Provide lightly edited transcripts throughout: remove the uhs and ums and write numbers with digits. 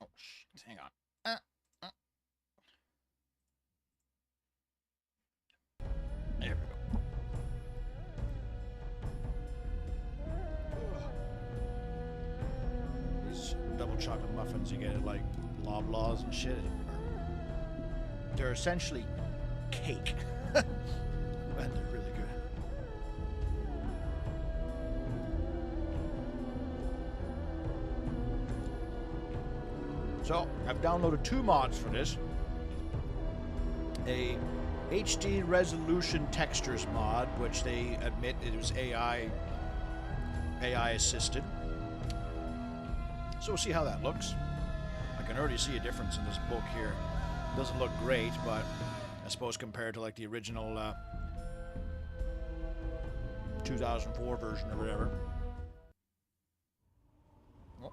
Oh, shit. Hang on. There we go. These double chocolate muffins you get at like Loblaws and shit, they're essentially cake. And they're really good. So, I've downloaded 2 mods for this. A HD resolution textures mod, which they admit it was AI assisted. So we'll see how that looks. I can already see a difference in this book here. Doesn't look great, but I suppose compared to like the original 2004 version or whatever. Oh.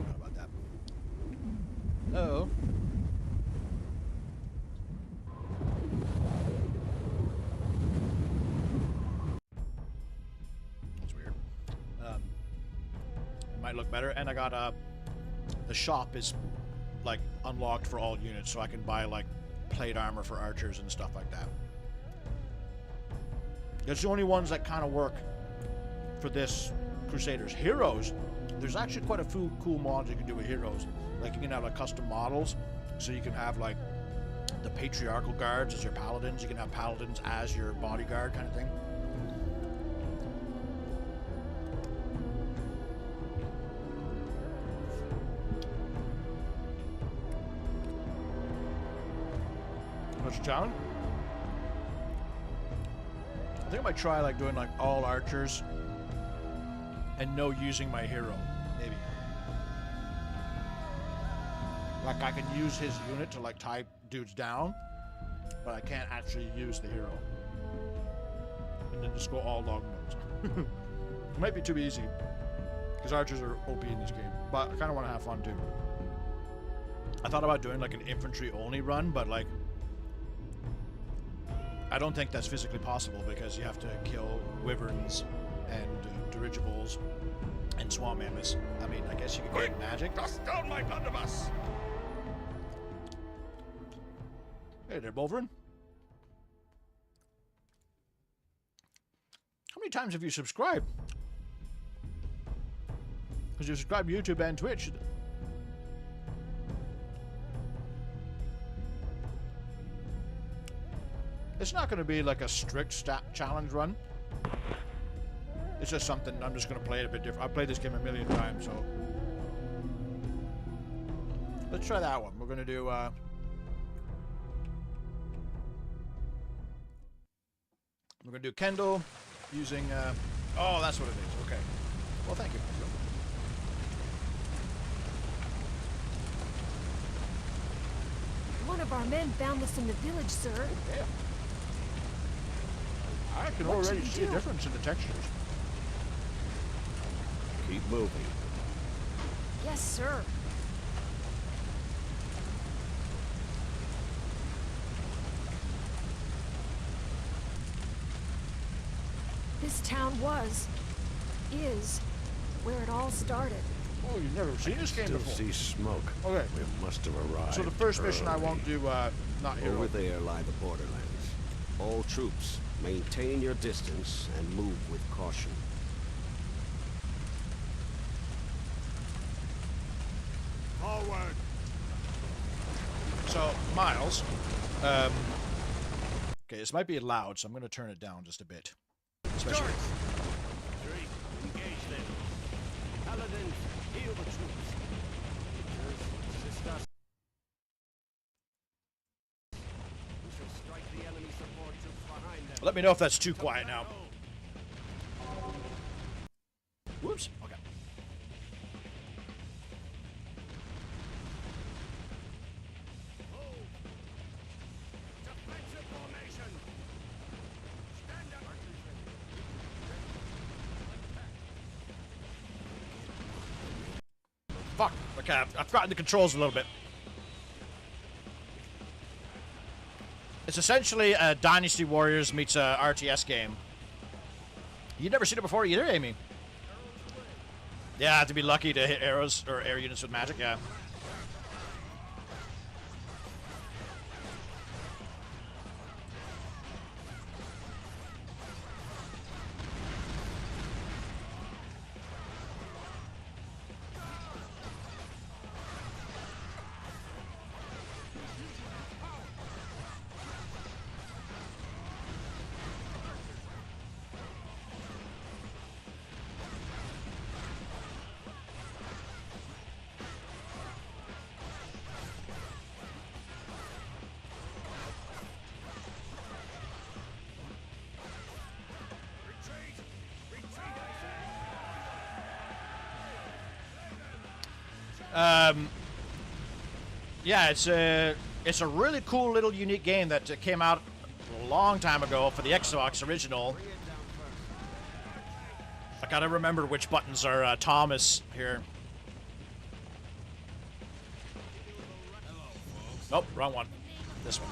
How about that? Oh. That's weird. It might look better, and I got the shop is like unlocked for all units, so I can buy like plate armor for archers and stuff like that. It's the only ones that kind of work for this Crusaders. Heroes, there's actually quite a few cool mods you can do with heroes. Like you can have like custom models, so you can have like the patriarchal guards as your paladins. You can have paladins as your bodyguard kind of thing. What's the challenge? I think I might try like doing like all archers and no using my hero, maybe. Like I can use his unit to like tie dudes down, but I can't actually use the hero. And then just go all long modes. It might be too easy, because archers are OP in this game, but I kind of want to have fun too. I thought about doing like an infantry only run, but like I don't think that's physically possible because you have to kill wyverns and dirigibles and swamp mammoths. I mean, I guess you could get magic. Dust down my blunderbuss! Hey there, Bolverin. How many times have you subscribed? Because you subscribe to YouTube and Twitch. It's not going to be like a strict stat challenge run. It's just something I'm just going to play it a bit different. I've played this game a million times, so let's try that one. We're going to do Kendall using oh, that's what it is. Okay. Well, thank you. One of our men found this in the village, sir. Yeah. I can What already should we see a do? difference in the textures. Keep moving. Yes, sir. This town is, where it all started. Oh, you've never seen this game Still before. see smoke. Okay. We must have arrived. So the first mission I early. won't do, not hero. Over there lie the borderlands. All troops, maintain your distance and move with caution. Forward! So, Miles, okay, this might be loud, so I'm going to turn it down just a bit. Especially. Three, engage them. Paladins, heal the troops. Rangers, assist us. We shall strike the enemy support troops behind them. Let me know if that's too quiet now. Whoops. Okay. Defensive formation! Stand up! Fuck. Okay, I've forgotten the controls a little bit. It's essentially a Dynasty Warriors meets a RTS game. You've never seen it before either, Amy? Yeah, I have to be lucky to hit arrows or air units with magic, yeah. Yeah, it's a really cool little unique game that came out a long time ago for the Xbox original. I gotta remember which buttons are Thomas here. Nope, wrong one. This one.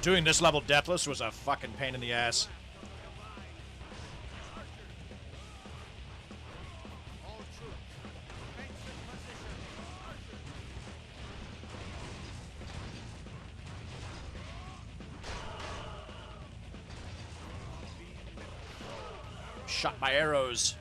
Doing this level deathless was a fucking pain in the ass. Shot by arrows.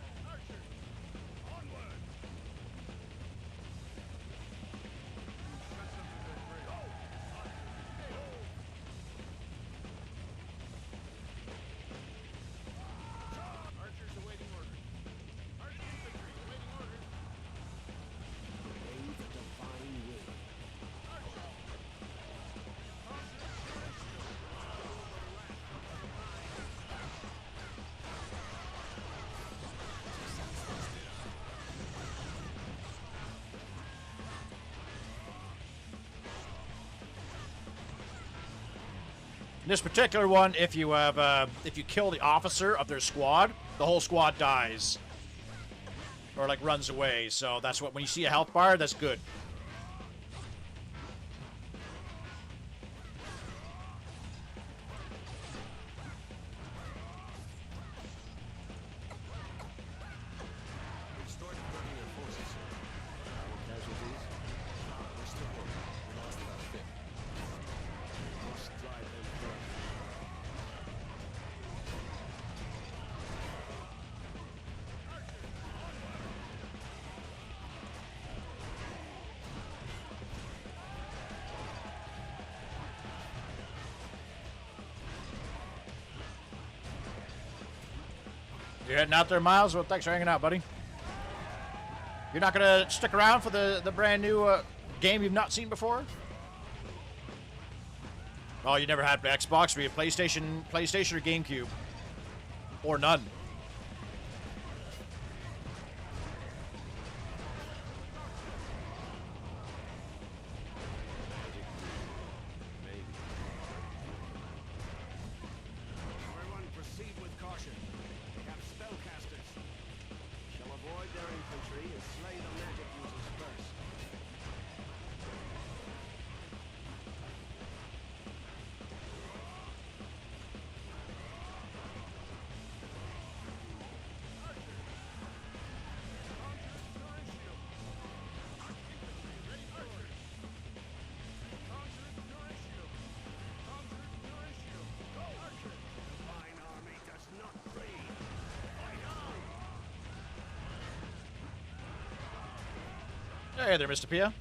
This particular one, if you have, if you kill the officer of their squad, the whole squad dies, or like runs away. So that's what when you see a health bar, that's good. You're heading out there, Miles? Well, thanks for hanging out, buddy. You're not gonna stick around for the brand new game you've not seen before? Oh, you never had Xbox? Were you PlayStation or GameCube? Or none? Everyone proceed with caution. We have spellcasters. Shall avoid their infantry and slay the magic users first. Mine army does not bleed. Hey there, Mr. Pia.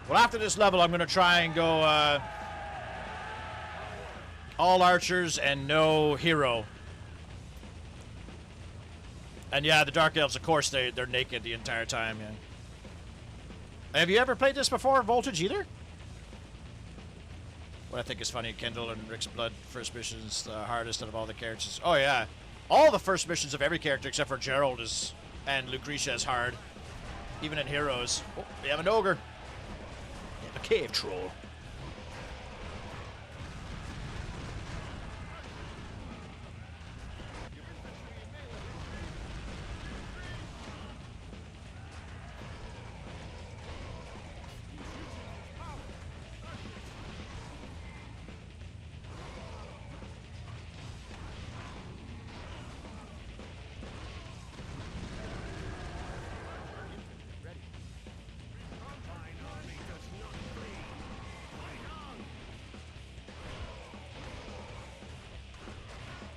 Well, after this level, I'm going to try and go all archers and no hero. And yeah, the Dark Elves, of course, they're naked the entire time. Yeah. Have you ever played this before, Voltage, either? What I think is funny, Kendall and Rick's Blood first mission's the hardest out of all the characters. Oh yeah, all the first missions of every character except for Gerald and Lucretia is hard. Even in Heroes. Oh, we have an ogre. We have a cave troll.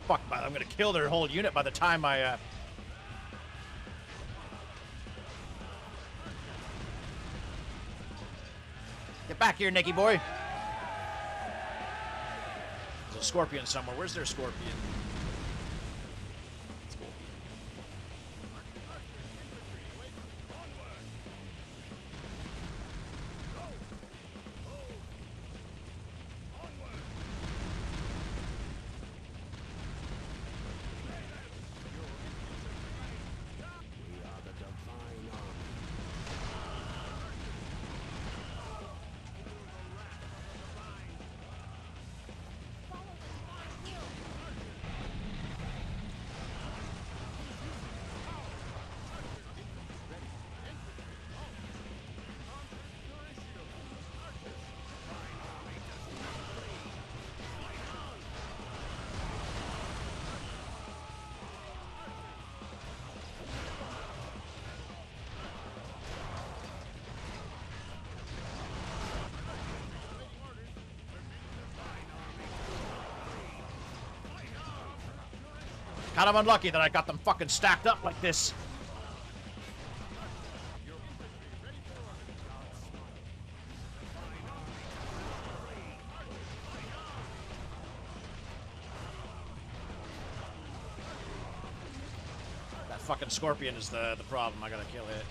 fuck, I'm gonna kill their whole unit by the time I, Get back here, Nicky boy. There's a scorpion somewhere. Where's their scorpion? We are the divine army. Kind of unlucky that I got them fucking stacked up like this. That fucking scorpion is the problem. I gotta kill it.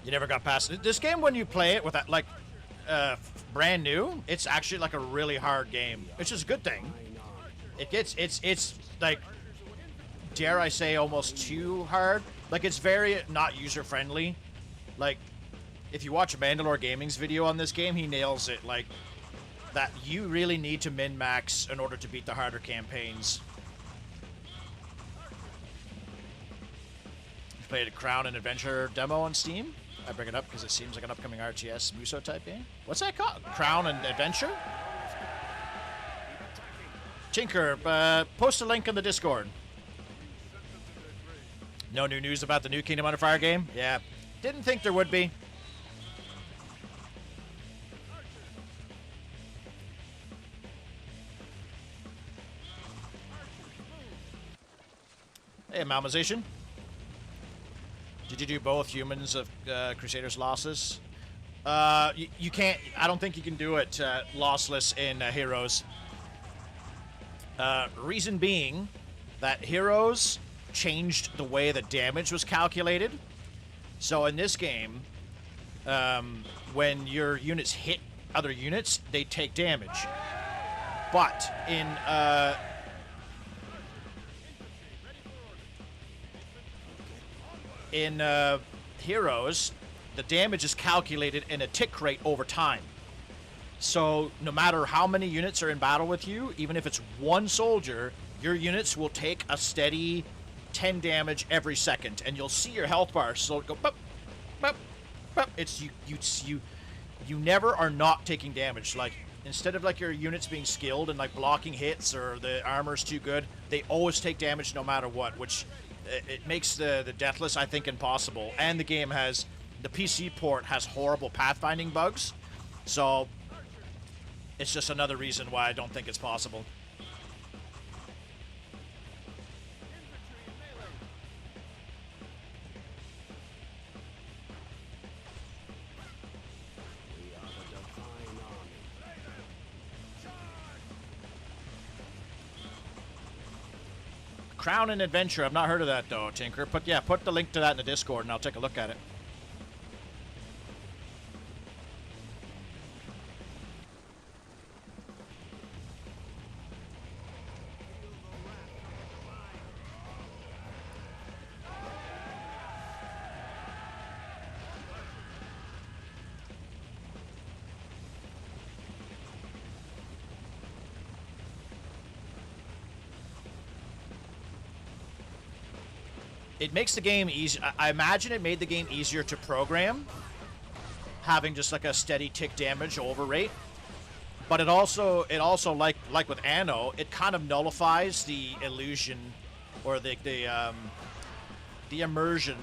You never got past it. This game, when you play it with that, like, brand new, it's actually like a really hard game, which is a good thing. It's like, dare I say, almost too hard. Like, it's very not user-friendly. Like, if you watch Mandalore Gaming's video on this game, he nails it. Like, that you really need to min-max in order to beat the harder campaigns. Played a Crown and Adventure demo on Steam. I bring it up because it seems like an upcoming RTS Muso type game. What's that called? Crown and Adventure? Tinker, post a link in the Discord. No new news about the new Kingdom Under Fire game? Yeah, didn't think there would be. Hey, Malmazation. Did you do both Humans of Crusaders losses? You can't. I don't think you can do it lossless in Heroes. Reason being that Heroes changed the way the damage was calculated. So in this game, when your units hit other units, they take damage. But in Heroes, the damage is calculated in a tick rate over time. So no matter how many units are in battle with you, even if it's one soldier, your units will take a steady 10 damage every second, and you'll see your health bar so go bup, bup, bup. It's you never are not taking damage. Like, instead of like your units being skilled and like blocking hits or the armor's too good, they always take damage no matter what, which it makes the Deathless, I think, impossible. And the game has, the PC port has horrible pathfinding bugs, so it's just another reason why I don't think it's possible. Crown and Adventure. I've not heard of that though, Tinker. But yeah, put the link to that in the Discord and I'll take a look at it. It makes the game easy. I imagine it made the game easier to program, having just like a steady tick damage over rate. But it also like with Anno, it kind of nullifies the illusion or the immersion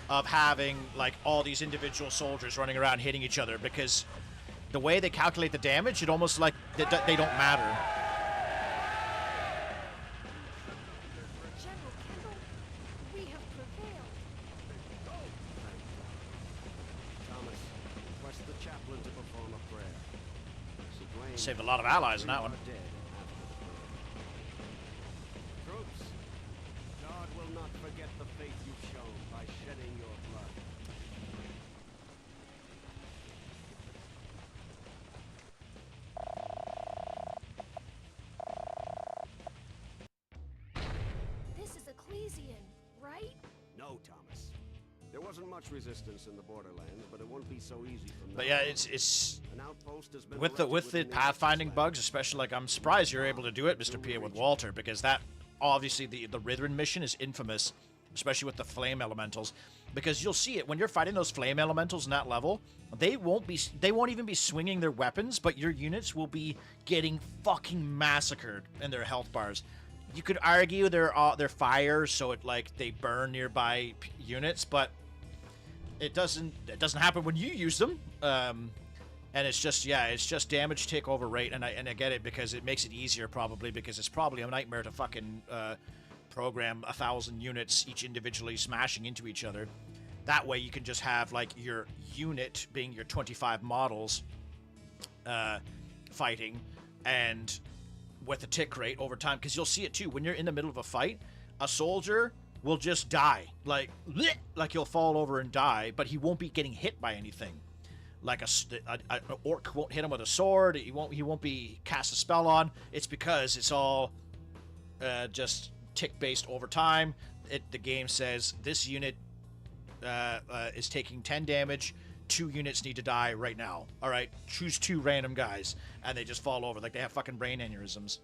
of having like all these individual soldiers running around hitting each other, because the way they calculate the damage, it almost like they don't matter. General Kendall, we have prevailed. Thomas, request the chaplain to perform a prayer. Sir Dwayne, Saved a lot of allies in that one. are dead after the prayer. Troops, God will not forget the faith you've shown by shedding your blood. This is Ecclesian, right? No, Thomas. There wasn't much resistance in the borderlands, but it won't be so easy from But now yeah, on. it's An outpost has been with the erected within pathfinding Nexus bugs, Lab. especially. Like, I'm surprised you're able to do it, Mr. Pia, with Walter, because that obviously the Rithren mission is infamous, especially with the flame elementals, because you'll see it when you're fighting those flame elementals in that level. They won't even be swinging their weapons, but your units will be getting fucking massacred in their health bars. You could argue they're fire, so it like they burn nearby units, but it doesn't happen when you use them. And it's just damage tick over rate, and I get it because it makes it easier probably, because it's probably a nightmare to fucking program 1,000 units each individually smashing into each other. That way you can just have like your unit being your 25 models fighting, and with the tick rate over time, because you'll see it too when you're in the middle of a fight, a soldier will just die, like he'll fall over and die, but he won't be getting hit by anything. Like an orc won't hit him with a sword. He won't be cast a spell on. It's because it's all just tick based over time. The game says this unit is taking 10 damage. 2 units need to die right now. All right, choose 2 random guys, and they just fall over like they have fucking brain aneurysms.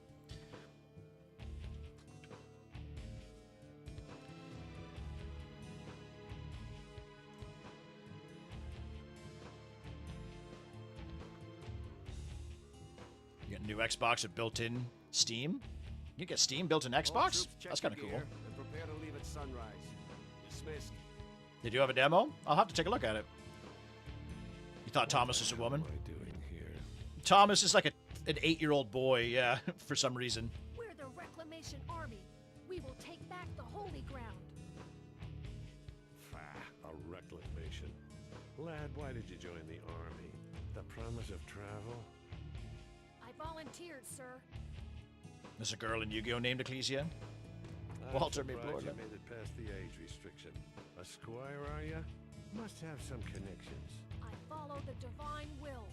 You get a new Xbox with built-in Steam. You get Steam built-in All Xbox. troops, check That's kind of your cool. gear and prepare to leave at sunrise. Dismissed. They do have a demo. I'll have to take a look at it. You thought Thomas was a woman? What am I doing here? Thomas is like an 8-year-old boy, yeah, for some reason. We're the Reclamation Army. We will take back the Holy Ground. A reclamation. Lad, why did you join the army? The promise of travel? I volunteered, sir. There's a girl in Yu-Gi-Oh named Ecclesia. I'm Walter may surprised blow you it. made it past the age restriction. A squire, are ya? Must have some connections. I follow the divine will.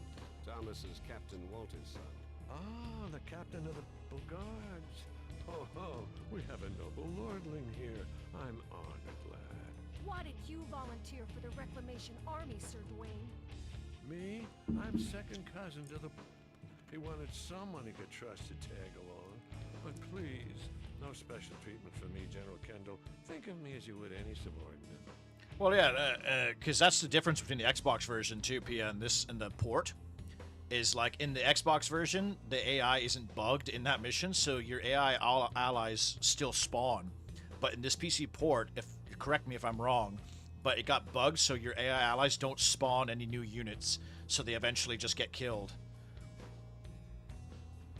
Thomas is Captain Walter's son. Ah, the captain of the Bogards. Ho ho, we have a noble lordling here. I'm honored, lad. Why did you volunteer for the Reclamation Army, Sir Dwayne? Me? I'm second cousin to the... He wanted someone he could trust to tag along. But please, no special treatment for me, General Kendall. Think of me as you would any subordinate. Well, yeah, because that's the difference between the Xbox version too, Pia, and the port. Is like in the Xbox version, the AI isn't bugged in that mission, so your AI allies still spawn. But in this PC port, if correct me if I'm wrong, but it got bugged, so your AI allies don't spawn any new units, so they eventually just get killed.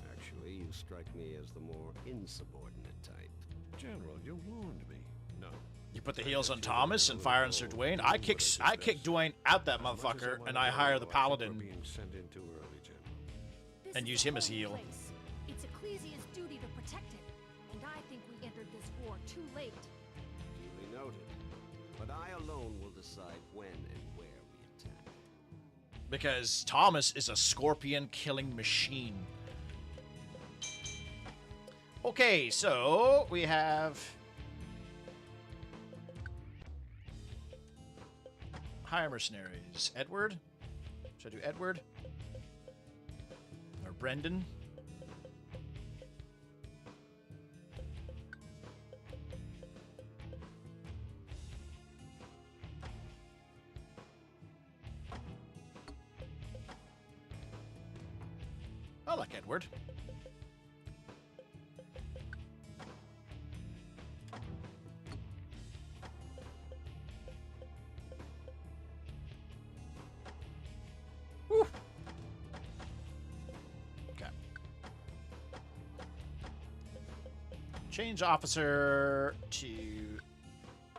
Actually, you strike me as the more insubordinate type. General, you wound me. No. You put the heels on Thomas and fire on Sir Dwayne. I kick Dwayne out that motherfucker, and I hire the paladin. Being sent in too early, General. This And is use a him as holy heel. place. It's Ecclesia's duty to protect it, and I think we entered this war too late. Duly noted. But I alone will decide when and where we attack. Because Thomas is a scorpion killing machine. Okay, so we have hire mercenaries. Edward? Should I do Edward? Or Brendan? I like Edward. Whew. Okay. Change officer to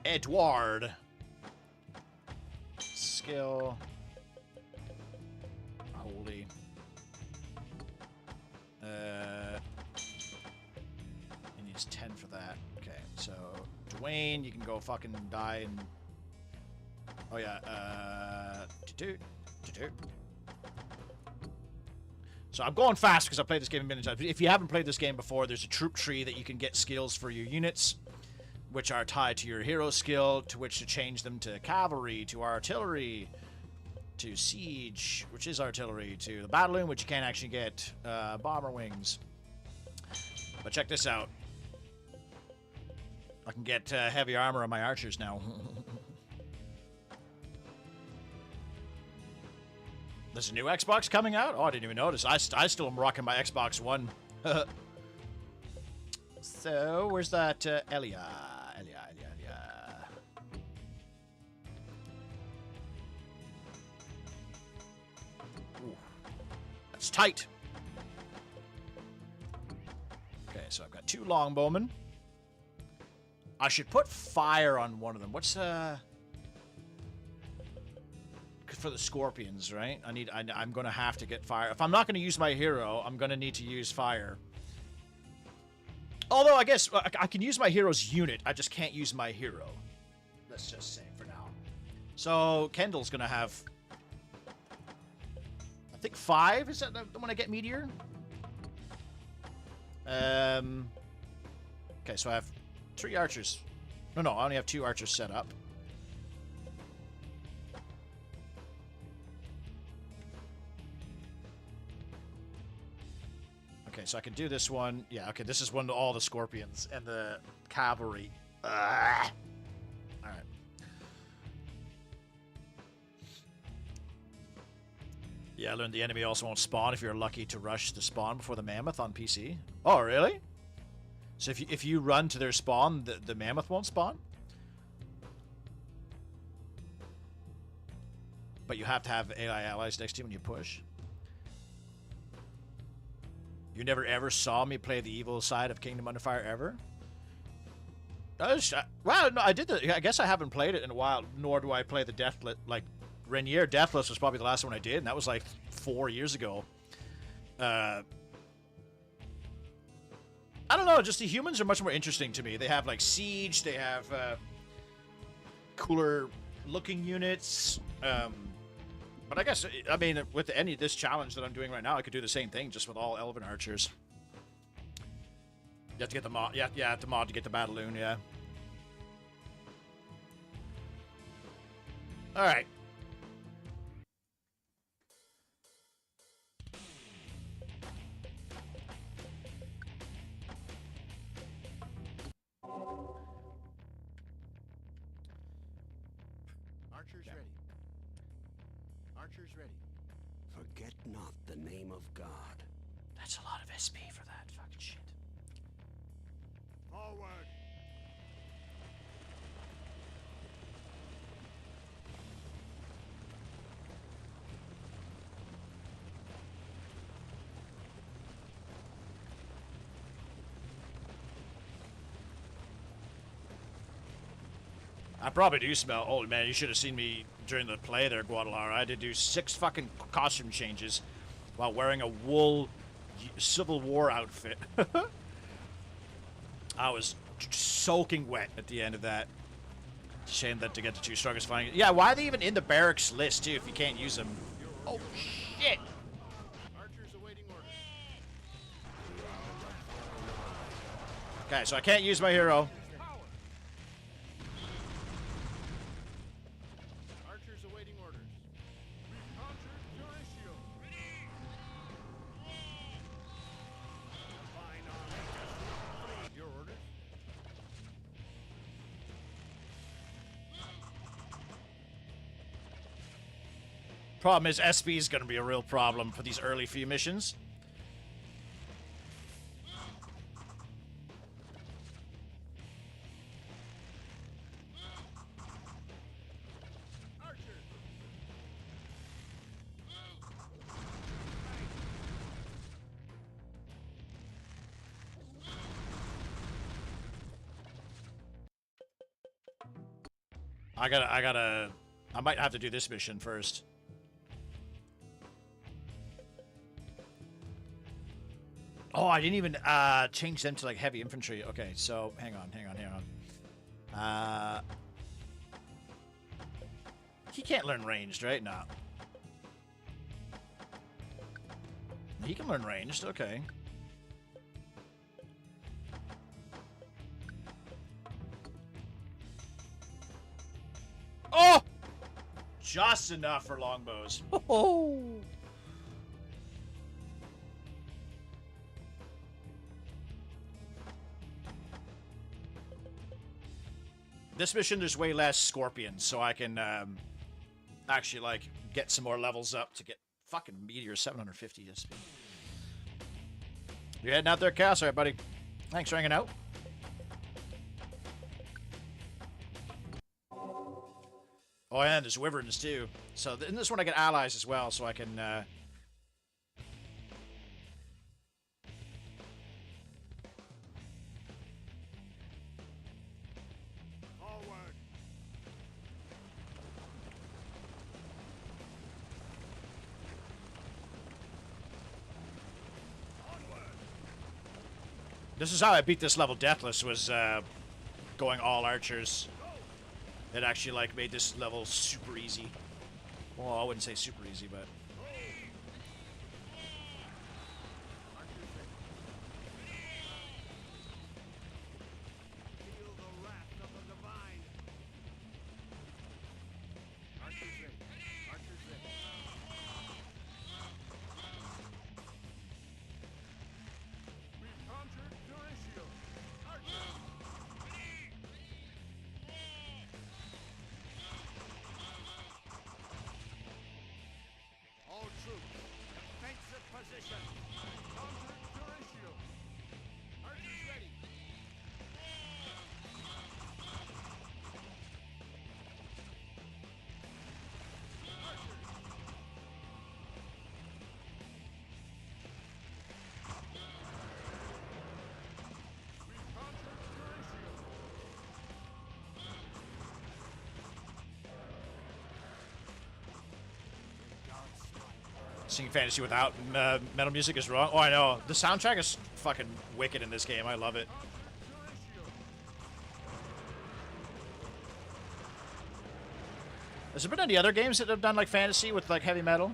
Edward. Skill. Holy. He needs 10 for that. Okay, so Dwayne, you can go fucking die and. Oh yeah, toot. So I'm going fast because I played this game a million times. If you haven't played this game before, there's a troop tree that you can get skills for your units, which are tied to your hero skill, to which to change them to cavalry, to artillery, to siege, which is artillery, to the battalion, which you can't actually get bomber wings. But check this out. I can get heavy armor on my archers now. There's a new Xbox coming out? Oh, I didn't even notice. I still am rocking my Xbox One. So, where's that Elia? Ooh, that's tight. Okay, so I've got 2 longbowmen. I should put fire on one of them. What's for the scorpions, right? I'm gonna have to get fire. If I'm not gonna use my hero, I'm gonna need to use fire. Although I guess I can use my hero's unit, I just can't use my hero. Let's just say for now. So Kendall's gonna have, I think 5. Is that the when I get meteor? Okay, so I have 3 archers. No, I only have 2 archers set up. Okay, so I can do this one. Yeah, okay, this is one to all the scorpions and the cavalry. Alright. Yeah, I learned the enemy also won't spawn if you're lucky to rush the spawn before the mammoth on PC. Oh, really? So if you run to their spawn, the mammoth won't spawn? But you have to have AI allies next to you when you push? You never ever saw me play the evil side of Kingdom Under Fire ever? Well, no, I did. I guess I haven't played it in a while. Nor do I play the Deathless. Like Rainier Deathless was probably the last one I did, and that was like 4 years ago. I don't know. Just the humans are much more interesting to me. They have like siege. They have cooler looking units. But I guess, I mean, with any of this challenge that I'm doing right now, I could do the same thing just with all Elven archers. You have to get the mod. Yeah, the mod to get the Battaloon, yeah. Alright. Archers ready. Archers ready. Forget not the name of God. That's a lot of SP for that fucking shit. Forward. I probably do smell old, man. You should have seen me during the play there, Guadalajara. I had to do 6 fucking costume changes while wearing a wool Civil War outfit. I was soaking wet at the end of that. Shame that to get the 2 strongest finding. Yeah, why are they even in the barracks list too if you can't use them? Oh shit! Archers awaiting orders. Okay, so I can't use my hero. Power. Archers awaiting orders. Reconquered Duratio. Fine on your orders. Problem is, SB is going to be a real problem for these early few missions. Archers. I might have to do this mission first. Oh, I didn't even change them to like heavy infantry. Okay, so hang on. He can't learn ranged, right? No. He can learn ranged. Okay. Oh, just enough for longbows. Oh. This mission, there's way less scorpions, so I can actually like get some more levels up to get fucking meteor 750 SP. You're heading out there, Cass? All right, buddy. Thanks for hanging out. Oh, and there's wyverns too. So in this one, I get allies as well, so I can. Forward. Onward. This is how I beat this level Deathless, was going all archers. It actually like made this level super easy. Well, I wouldn't say super easy, but Feel the wrath of the divine. Archers ready. Archers ready. Reconquered Duratio. Archers. All troops, defensive position. Reconquered Duratio. Archers ready. Reconquered Duratio. God's smile. singing fantasy without metal music is wrong. Oh, I know. The soundtrack is fucking wicked in this game. I love it. Has there been any other games that have done like fantasy with like heavy metal?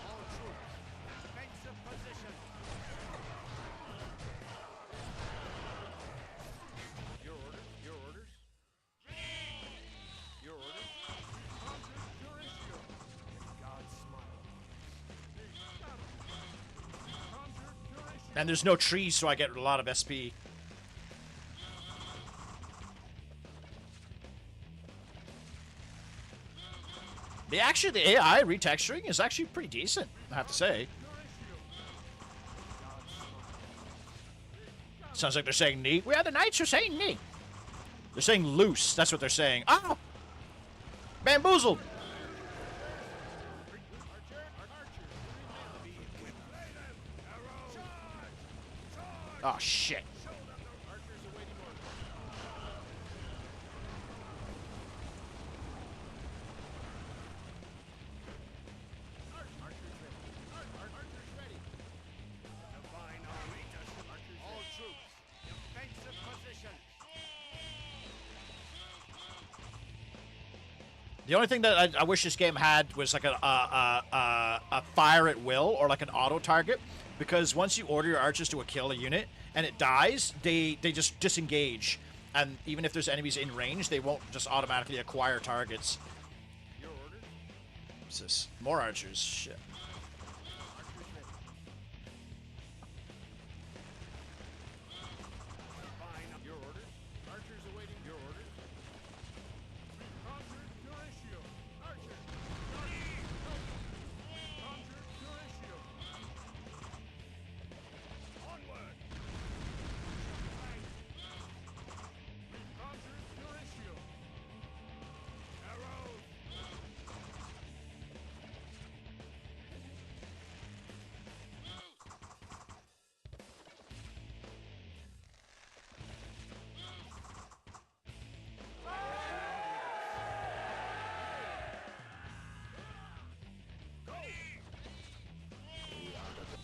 All troops, defensive position. Your orders, your orders. Your orders. Reconquered Duratio. God's smile. Reconquered Duratio. And there's no trees, so I get a lot of SP. The AI retexturing is actually pretty decent, I have to say. Sounds like they're saying neat. Yeah, the knights are saying neat. They're saying loose. That's what they're saying. Ah! Bamboozled! Oh, shit. The only thing that I wish this game had was like a fire at will or like an auto target, because once you order your archers to kill a unit and it dies, they just disengage, and even if there's enemies in range, they won't just automatically acquire targets. Your orders? What's this? More archers. Shit. Fine. Your orders? Archers awaiting your orders. Conquer Duratio. Archer. Conquer Duratio. Onward. Conquer Duratio. Arrows.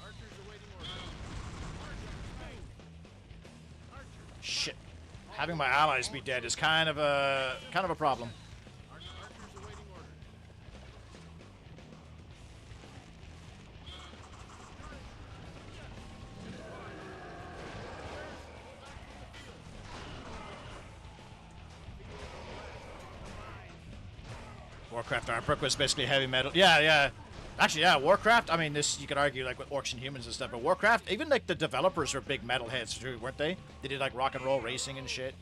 Archers awaiting orders. Archers. Shit. Having my allies be dead is kind of a problem. Archers awaiting orders. Warcraft Artbook was basically heavy metal. Yeah, yeah. Actually, yeah, Warcraft, I mean, this, you could argue, like, with Orcs and Humans and stuff, but Warcraft, even, like, the developers were big metalheads, too, weren't they? They did, like, rock and roll racing and shit.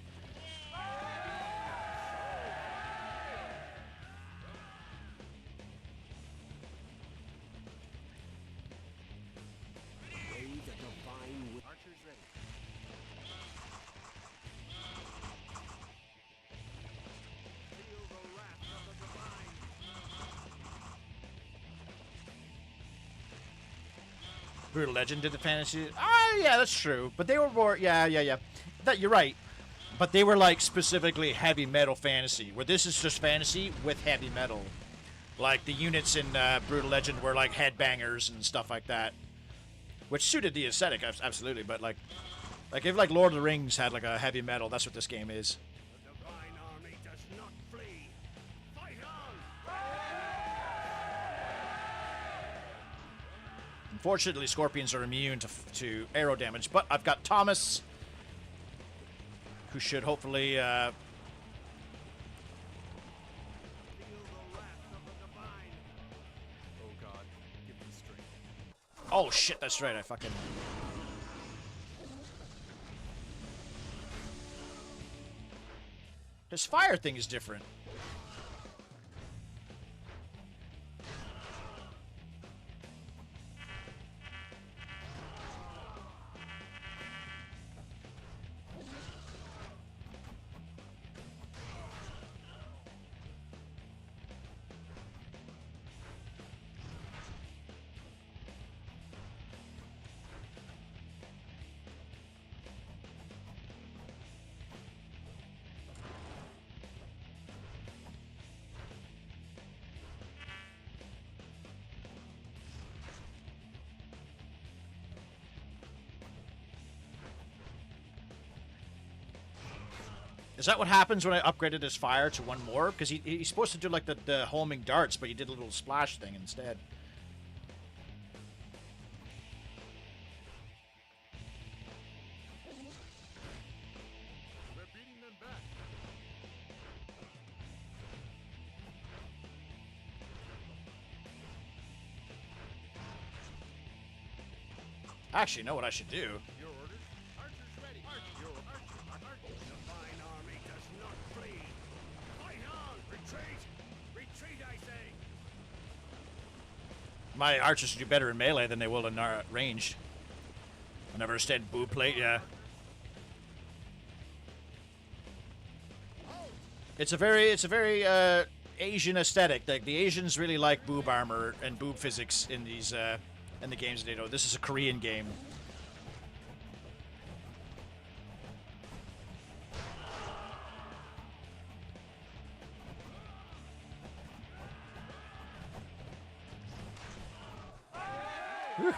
May the divine will. Archers ready. Feel the wrath of the divine. Brutal Legend did the fantasy. Ah, yeah, that's true. But they were more, yeah. That, you're right. But they were, like, specifically heavy metal fantasy, where this is just fantasy with heavy metal. Like, the units in Brutal Legend were, like, headbangers and stuff like that. Which suited the aesthetic, absolutely, but, like, if, like, Lord of the Rings had, like, a heavy metal, that's what this game is. The divine army does not flee. Fight on! Unfortunately, Scorpions are immune to arrow damage, but I've got Thomas, who should hopefully, Feel the wrath of the divine. Oh God, give me strength. oh shit, that's right, I fucking... His fire thing is different. Is that what happens when I upgraded his fire to one more? Because he's supposed to do like the homing darts, but he did a little splash thing instead. We're beating them back. Actually, you know what I should do? Your orders? Archers ready. Your archers. Divine army does not flee. Fight on! Retreat! Retreat, I say! My archers do better in melee than they will in ranged. I never understand boob plate, yeah. It's a very Asian aesthetic. Like the Asians really like boob armor and boob physics in these in the games they know. This is a Korean game. Whew.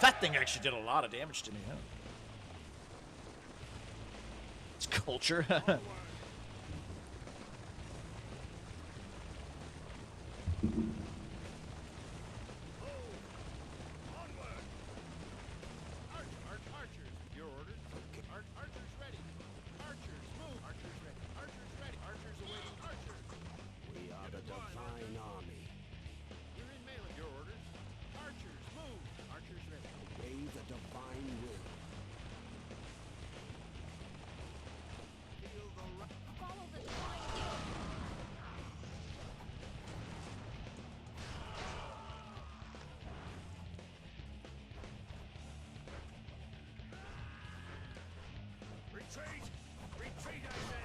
That thing actually did a lot of damage to me, huh? It's culture. Onward! Archers, your orders. Archers ready. Archers, move. Archers ready. Archers ready. Archers awaiting. Archers. We are the divine army. You're in melee. Your orders. Archers, move. Archers ready. Obey the divine will. Feel the Follow the divine will. retreat! Retreat, I say!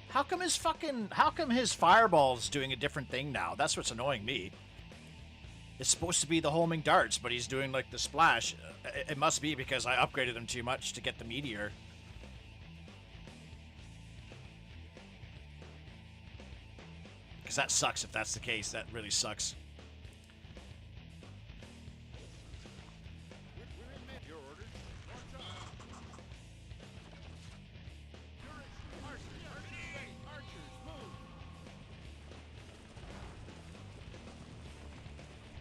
How come his fireball's doing a different thing now? That's what's annoying me. It's supposed to be the homing darts, but he's doing like the splash. It must be because I upgraded him too much to get the meteor. Because that sucks if that's the case. That really sucks. We're in mid. Your orders. March up. Archers, ready. Archers, move.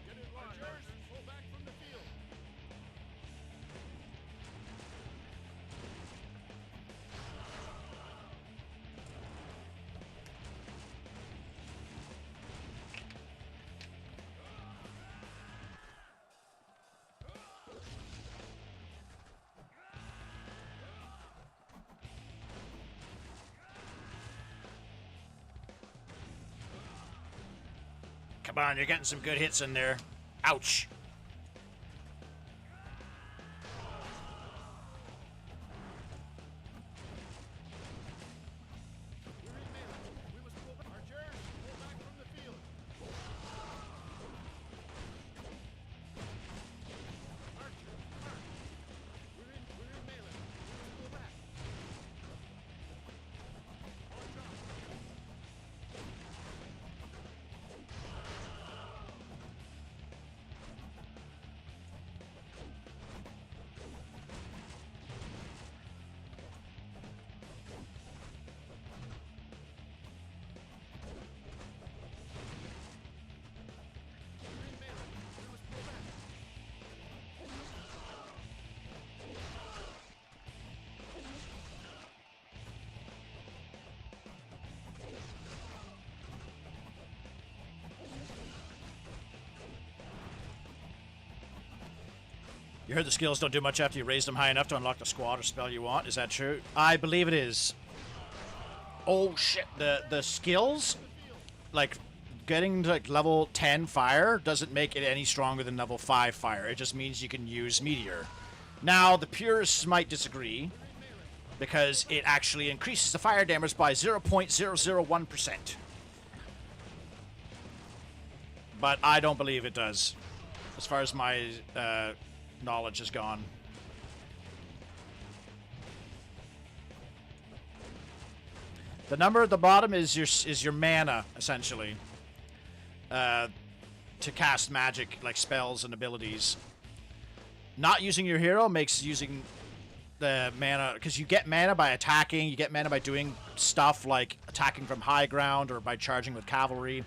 Get in line. Archers, pull back from the field. Come on, you're getting some good hits in there. Ouch. We're in melee. We must pull back. Archers, pull back from the field. Archers, march. We're in melee. We must pull back. March up. We're in melee. We must pull back. You heard the skills don't do much after you raise them high enough to unlock the squad or spell you want. Is that true? I believe it is. Oh shit, the skills, like getting to like level 10 fire doesn't make it any stronger than level 5 fire. It just means you can use meteor. Now the purists might disagree because it actually increases the fire damage by 0.001%. But I don't believe it does, as far as my knowledge has gone. The number at the bottom is your mana, essentially, to cast magic, like spells and abilities. Not using your hero makes using the mana, because you get mana by attacking, you get mana by doing stuff like attacking from high ground or by charging with cavalry.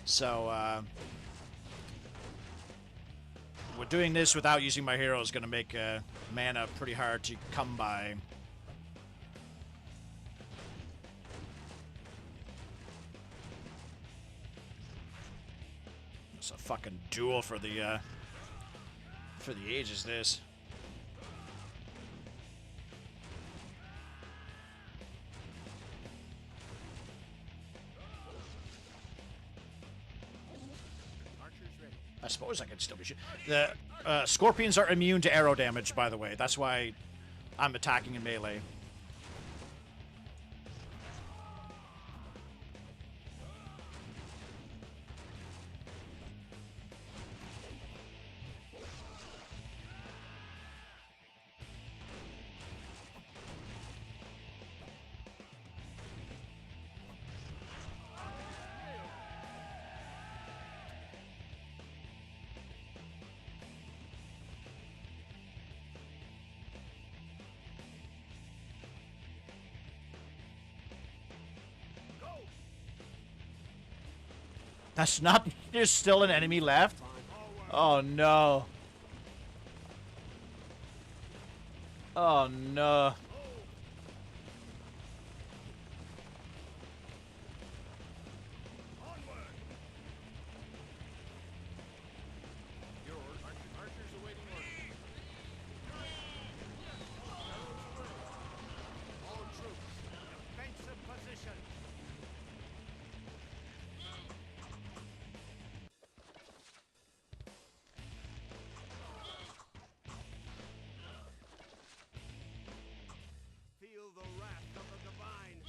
So, we're doing this without using my hero is going to make mana pretty hard to come by. It's a fucking duel for the ages, this. Archers ready. I suppose I could still be the scorpions are immune to arrow damage, by the way. That's why I'm attacking in melee. That's not... There's still an enemy left? Oh, no. Oh, no. Your archers awaiting orders. All troops, defensive position. Feel the wrath of the divine.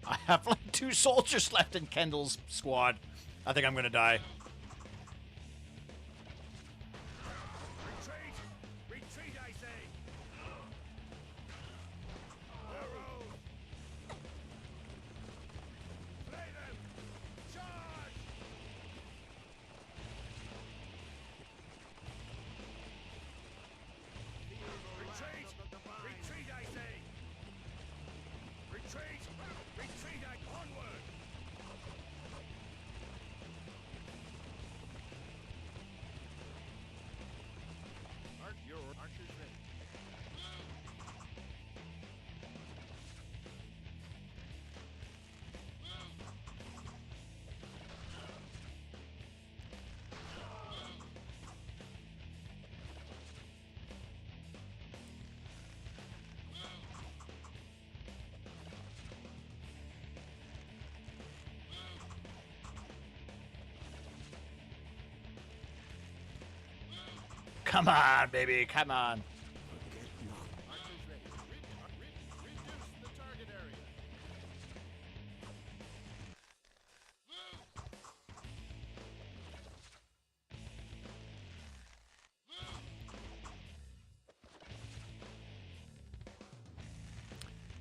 I have like 2 soldiers left in Kendall's squad. I think I'm gonna die. Retreat! Retreat, I say! Arrows! Slay them! Charge! Retreat! Retreat, I say! Retreat! Retreat, onward! Your archers ready. Come on, baby, come on. Archers ready. Reduce the target area.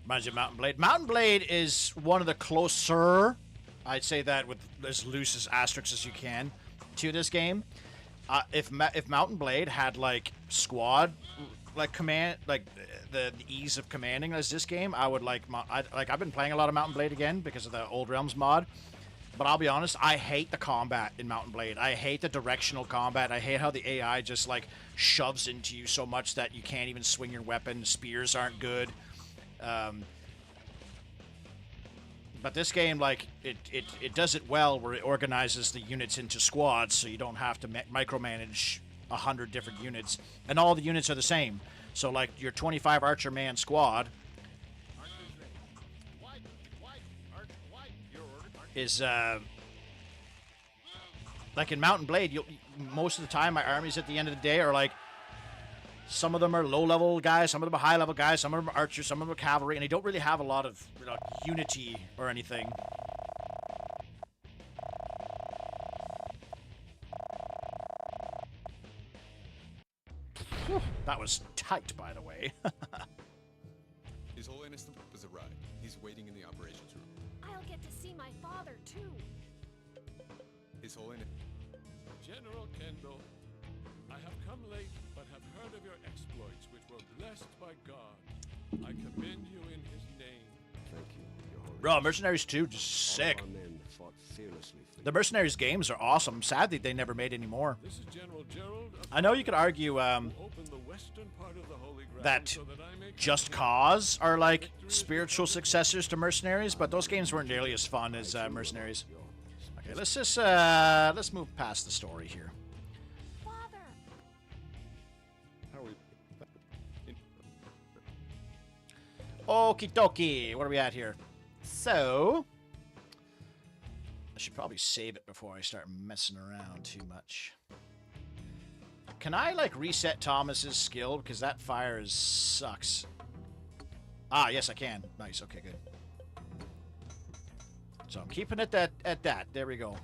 Reminds you of Mountain Blade. Mountain Blade is one of the closer, I'd say that with as loose as asterisks as you can, to this game. If Mountain Blade had like squad like command, like the ease of commanding as this game, I would like. I've been playing a lot of Mountain Blade again because of the Old Realms mod. But I'll be honest, I hate the combat in Mountain Blade. I hate the directional combat. I hate how the AI just like shoves into you so much that you can't even swing your weapon. Spears aren't good. But this game, like, it does it well where it organizes the units into squads so you don't have to micromanage 100 different units. And all the units are the same. So, like, your 25 Archer man squad is, like in Mountain Blade, most of the time my armies at the end of the day are like, some of them are low-level guys, some of them are high-level guys, some of them are archers, some of them are cavalry, and they don't really have a lot of unity or anything. Whew, that was tight, by the way. His Holiness has arrived. He's waiting in the operations room. I'll get to see my father, too. His Holiness... General Kendall, I have come late, but have heard of your exploits, which were blessed by God. I commend you in his name. Thank you, Your Holiness. Bro, Mercenaries 2, just sick. Our men fought fearlessly for The Mercenaries games are awesome. Sadly, they never made any more. This is General Gerald. I know you could argue who opened the western part of the Holy Ground that so that I may Just continue Cause are like spiritual successors to Mercenaries, but those games weren't nearly as fun as Mercenaries. Okay, let's just let's move past the story here. Father! How are we... Okie dokie, what are we at here? So, I should probably save it before I start messing around too much. Can I, like, reset Thomas's skill? Because that fire sucks. Ah, yes, I can. Nice, okay, good. So I'm keeping it at that. There we go.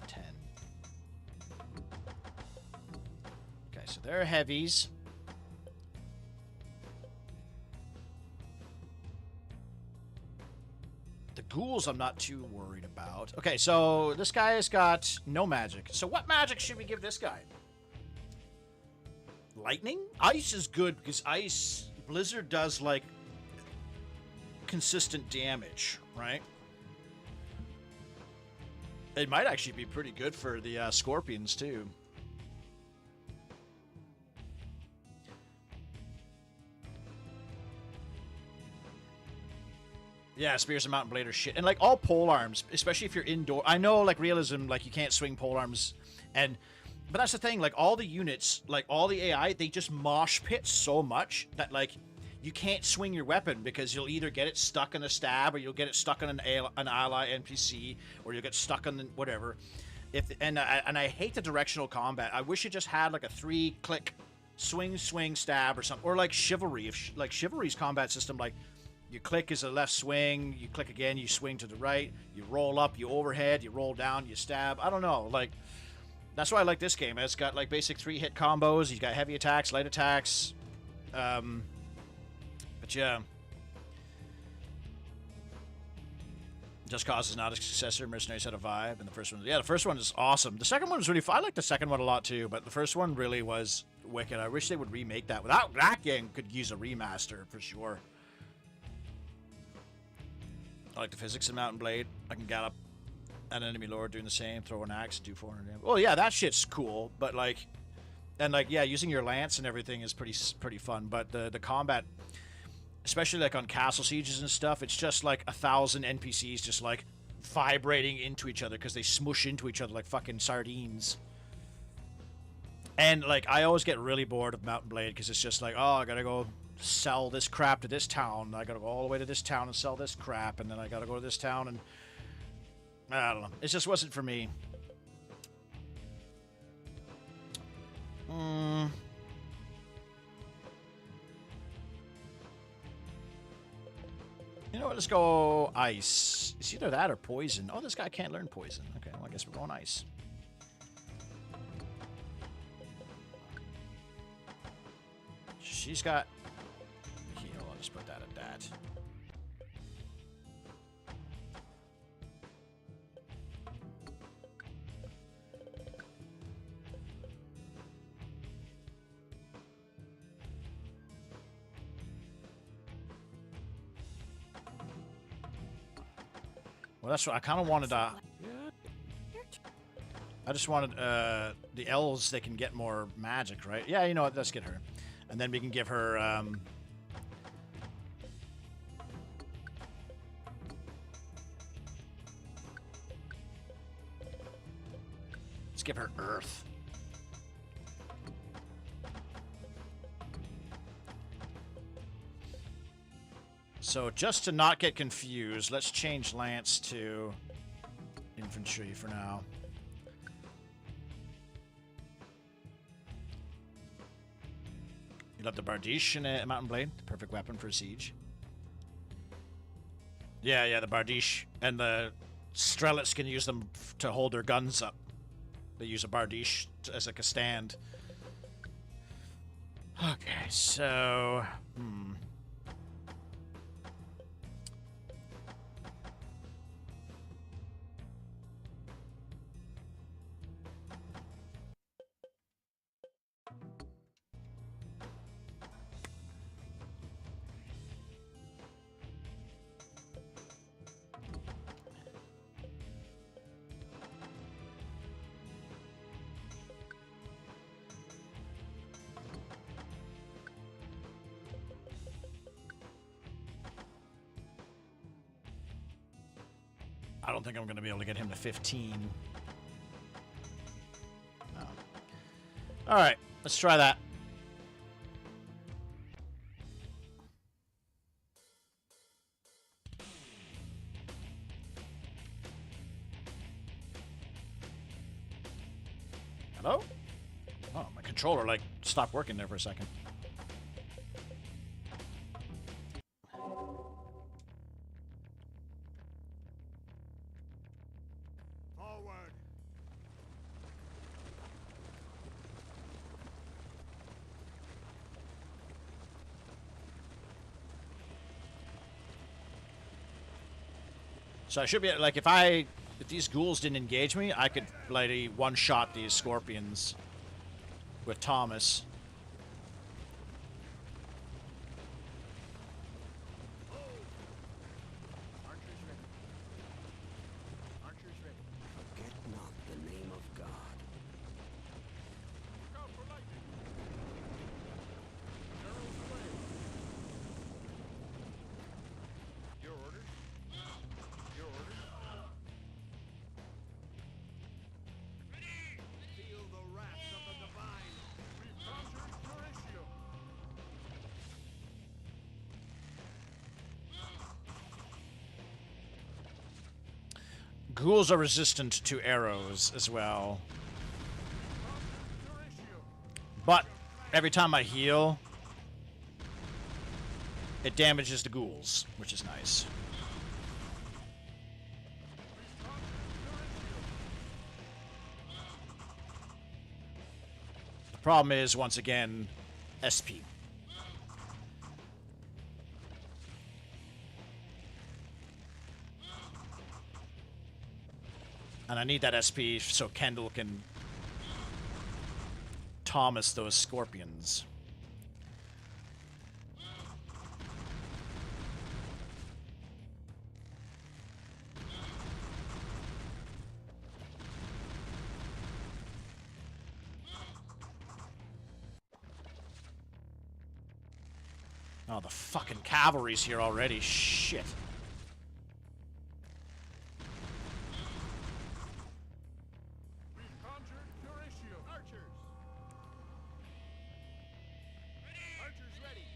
10. Okay, so they're heavies. The ghouls I'm not too worried about. Okay, so this guy has got no magic. So what magic should we give this guy? Lightning? Ice is good because ice... Blizzard does, like, consistent damage, right? It might actually be pretty good for the scorpions, too. Yeah, spears and mountain blade are shit. And, like, all pole arms, especially if you're indoor... I know, like, realism, like, you can't swing pole arms. But that's the thing, like, all the units, like, all the AI, they just mosh pit so much that, like, you can't swing your weapon because you'll either get it stuck in a stab or you'll get it stuck on an ally NPC or you'll get stuck on whatever. And I hate the directional combat. I wish it just had, like, a 3-click swing, stab or something. Or, like, Chivalry. Like, Chivalry's combat system, like... You click is a left swing, you click again, you swing to the right, you roll up, you overhead, you roll down, you stab. I don't know, like, that's why I like this game. It's got, like, basic 3-hit combos, you've got heavy attacks, light attacks, but yeah. Just Cause is not a successor, Mercenaries had a vibe, and the first one, yeah, the first one is awesome. The second one was really fun. I like the second one a lot too, but the first one really was wicked. I wish they would remake that. That game could use a remaster, for sure. I like the physics in Mountain Blade. I can gallop an enemy lord doing the same, throw an axe, do 400 damage. Well, yeah, that shit's cool, but like, and like, yeah, using your lance and everything is pretty fun. But the combat, especially like on castle sieges and stuff, it's just like 1,000 NPCs just like vibrating into each other because they smush into each other like fucking sardines. And like, I always get really bored of Mountain Blade because it's just like, oh, I gotta go sell this crap to this town. I gotta go all the way to this town and sell this crap, and then I gotta go to this town, and I don't know. It just wasn't for me. You know what? Let's go ice. It's either that or poison. Oh, this guy can't learn poison. Okay, well, I guess we're going ice. She's got... I'll just put that at that. Well, that's what I kind of wanted. I just wanted the elves. They can get more magic, right? Yeah, you know what? Let's get her, and then we can give her. Let's give her Earth. So just to not get confused, let's change Lance to infantry for now. You love the Bardiche in Mountain Blade, the perfect weapon for a siege. Yeah, the Bardiche and the Strelets can use them to hold their guns up. They use a Bardiche as like a stand. Okay, so... I don't think I'm going to be able to get him to 15. No. All right, let's try that. Hello? Oh, my controller, like, stopped working there for a second. So I should be like, if these ghouls didn't engage me, I could bloody one-shot these scorpions with Thomas. Archers ready. Archers ready. Forget not the name of God. Look out for lightning. Arrows away. Your orders? Your orders? Feel the wrath of the divine. We've conjured Horatio. Ghouls are resistant to arrows as well. Horatio. But every time I heal, it damages the ghouls, which is nice. The problem is, once again, SP. And I need that SP so Kendall can Thomas those scorpions. Oh, the fucking cavalry's here already. Shit. We've conjured Horatio. Archers. Archers ready.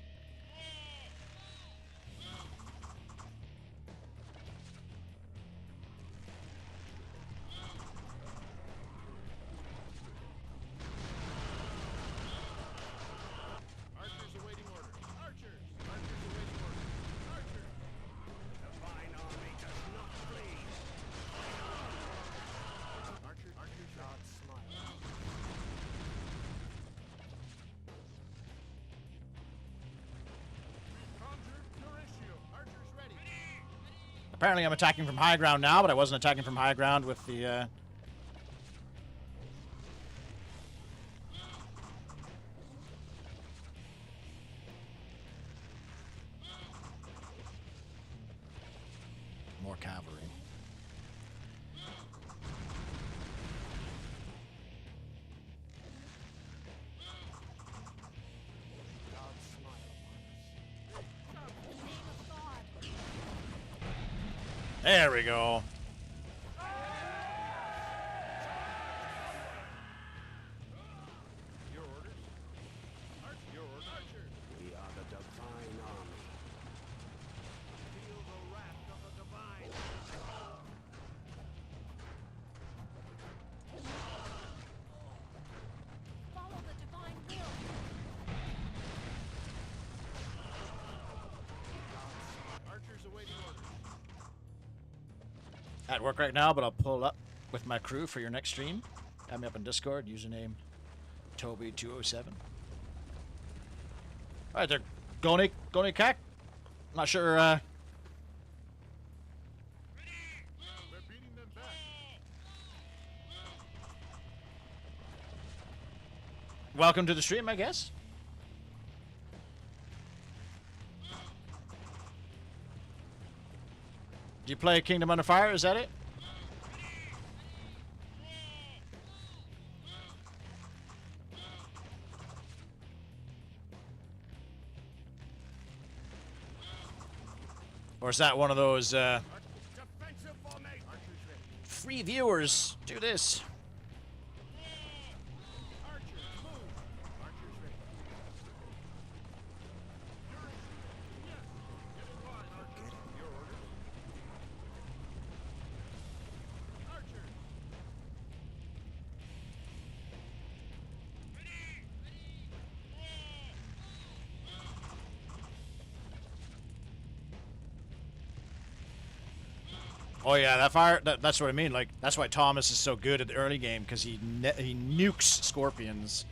Archers awaiting orders. Archers. Archers awaiting orders. Archers. Divine army does not flee. Archers. Archers. God smile. We've conjured Horatio. Archers ready. Apparently I'm attacking from high ground now, but I wasn't attacking from high ground with the, more cavalry. God smile upon us. In the name of God. There we go. Your orders? Your orders? Archers. We are the divine army. Feel the wrath of the divine. Follow the divine will. Archers awaiting orders. At work right now, but I'll pull up with my crew for your next stream. Add me up in Discord, username Toby207. Alright, they're Goni Kak. Not sure, We're beating them back. welcome to the stream, I guess. Do you play Kingdom Under Fire? Is that it? Or is that one of those Defensive formation. Archers ready. free viewers? Do this. Archers move. Archers ready. Yes. Get in line, archers. Your orders. Archers. Oh yeah, that fire. That's what I mean. Like that's why Thomas is so good at the early game because he nukes scorpions.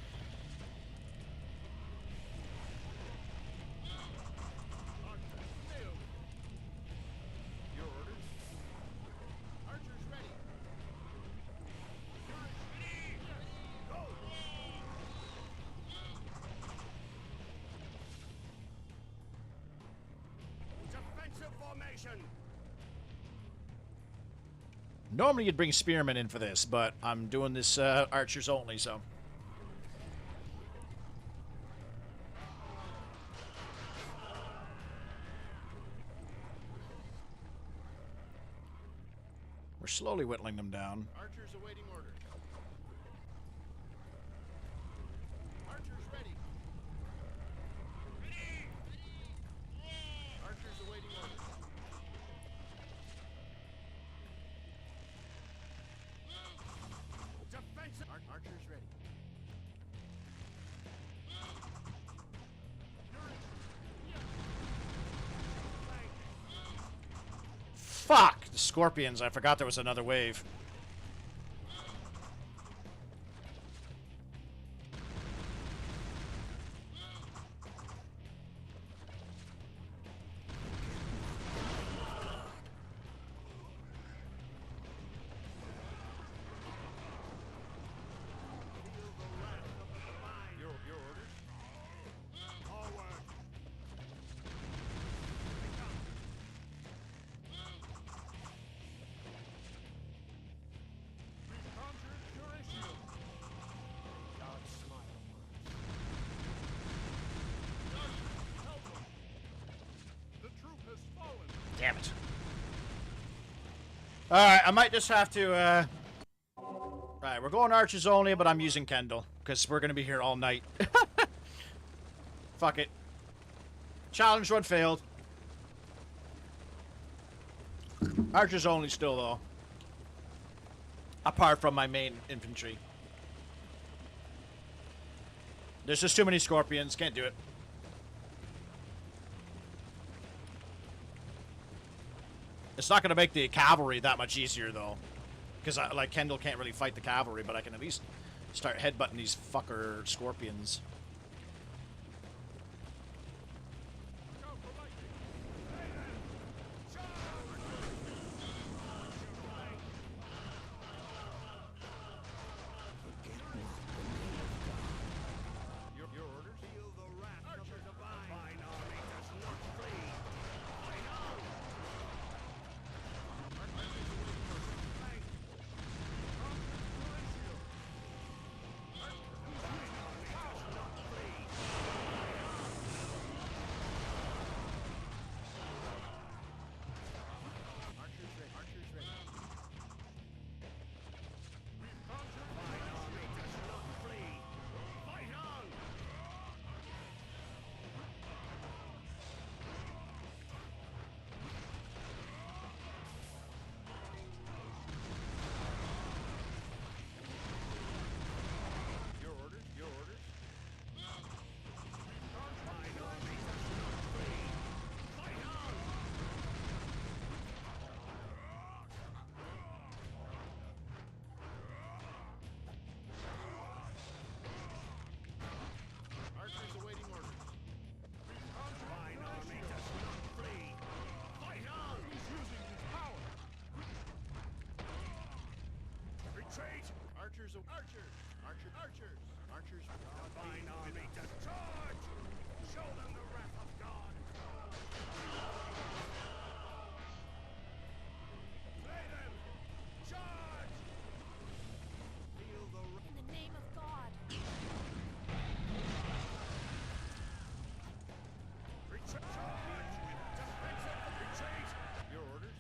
Archers. Nailed it. Your orders. Normally you'd bring spearmen in for this, but I'm doing this archers only, so. We're slowly whittling them down. Archers awaiting orders. Archers ready. Archers awaiting orders. Defensive. Archers ready. Fuck! The scorpions, I forgot there was another wave. Your orders. Forward. We've conquered Curatio. God smile. Help them. The troop has fallen. Damn it. Alright, I might just have to, Alright, we're going archers only, but I'm using Kendall, because we're gonna be here all night. Fuck it. Challenge run failed. Archers only still, though. Apart from my main infantry. There's just too many scorpions, can't do it. It's not gonna make the cavalry that much easier, though. Because, like, Kendall can't really fight the cavalry, but I can at least start headbutting these fucker scorpions. Go for lightning. Your orders. Feel the wrath of the divine army does not flee. Fight on. Archers ready. Archers ready. We've conquered. Divine army does not flee. Fight on. Your orders. Your orders. Divine army does not flee. Fight on. Archers awaiting orders. Divine army does not flee. Fight on! He's using his power. Retreat! Archers! Archers! Archers! Archers! Divine army does charge! Show them the wrath of God! Slay them! Charge! Feel the In the name of God. Retreat! Charge! Defensive! Retreat! Your orders?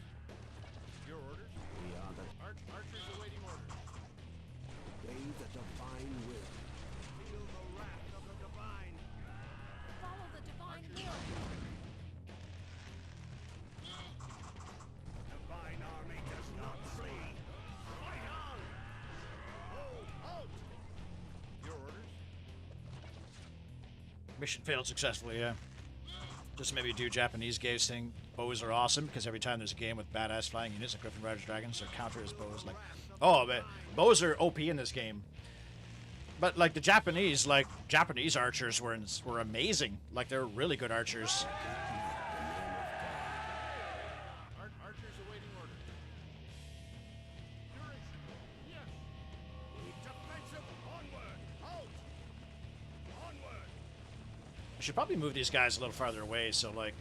Your orders? We are the Archers awaiting orders. way the divine will. Feel the wrath of the divine. Follow the divine will. Divine army does not flee. Fight on! Hold! Halt! Your orders? Mission failed successfully, yeah. Just maybe do Japanese gaze thing. Bows are awesome, because every time there's a game with badass flying units like Griffin Riders Dragons, their counter is bows. Like, oh, man, bows are OP in this game. But, like, the Japanese archers were amazing. Like, they're really good archers. Archers awaiting orders. Duration. Yes. Defensive. Onward. Halt. Onward. I should probably move these guys a little farther away, so, like,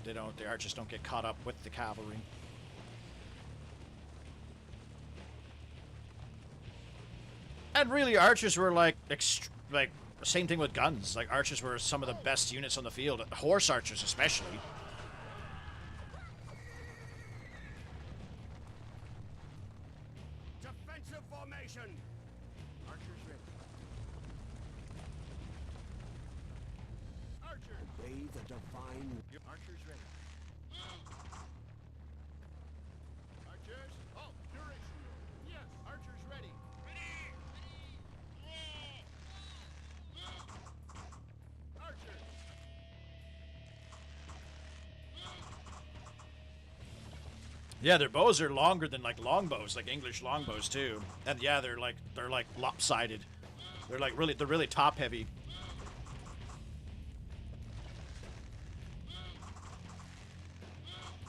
They don't. The archers don't get caught up with the cavalry. And really, archers were like same thing with guns. Like archers were some of the best units on the field. Horse archers, especially. Defensive formation. Archers ready. Archers. Obey the divine. Archers ready. Archers. Halt. Duration. Yes. Archers ready. Archers. Yeah, their bows are longer than like longbows, like English longbows too. And yeah, they're like lopsided. They're really top heavy.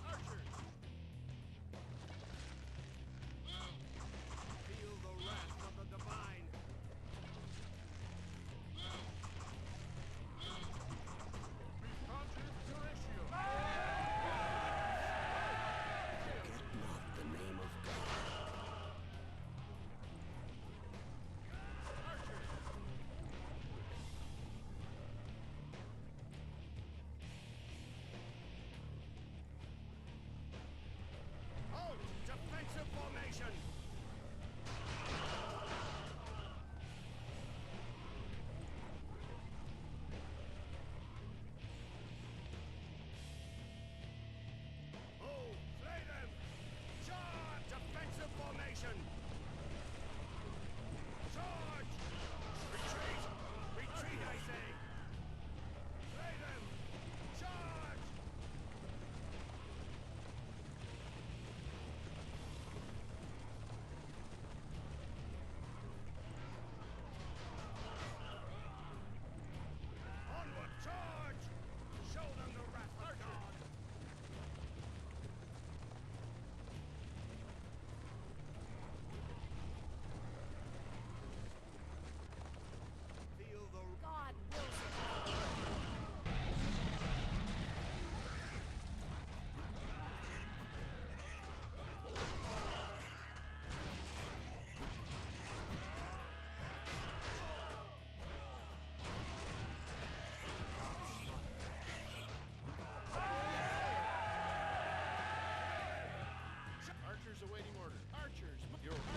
Archers. Feel the wrath of the divine. Responsive Duratio. Forget not the name of God. Halt! Defensive formation. Move! Slay them! Charge! Defensive formation. Charge! Retreat! Retreat, I say! Slay them! Charge! Onward! Charge! Show them the wrath of God! Feel the God wills it. Archers awaiting order. Archers. Your archers.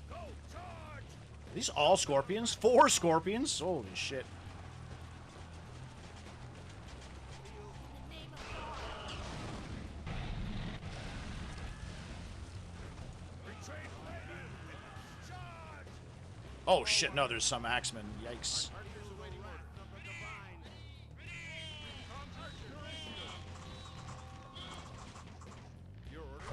Go! Charge! Are these all scorpions? 4 scorpions? Holy shit. In the name of God. Retreat! Charge! Oh shit, no, there's some axemen. Yikes. Archers awaiting order. Of the divine. Your order. Archers ready. Your order.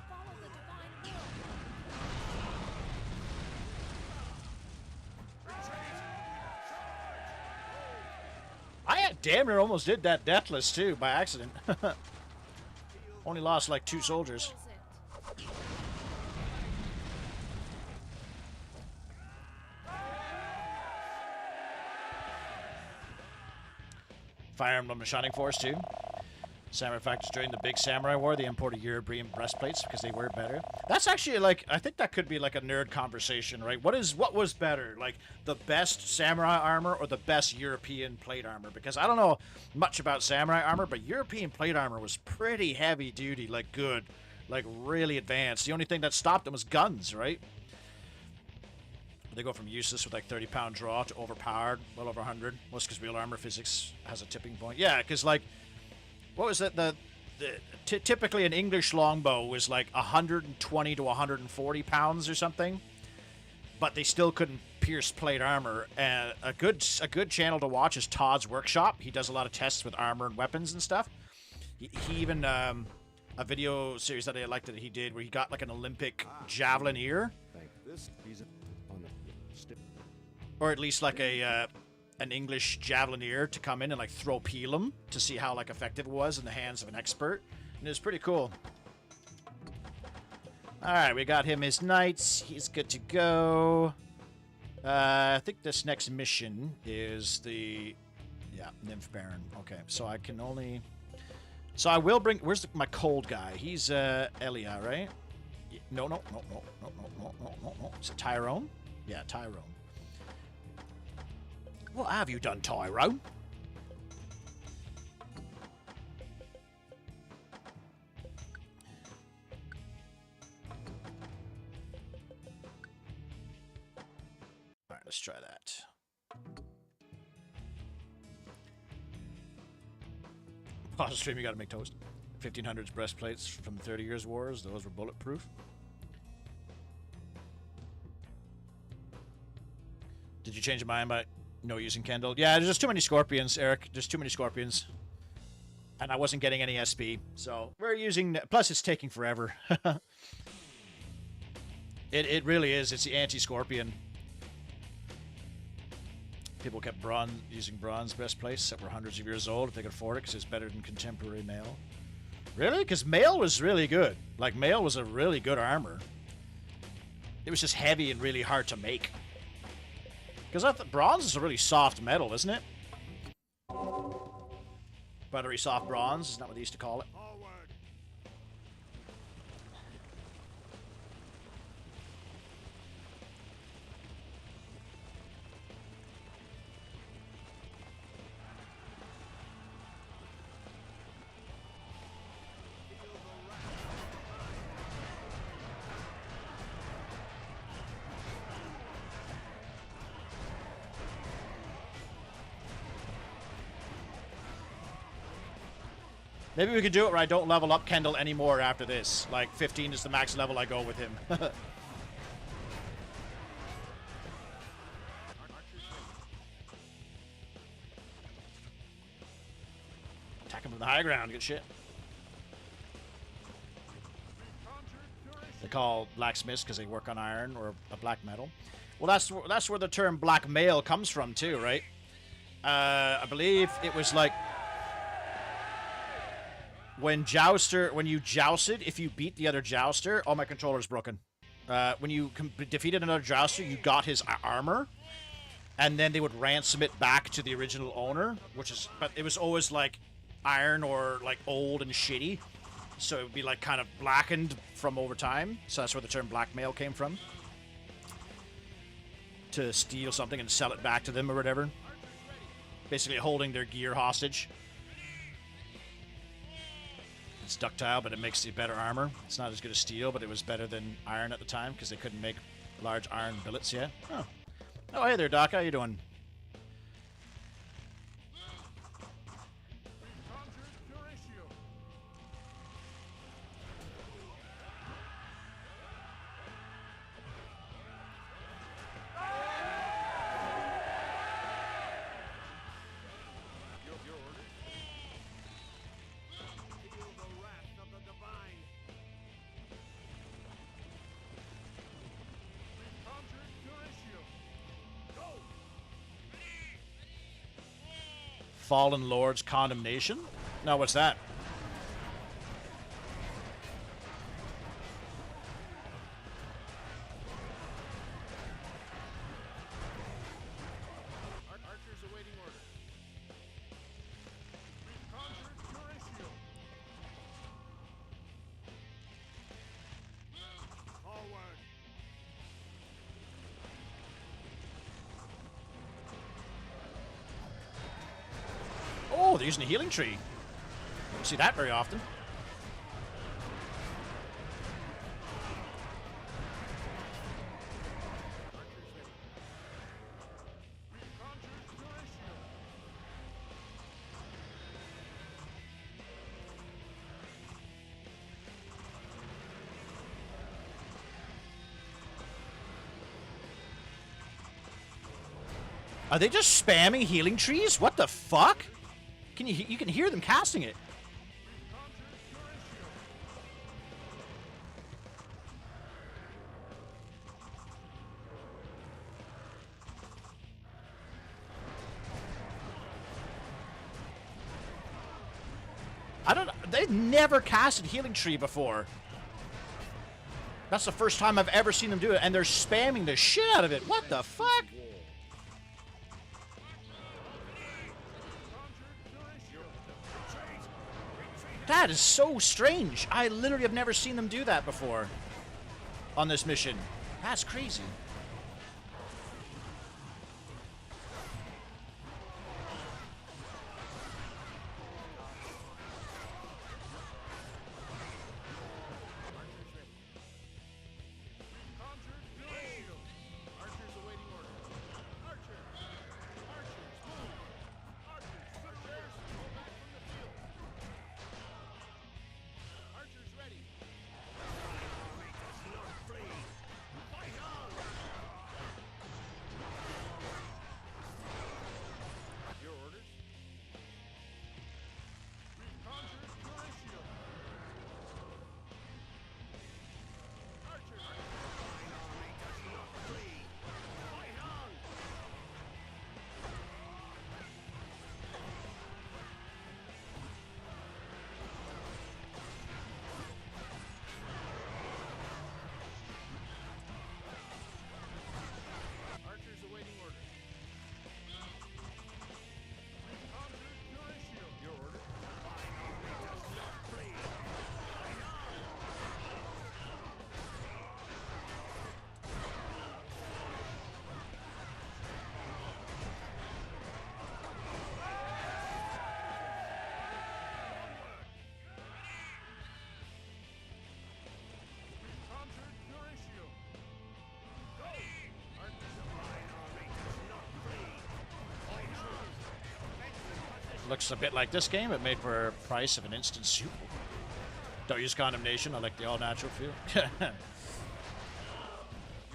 Follow the divine will. I damn near almost did that deathless too by accident. Only lost like 2 soldiers. Wills it. Fire Emblem Shining Force too. Samurai factors during the big samurai war, they imported European breastplates because they were better. That's actually like, I think that could be like a nerd conversation, right? What was better, like the best samurai armor or the best European plate armor? Because I don't know much about samurai armor, but European plate armor was pretty heavy duty, like good, like really advanced. The only thing that stopped them was guns, right? They go from useless with like 30-pound draw to overpowered, well over 100. Most because real armor physics has a tipping point. Yeah, because like, what was it? Typically an English longbow was like 120 to 140 pounds or something, but they still couldn't pierce plate armor. And a good channel to watch is Todd's Workshop. He does a lot of tests with armor and weapons and stuff. He even a video series that I liked that he did where he got like an Olympic javelin ear. Or at least like an English javelinier to come in and like throw peel him to see how like effective it was in the hands of an expert, and it was pretty cool. All right, we got him his knights. He's good to go. I think this next mission is the Nymph Baron. Okay, so I can only. So I will bring. Where's my cold guy? He's Elia, right? No. Is it Tyrone? Yeah, Tyrone. What have you done, Tyrone? Alright, let's try that. Pause the stream, you gotta make toast. 1500s breastplates from 30 Years' Wars, those were bulletproof. Did you change your mind about no using Kendall? Yeah, there's just too many scorpions, Eric. There's too many scorpions. And I wasn't getting any SP, so we're using... Plus, it's taking forever. It really is. It's the anti-scorpion. People kept using bronze breastplates that were hundreds of years old if they could afford it because it's better than contemporary mail. Really? Because mail was really good. Like, mail was a really good armor. It was just heavy and really hard to make. Because I thought bronze is a really soft metal, isn't it? Buttery soft bronze, isn't that what they used to call it? Maybe we could do it where I don't level up Kendall anymore after this. Like, 15 is the max level I go with him. Attack him from the high ground, good shit. They call blacksmiths because they work on iron or a black metal. Well, that's where the term black mail comes from too, right? I believe it was like... When you jousted, if you beat the other jouster, oh, my controller's broken. When you defeated another jouster, you got his armor, and then they would ransom it back to the original owner, but it was always like iron or like old and shitty, so it would be like kind of blackened from over time. So that's where the term blackmail came from. To steal something and sell it back to them or whatever. Basically holding their gear hostage. It's ductile, but it makes the better armor. It's not as good as steel, but it was better than iron at the time because they couldn't make large iron billets yet. Oh, hey there, Doc. How you doing? Fallen Lord's Condemnation? No, what's that? Archers awaiting order. Conjured Horatio. Forward. Oh, they're using a healing tree. Don't see that very often. Are they just spamming healing trees? What the fuck? You can hear them casting it. They've never casted Healing Tree before. That's the first time I've ever seen them do it, and they're spamming the shit out of it. What the fuck? That is so strange. I literally have never seen them do that before on this mission. That's crazy. Looks a bit like this game, but made for a price of an instant soup. Don't use Condemnation, I like the all-natural feel.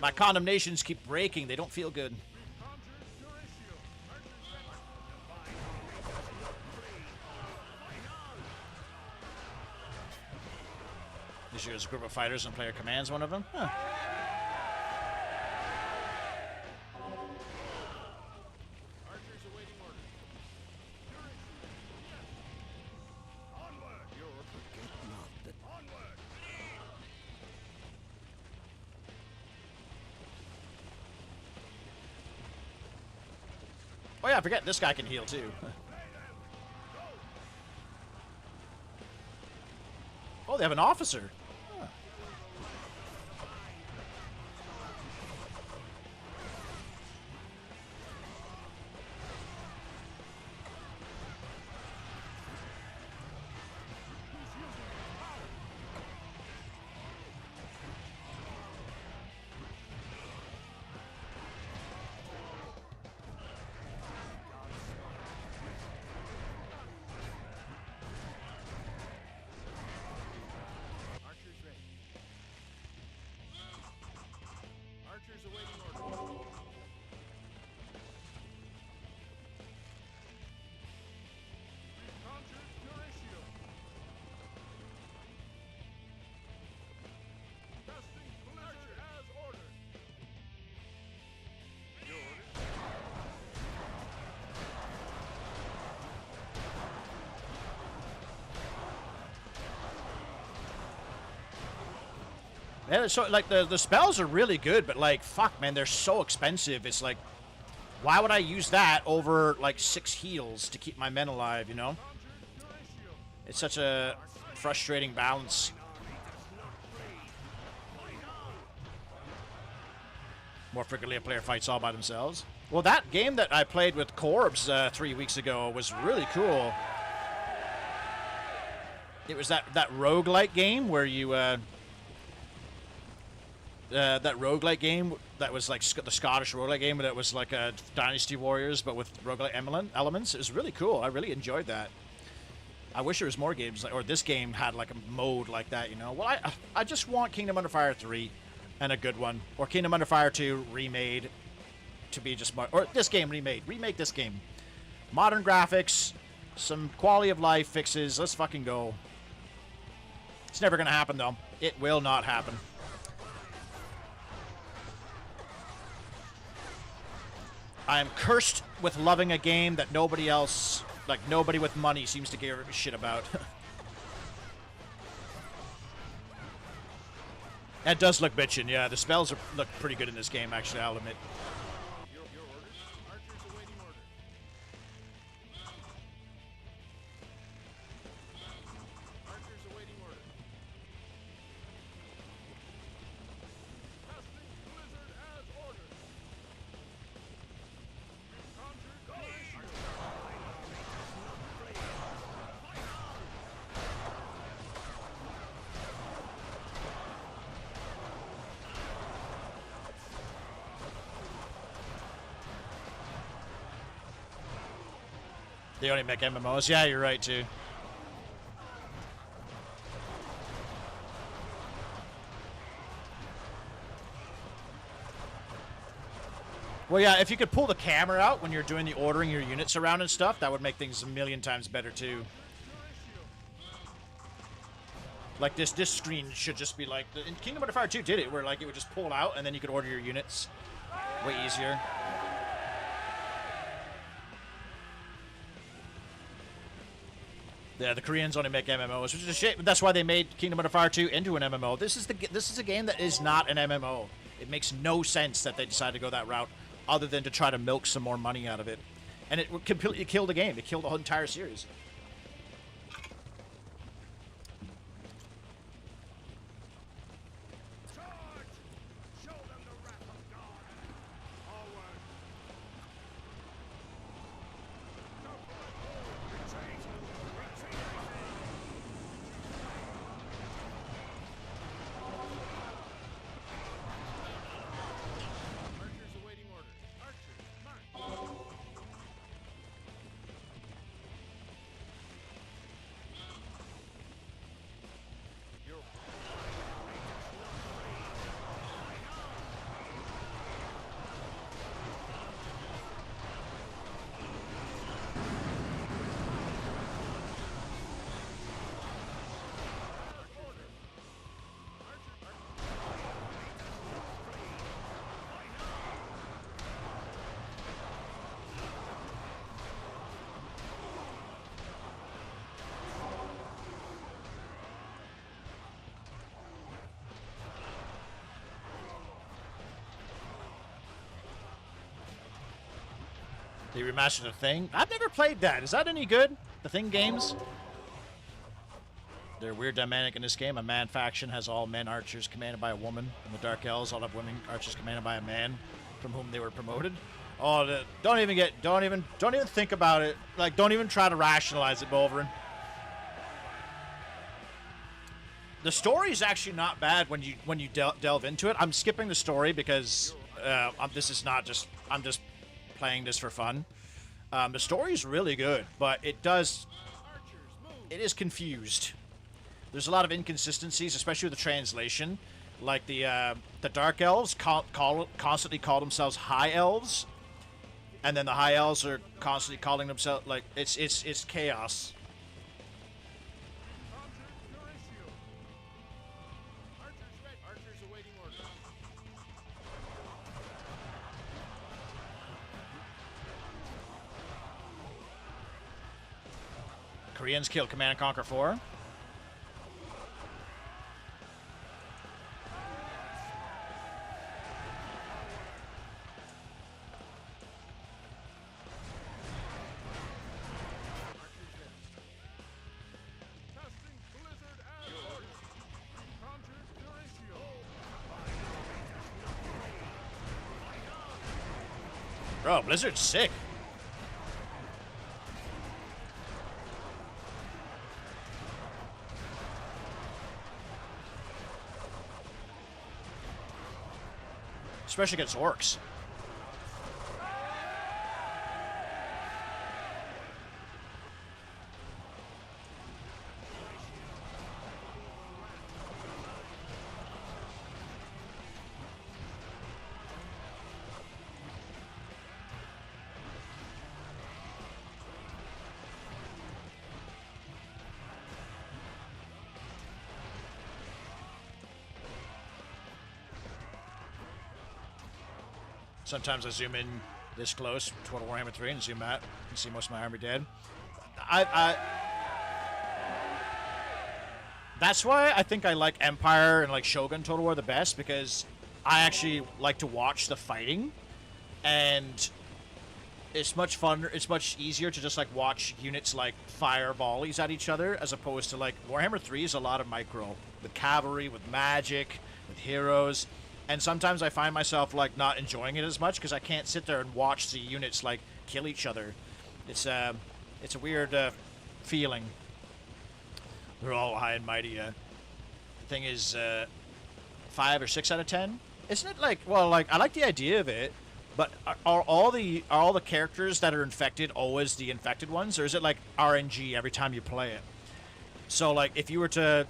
My Condemnations keep breaking, they don't feel good. This year's group of fighters and player commands one of them? Huh. Oh yeah, I forget this guy can heal too. Oh, they have an officer. Huh. Yeah, so like the spells are really good, but like fuck, man, they're so expensive. It's like, why would I use that over like 6 heals to keep my men alive? You know, it's such a frustrating balance. More frequently, a player fights all by themselves. Well, that game that I played with Corbs 3 weeks ago was really cool. It was that roguelike game where you. That roguelike game that was like the Scottish roguelike game that was like a Dynasty Warriors but with roguelike elements. It was really cool. I really enjoyed that. I wish there was more games like, or this game had like a mode like that, you know. Well, I just want Kingdom Under Fire 3 and a good one, or Kingdom Under Fire 2 remade to be just or this game remake this game, modern graphics, some quality of life fixes. Let's fucking go. It's never gonna happen though. It will not happen. I am cursed with loving a game that nobody else, like nobody with money, seems to give a shit about. That does look bitchin', yeah. The spells look pretty good in this game, actually, I'll admit. Your orders? Archers awaiting order. Archers awaiting order. Casting blizzard as ordered. They only make MMOs. Yeah, you're right, too. Well, yeah, if you could pull the camera out when you're doing the ordering your units around and stuff, that would make things a million times better, too. Like, this screen should just be like... In Kingdom Hearts Fire 2 did it, where, like, it would just pull out, and then you could order your units. Way easier. Yeah, the Koreans only make MMOs, which is a shame. That's why they made Kingdom Hearts Fire 2 into an MMO. This is a game that is not an MMO. It makes no sense that they decided to go that route, other than to try to milk some more money out of it. And it completely killed the game. It killed the whole entire series. Charge! Show them the wrath of God. Forward. Retreat! Retreat, I say! Archers awaiting orders. Archers, march. They remastered The Thing. I've never played that. Is that any good? The Thing games? They're weird dynamic in this game. A man faction has all men archers commanded by a woman, and the Dark Elves all have women archers commanded by a man from whom they were promoted. Oh, don't even think about it. Like, don't even try to rationalize it, Bolverin. The story is actually not bad when you delve into it. I'm skipping the story because I'm just playing this for fun. The story is really good, but it is confused. There's a lot of inconsistencies, especially with the translation. Like the Dark Elves constantly call themselves High Elves, and then the High Elves are constantly calling themselves, like, it's chaos. Archers awaiting orders. Koreans killed Command & Conquer 4. Casting blizzard as ordered. Conjured Horatio. Bro, Blizzard's sick. Especially against orcs. Sometimes I zoom in this close, Total Warhammer 3, and zoom out and see most of my army dead. That's why I think I like Empire and like Shogun Total War the best, because I actually like to watch the fighting, and it's much fun. It's much easier to just like watch units like fire volleys at each other, as opposed to like Warhammer 3 is a lot of micro with cavalry, with magic, with heroes, and sometimes I find myself like not enjoying it as much because I can't sit there and watch the units like kill each other. It's a weird feeling. They're all high and mighty. The thing is, 5 or 6 out of 10. Isn't it like, well, like I like the idea of it, but are all the characters that are infected always the infected ones, or is it like RNG every time you play it? So like if you were to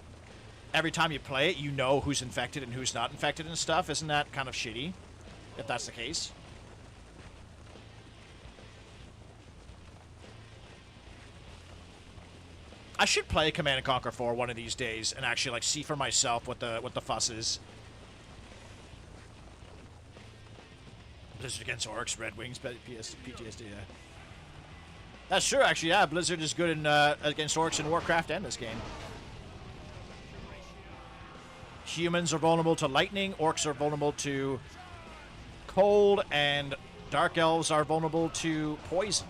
every time you play it, you know who's infected and who's not infected and stuff. Isn't that kind of shitty? If that's the case. I should play Command & Conquer 4 one of these days and actually like see for myself what the fuss is. Blizzard against Orcs, Red Wings, PTSD, yeah. That's true, actually, yeah. Blizzard is good in against Orcs in Warcraft and this game. Humans are vulnerable to lightning, Orcs are vulnerable to cold, and Dark Elves are vulnerable to poison.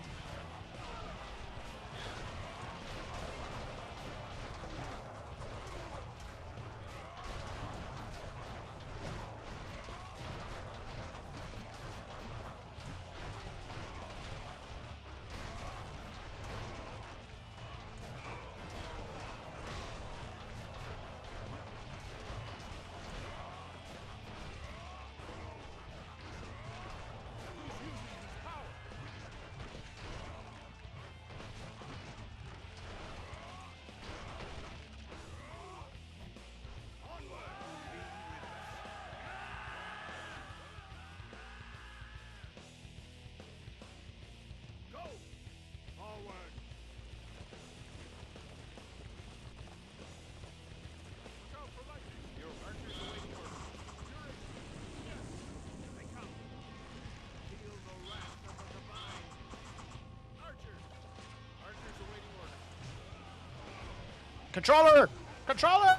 Controller! Controller!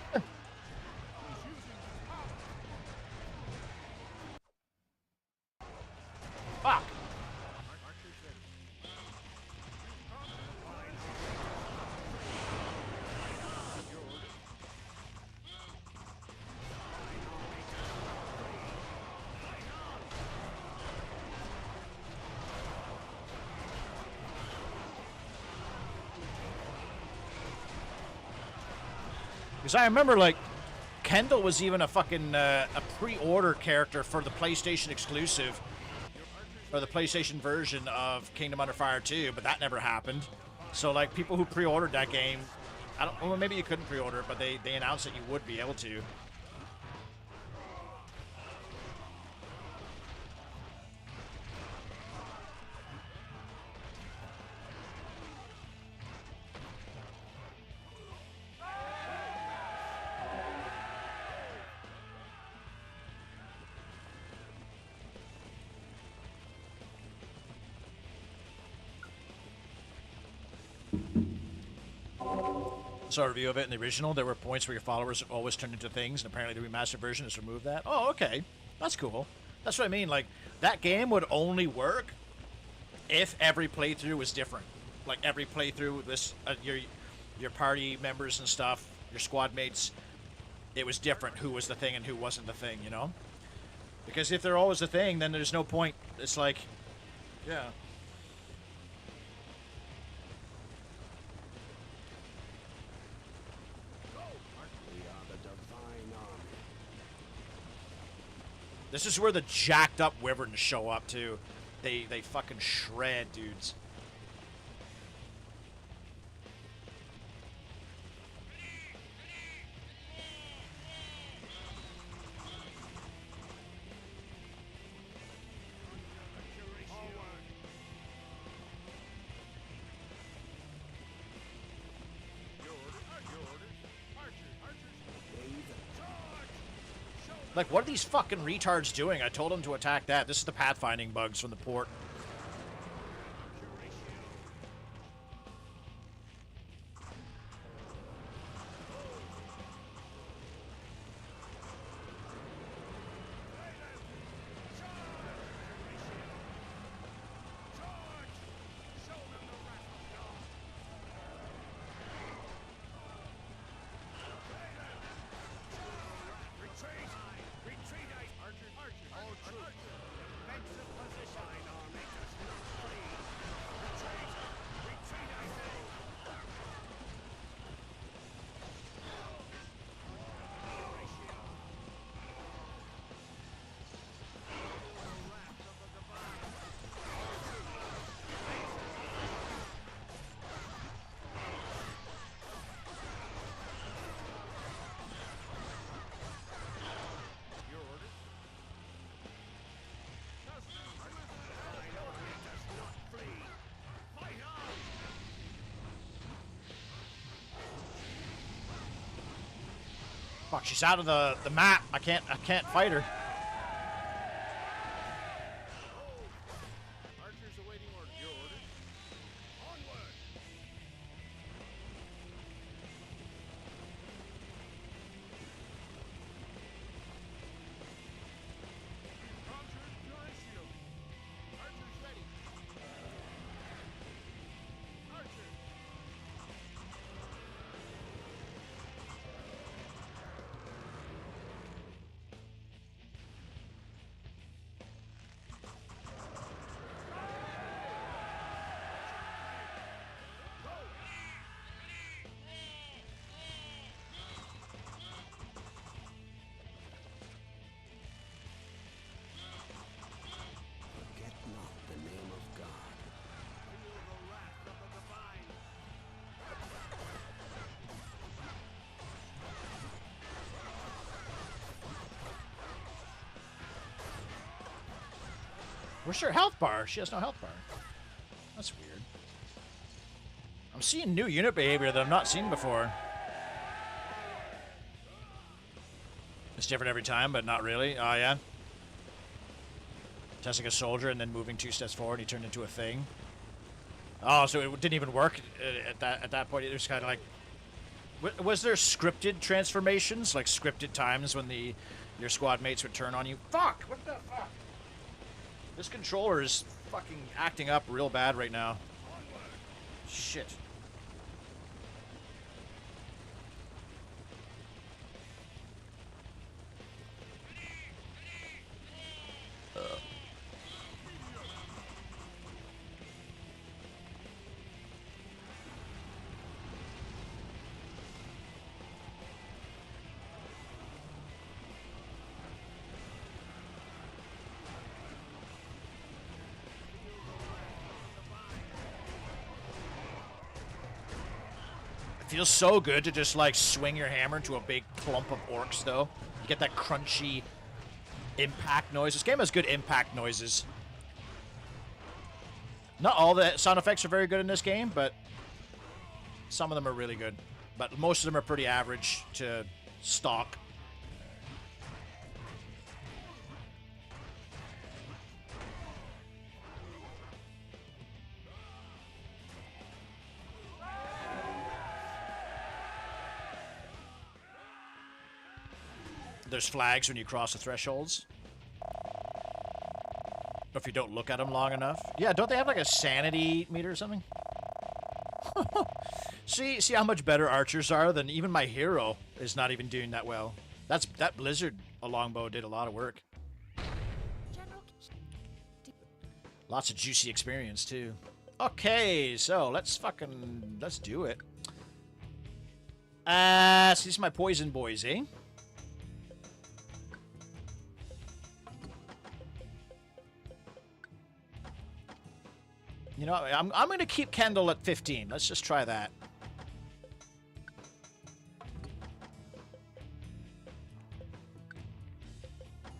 Fuck! Because I remember, like, Kendall was even a fucking a pre-order character for the PlayStation exclusive, or the PlayStation version of Kingdom Under Fire 2, but that never happened. So, like, people who pre-ordered that game, I don't, well, maybe you couldn't pre-order it, but they announced that you would be able to. Saw a review of it in the original. There were points where your followers always turned into things, and apparently the remastered version has removed that. Oh, okay. That's cool. That's what I mean. Like, that game would only work if every playthrough was different. Like, every playthrough with this, your party members and stuff, your squad mates, it was different who was the thing and who wasn't the thing, you know? Because if they're always the thing, then there's no point. It's like, yeah. This is where the jacked up wyverns show up too. They fucking shred dudes. Like, what are these fucking retards doing? I told them to attack that. This is the pathfinding bugs from the port. Fuck, she's out of the map. I can't fight her. Archers awaiting order. Your orders? Onward! Archers, your shield. Archers ready. Archers. Forget not the name of God. Feel the wrath of the divine. Where's her health bar? She has no health bar. That's weird. I'm seeing new unit behavior that I've not seen before. It's different every time, but not really. Oh, yeah. Testing a soldier and then moving 2 steps forward, he turned into a thing. Oh, so it didn't even work at that point. It was kind of like... Was there scripted transformations? Like scripted times when your squad mates would turn on you? Fuck! What the fuck? This controller is fucking acting up real bad right now. Shit. It feels so good to just like swing your hammer into a big clump of orcs, though. You get that crunchy impact noise. This game has good impact noises. Not all the sound effects are very good in this game, but some of them are really good. But most of them are pretty average to stock. There's flags when you cross the thresholds. Or if you don't look at them long enough. Yeah, don't they have like a sanity meter or something? See how much better archers are than even my hero is not even doing that well. That Blizzard longbow did a lot of work. General, Lots of juicy experience too. Okay, so let's do it. So these are my poison boys, eh? You know, I'm going to keep Kendall at 15. Let's just try that.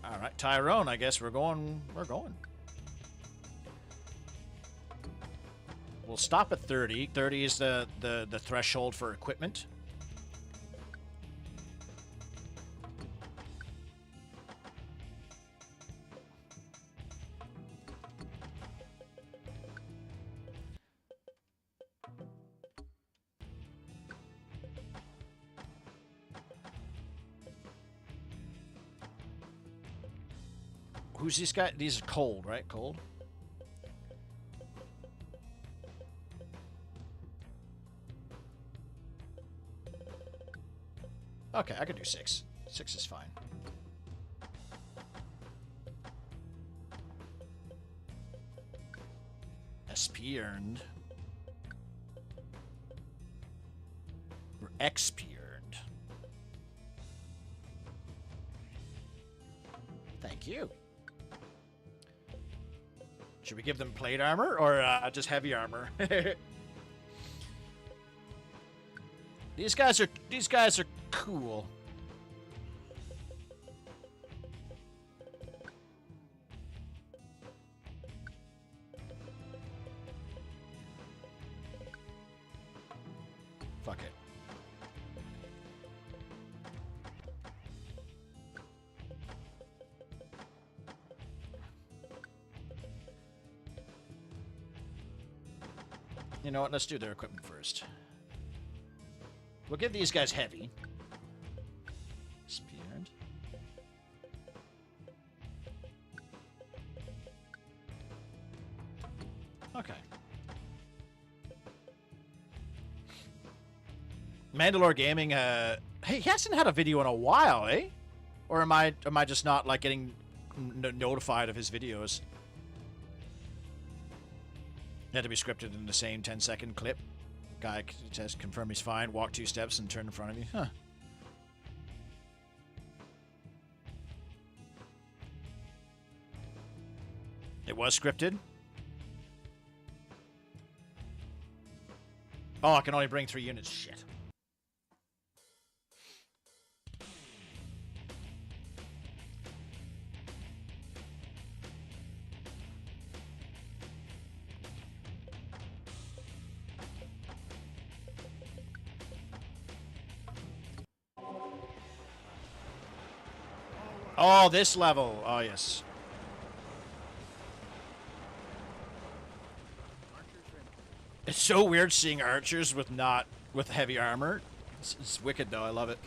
All right, Tyrone, I guess we're going. We'll stop at 30. 30 is the threshold for equipment. Who's this guy? These are cold, right? Cold. Okay, I could do 6. 6 is fine. SP earned. Or XP earned. Thank you. Should we give them plate armor or just heavy armor? These guys are cool. Fuck it. You know what? Let's do their equipment first. We'll give these guys heavy. Speared. Okay. Mandalore Gaming, hey, he hasn't had a video in a while, eh? Or am I just not like getting notified of his videos? It had to be scripted in the same 10-second clip. Guy says, confirm he's fine, walk 2 steps and turn in front of you. Huh. It was scripted? Oh, I can only bring 3 units. Shit. Oh, this level. Oh, yes. It's so weird seeing archers with heavy armor. It's wicked though. I love it.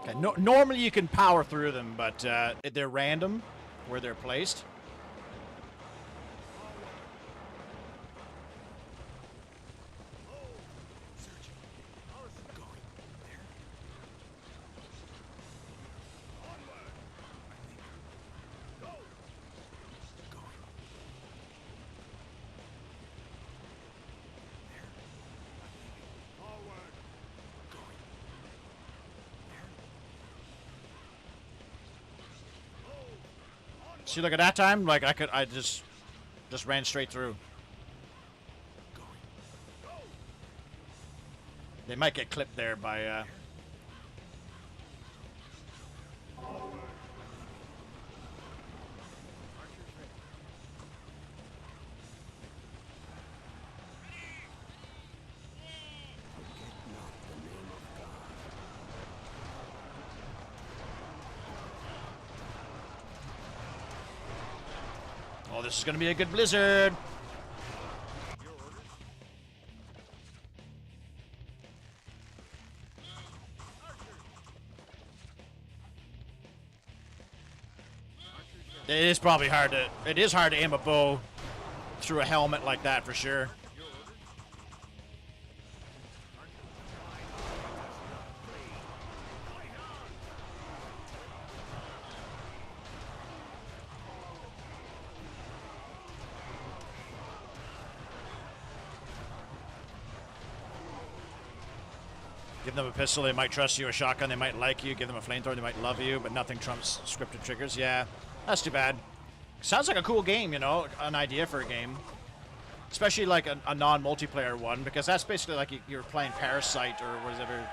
Okay, normally you can power through them, but they're random where they're placed. See, look at that time. Like I just ran straight through. They might get clipped there by. Oh, this is gonna be a good blizzard. It is probably hard to. It is hard to aim a bow through a helmet like that for sure. Give them a pistol, they might trust you. A shotgun, they might like you. Give them a flamethrower, they might love you. But nothing trumps scripted triggers. Yeah, that's too bad. Sounds like a cool game, you know, an idea for a game. Especially like a non-multiplayer one, because that's basically like you're playing Parasite or whatever.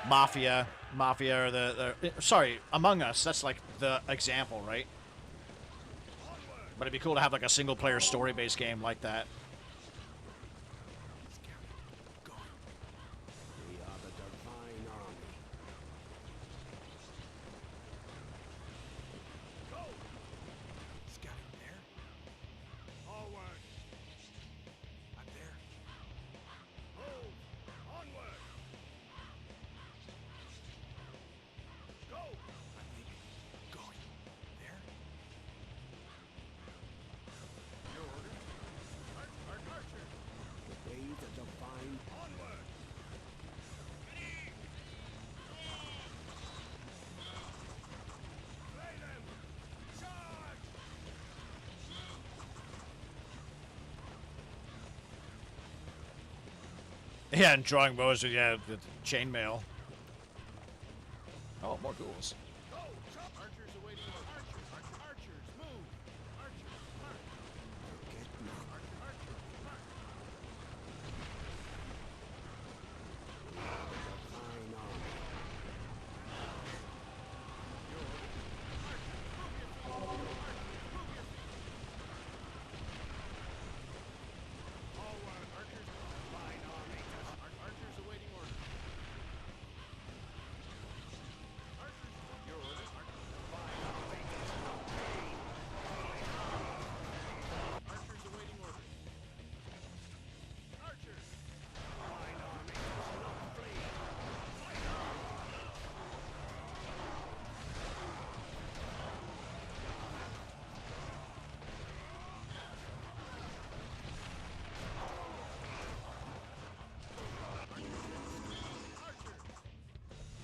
Mafia, or sorry, Among Us. That's like the example, right? But it'd be cool to have like a single-player story-based game like that. Yeah, and drawing bows with, yeah, the chainmail. Oh, more ghouls. Go! Archers awaiting orders. Archers, move! Archers, march! Archers, march! Divine army. Forward, archers! Divine army. Archers awaiting orders. Archers, your orders. Divine army does not pain. Archers awaiting orders. Archers! Divine army does not flee.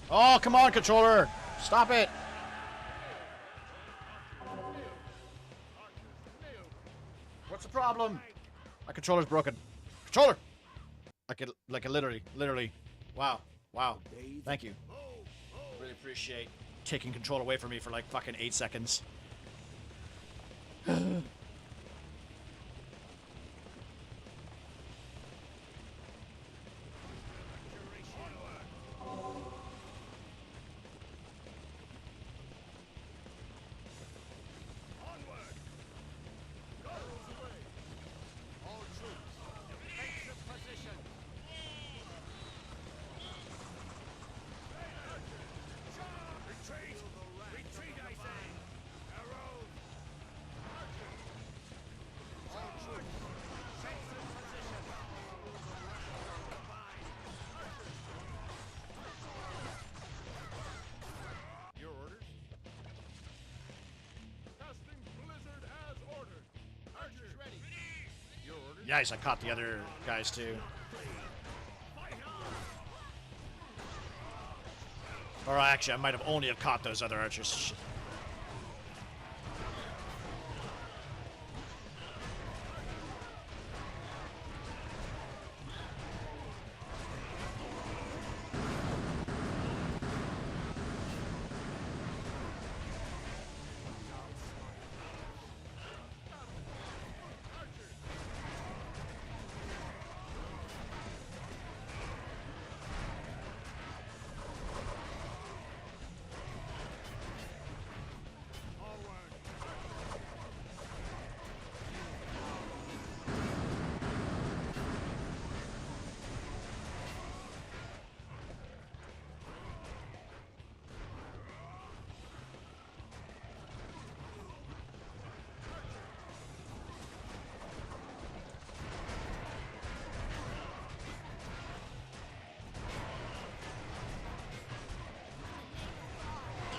Oh, come on, controller! Stop it! What's the problem? My controller's broken. Controller! Like it literally. Wow. Thank you. Really appreciate taking control away from me for like fucking 8 seconds. Onward! Goes away! All troops, defensive position! Retreat! Retreat, I say! Arrows! All troops, defensive position! Your orders? Casting blizzard as ordered! Archers ready! Your orders? Nice, I caught the other guys too. Or actually, I might have only have caught those other archers. Shit.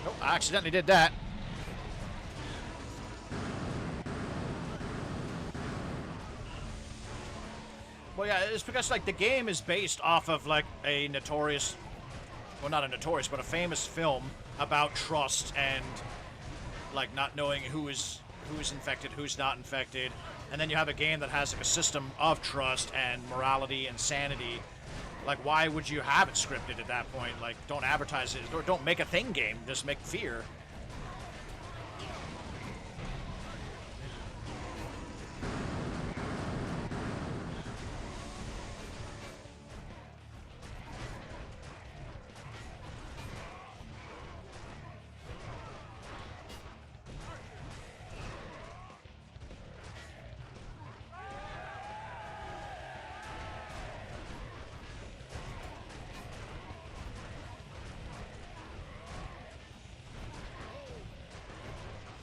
Nope, I accidentally did that. Well, yeah, it's because, like, the game is based off of, like, a notorious... Well, not a notorious, but a famous film about trust and, like, not knowing who is infected, who's not infected. And then you have a game that has, like, a system of trust and morality and sanity. Like, why would you have it scripted at that point? Like, don't advertise it, or don't make a thing game, just make fear.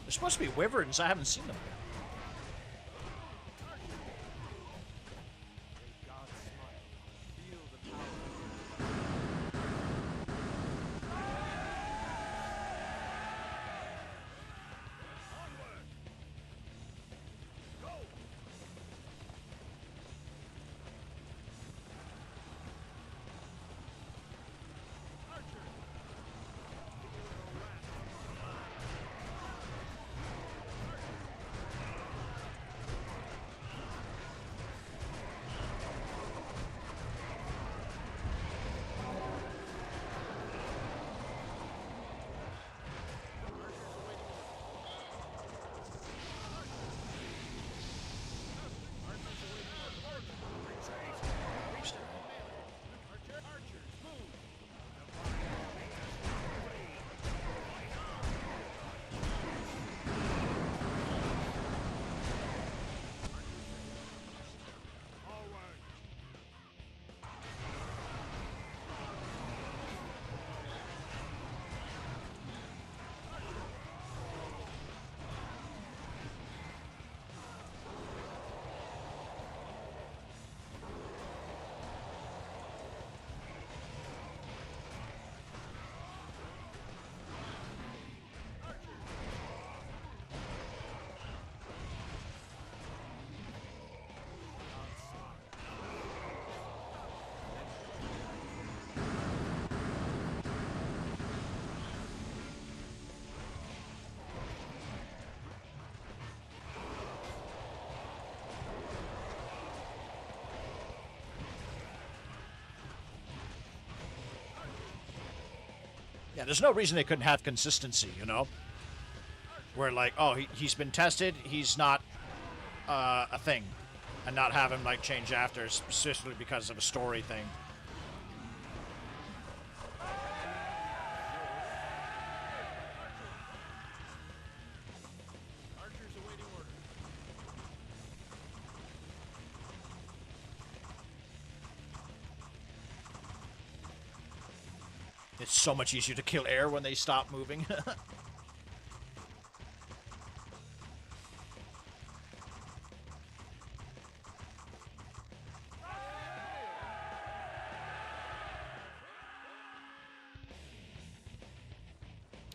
They're supposed to be wyverns, I haven't seen them yet. God's smile. Feel the power. Onward! Go! Archers! Yeah, there's no reason they couldn't have consistency, you know? Where, like, oh, he's been tested, he's not a thing. And not have him, like, change after, specifically because of a story thing. Archers awaiting orders. It's so much easier to kill air when they stop moving.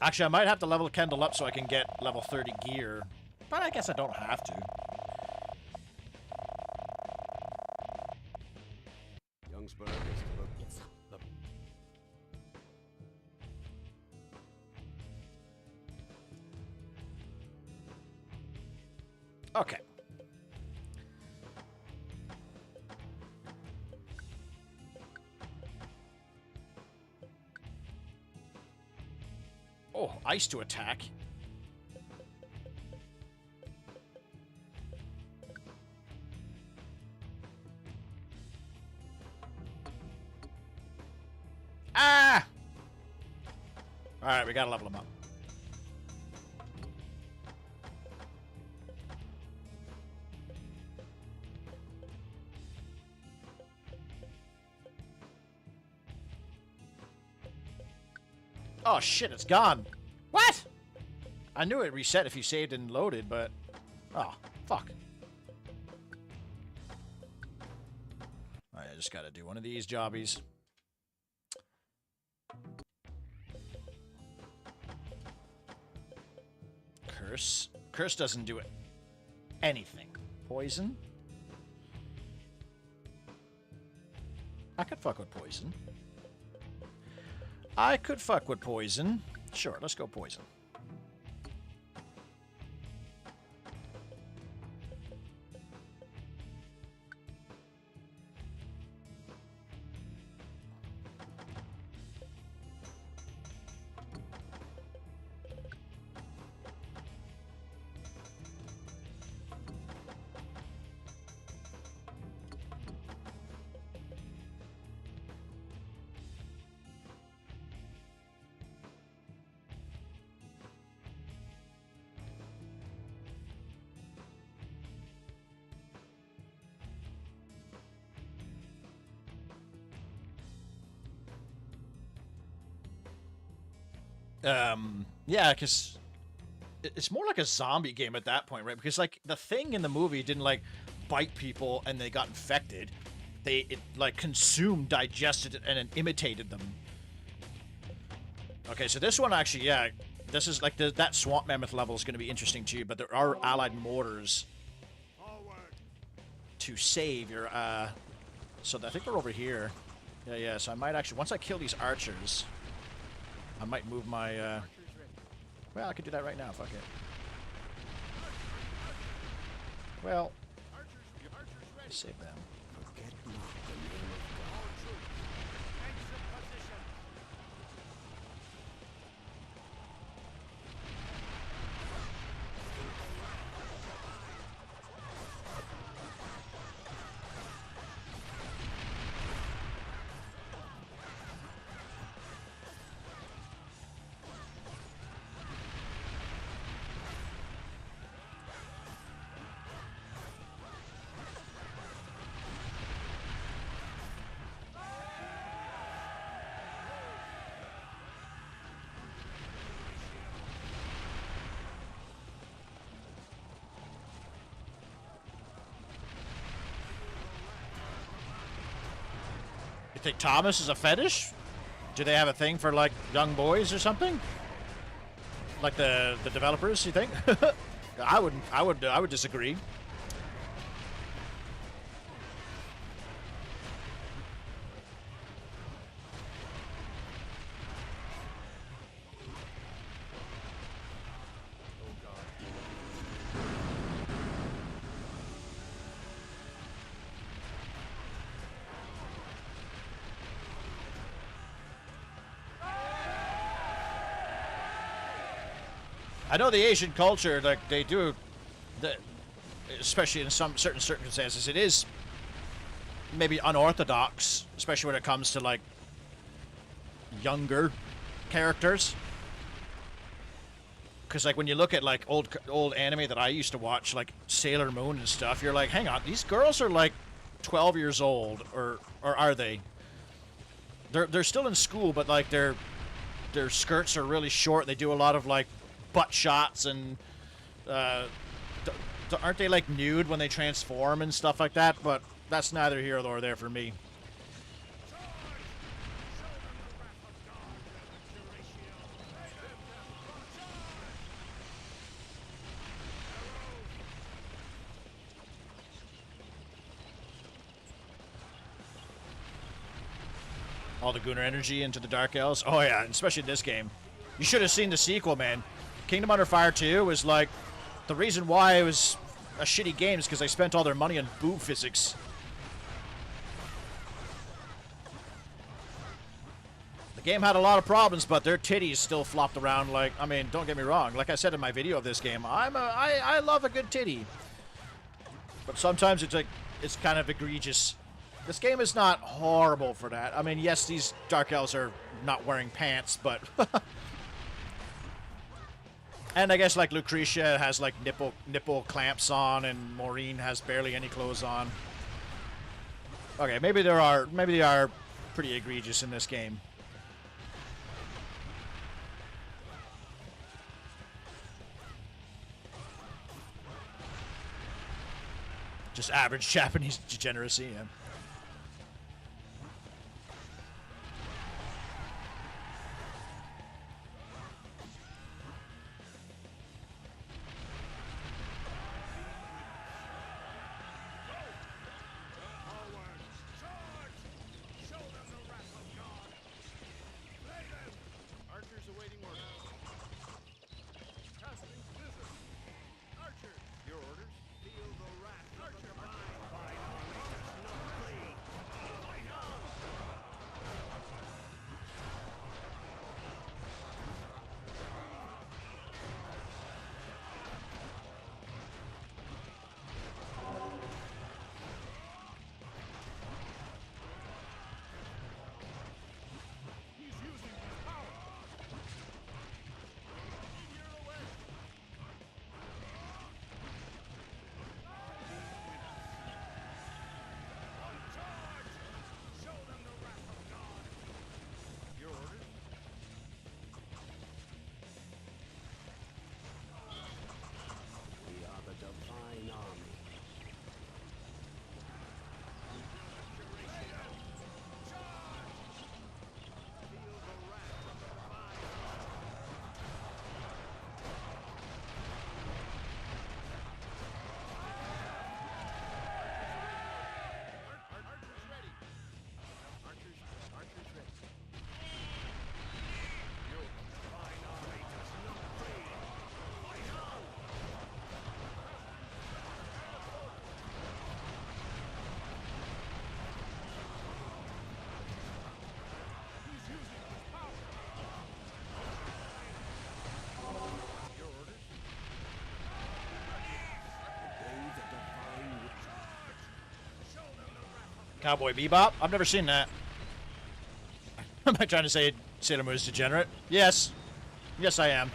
Actually, I might have to level Kendall up so I can get level 30 gear. But I guess I don't have to. Young Spur gets to look. Okay. Oh, ice to attack. Ah! Alright, we gotta level him up. Oh shit, it's gone. What? I knew it reset if you saved and loaded, but... Oh, fuck. Alright, I just gotta do one of these jobbies. Curse. Curse doesn't do it. Anything. Poison? I could fuck with poison. I could fuck with poison. Sure, let's go poison. Yeah, because it's more like a zombie game at that point, right? Because, like, the thing in the movie didn't, like, bite people and they got infected. It like, consumed, digested it, and then imitated them. Okay, so this one actually, yeah, this is, like, that swamp mammoth level is going to be interesting too, but there are allied mortars to save your, so I think they're over here. Yeah, so I might actually, once I kill these archers, I might move my, well, I could do that right now, fuck it. Well, save them. Forget not the name of God. Exit position. You think Thomas is a fetish? Do they have a thing for, like, young boys or something? Like the developers, you think? I would disagree. I know the Asian culture, like they do, especially in some certain circumstances, it is maybe unorthodox, especially when it comes to like younger characters. Because like when you look at like old anime that I used to watch, like Sailor Moon and stuff, you're like, hang on, these girls are like 12 years old, or are they? They're still in school, but like their skirts are really short. They do a lot of like butt shots, and aren't they like nude when they transform and stuff like that? But that's neither here nor there for me. All the Gunnar energy into the Dark Elves. Oh yeah, and especially in this game. You should have seen the sequel, man. Kingdom Under Fire 2 was like, the reason why it was a shitty game is because they spent all their money on boob physics. The game had a lot of problems, but their titties still flopped around like, I mean, don't get me wrong. Like I said in my video of this game, I love a good titty. But sometimes it's like, it's kind of egregious. This game is not horrible for that. I mean, yes, these Dark Elves are not wearing pants, but... And I guess, like, Lucretia has, like, nipple clamps on, and Maureen has barely any clothes on. Okay, maybe they are pretty egregious in this game. Just average Japanese degeneracy, yeah. Cowboy Bebop? I've never seen that. Am I trying to say Sailor Moon is degenerate? Yes. Yes, I am.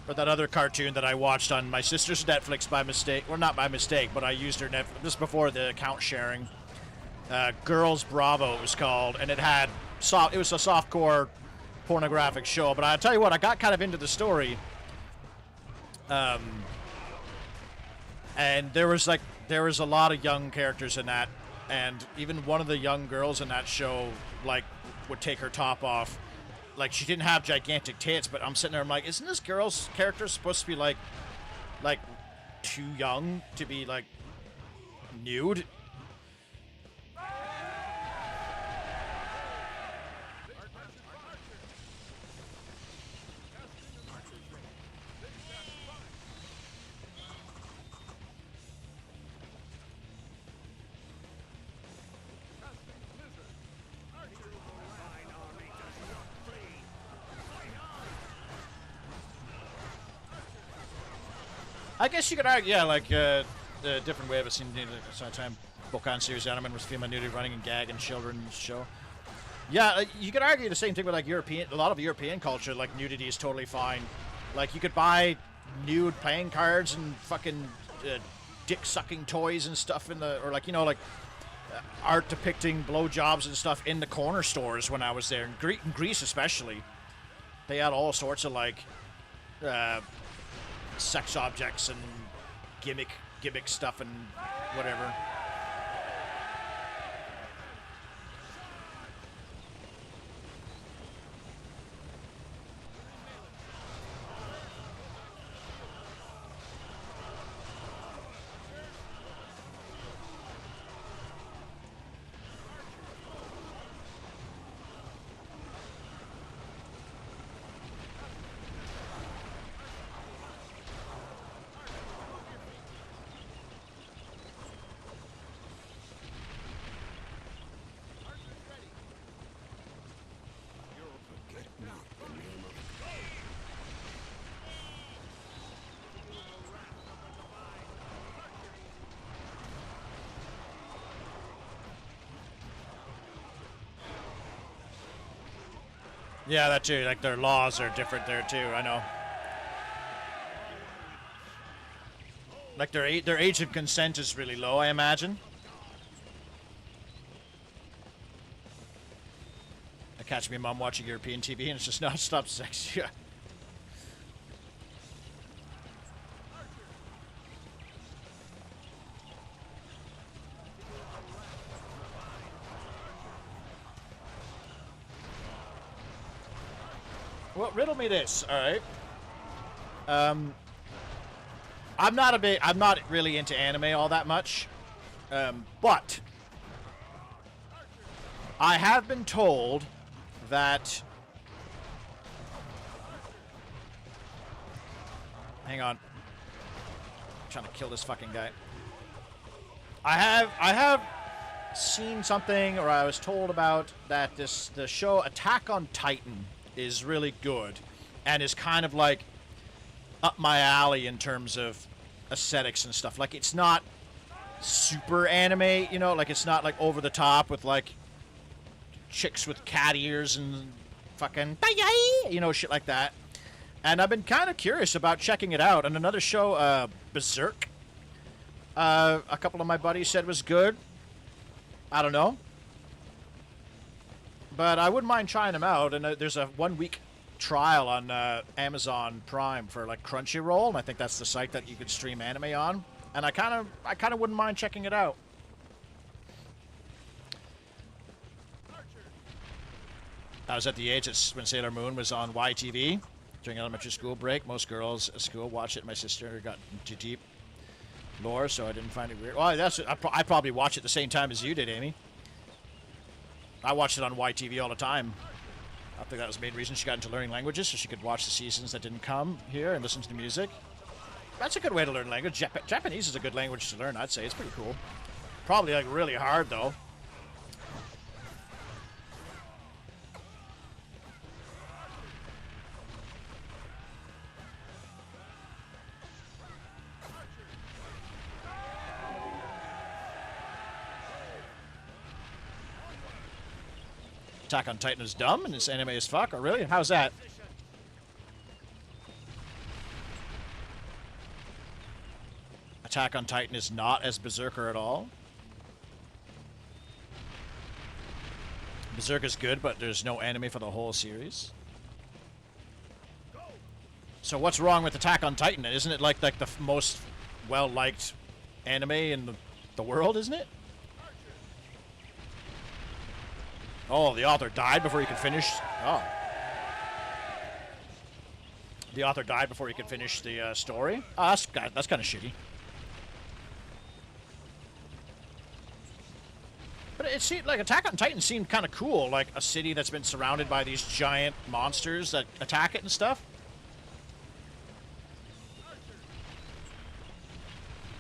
Or that other cartoon that I watched on my sister's Netflix by mistake. Well, not by mistake, but I used her Netflix just before the account sharing. Girls Bravo it was called, and it had it was a softcore pornographic show. But I'll tell you what, I got kind of into the story. And there was a lot of young characters in that, and even one of the young girls in that show like would take her top off. Like she didn't have gigantic tits, but I'm sitting there, I'm like, isn't this girl's character supposed to be like too young to be like nude? I guess you could argue, yeah, like the different way of it seemed at the time. Bokan series element was female nudity running and gag and children's show. Yeah, you could argue the same thing with like a lot of European culture. Like nudity is totally fine. Like you could buy nude playing cards and fucking dick sucking toys and stuff or like art depicting blowjobs and stuff in the corner stores when I was there in Greece especially. They had all sorts of like sex objects and gimmick stuff and whatever. Yeah, that too. Like their laws are different there too. I know. Like their age of consent is really low, I imagine. I catch me mom watching European TV and it's just non-stop sex. Yeah. Well, riddle me this, all right? I'm not really into anime all that much, but I have been told that. Hang on, I'm trying to kill this fucking guy. I have seen something, or I was told about that the show Attack on Titan is really good and is kind of like up my alley in terms of aesthetics and stuff. Like it's not super anime, you know, like it's not like over the top with like chicks with cat ears and fucking, you know, shit like that. And I've been kind of curious about checking it out. And another show, Berserk, a couple of my buddies said was good. I don't know. But I wouldn't mind trying them out, and there's a 1-week trial on Amazon Prime for like Crunchyroll, and I think that's the site that you could stream anime on. And I kind of wouldn't mind checking it out. I was at the age when Sailor Moon was on YTV during elementary school break. Most girls at school watched it. My sister got into deep lore, so I didn't find it weird. Well, I probably watched it the same time as you did, Amy. I watched it on YTV all the time. I think that was the main reason she got into learning languages, so she could watch the seasons that didn't come here and listen to the music. That's a good way to learn language. Japanese is a good language to learn, I'd say. It's pretty cool. Probably like really hard though. Attack on Titan is dumb and it's anime as fuck? Oh, really? How's that? Attack on Titan is not as Berserker at all? Berserk is good, but there's no anime for the whole series? So what's wrong with Attack on Titan? Isn't it like the most well-liked anime in the world, isn't it? Oh, the author died before he could finish. Oh. The author died before he could finish the story? Oh, that's kind of shitty. But it seemed like Attack on Titan seemed kind of cool. Like a city that's been surrounded by these giant monsters that attack it and stuff.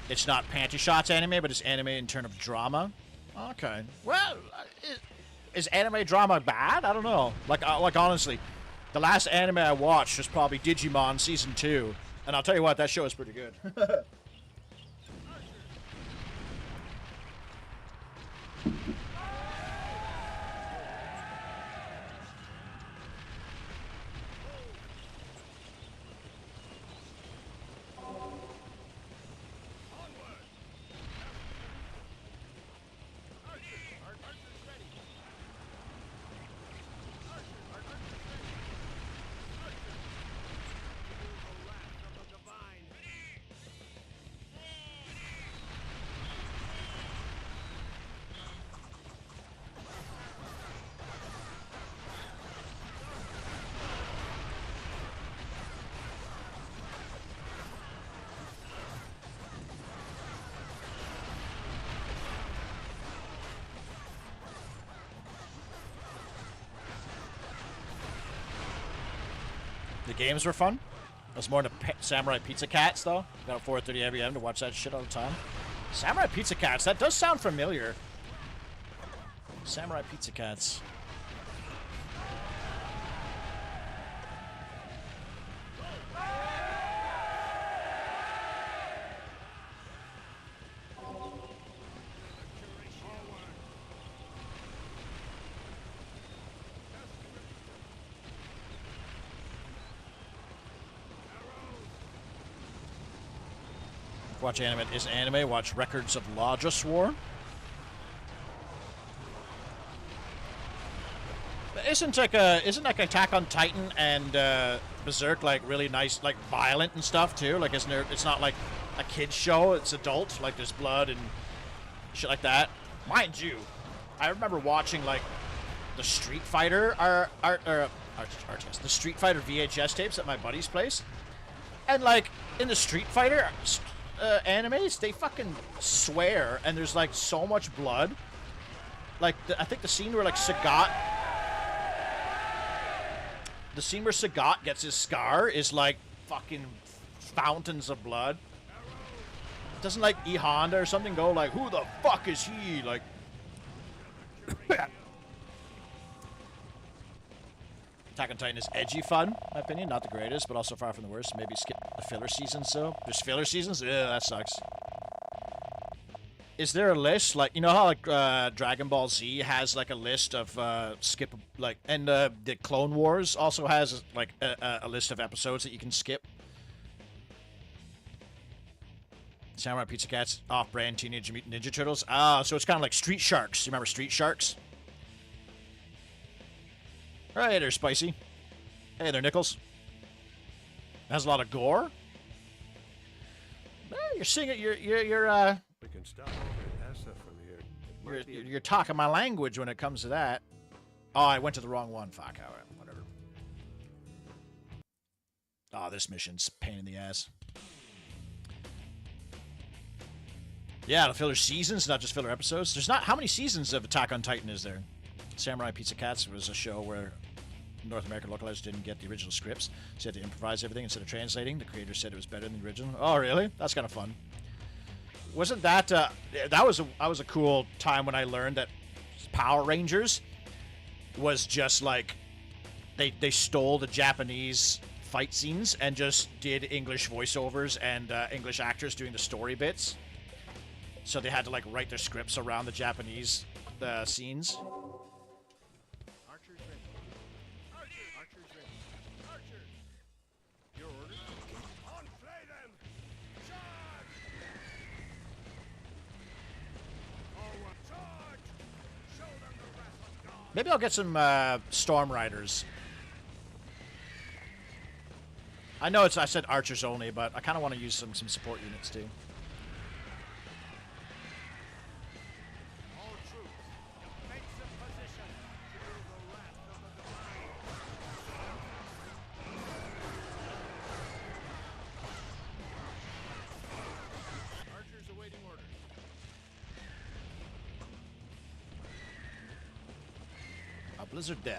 It's not panty shots anime, but it's anime in terms of drama. Okay. Well, is anime drama bad? I don't know. Like honestly, the last anime I watched was probably Digimon Season 2, And I'll tell you what, that show is pretty good. The games were fun. I was more into Samurai Pizza Cats, though. Got a 4:30 every AM to watch that shit all the time. Samurai Pizza Cats, that does sound familiar. Samurai Pizza Cats. Watch anime is anime. Watch Records of Lodges War. Isn't like Attack on Titan and Berserk like really nice, like violent and stuff too? Like isn't there? It's not like a kids show. It's adult. Like there's blood and shit like that. Mind you, I remember watching like the Street Fighter the Street Fighter VHS tapes at my buddy's place, and like in the Street Fighter animes, they fucking swear, and there's like so much blood. Like I think the scene where like Sagat gets his scar is like fucking fountains of blood. Doesn't like E Honda or something go like, who the fuck is he? Like Attack on Titan is edgy fun, in my opinion. Not the greatest, but also far from the worst. Maybe skip the filler seasons, though. There's filler seasons? Yeah, that sucks. Is there a list? Like, you know how like Dragon Ball Z has like a list of skip, like, and the Clone Wars also has like a list of episodes that you can skip? Samurai Pizza Cats, off-brand Teenage Mutant Ninja Turtles. Ah, so it's kind of like Street Sharks. You remember Street Sharks? Hey there, Spicy. Hey there, Nichols. It has a lot of gore. You're seeing it. You're We can stop over at Essa from here. you're talking my language when it comes to that. Oh, I went to the wrong one. Fuck. All right, whatever. Oh, this mission's a pain in the ass. Yeah, the filler seasons, not just filler episodes. There's not... How many seasons of Attack on Titan is there? Samurai Pizza Cats was a show where North American localizers didn't get the original scripts, so you had to improvise everything instead of translating. The creator said it was better than the original. Oh, really? That's kind of fun. Wasn't that... that was a cool time when I learned that Power Rangers was just like... They stole the Japanese fight scenes and just did English voiceovers and English actors doing the story bits. So they had to like write their scripts around the Japanese scenes. Archers ready. Archers ready. Archers! Your orders? Enflay them! Charge! Forward! Charge! Show them the wrath of God! Maybe I'll get some Storm Riders. I know I said archers only, but I kind of want to use some support units too. All troops, defensive position! Feel the wrath of the divine! Archers awaiting orders. A Blizzard Dem.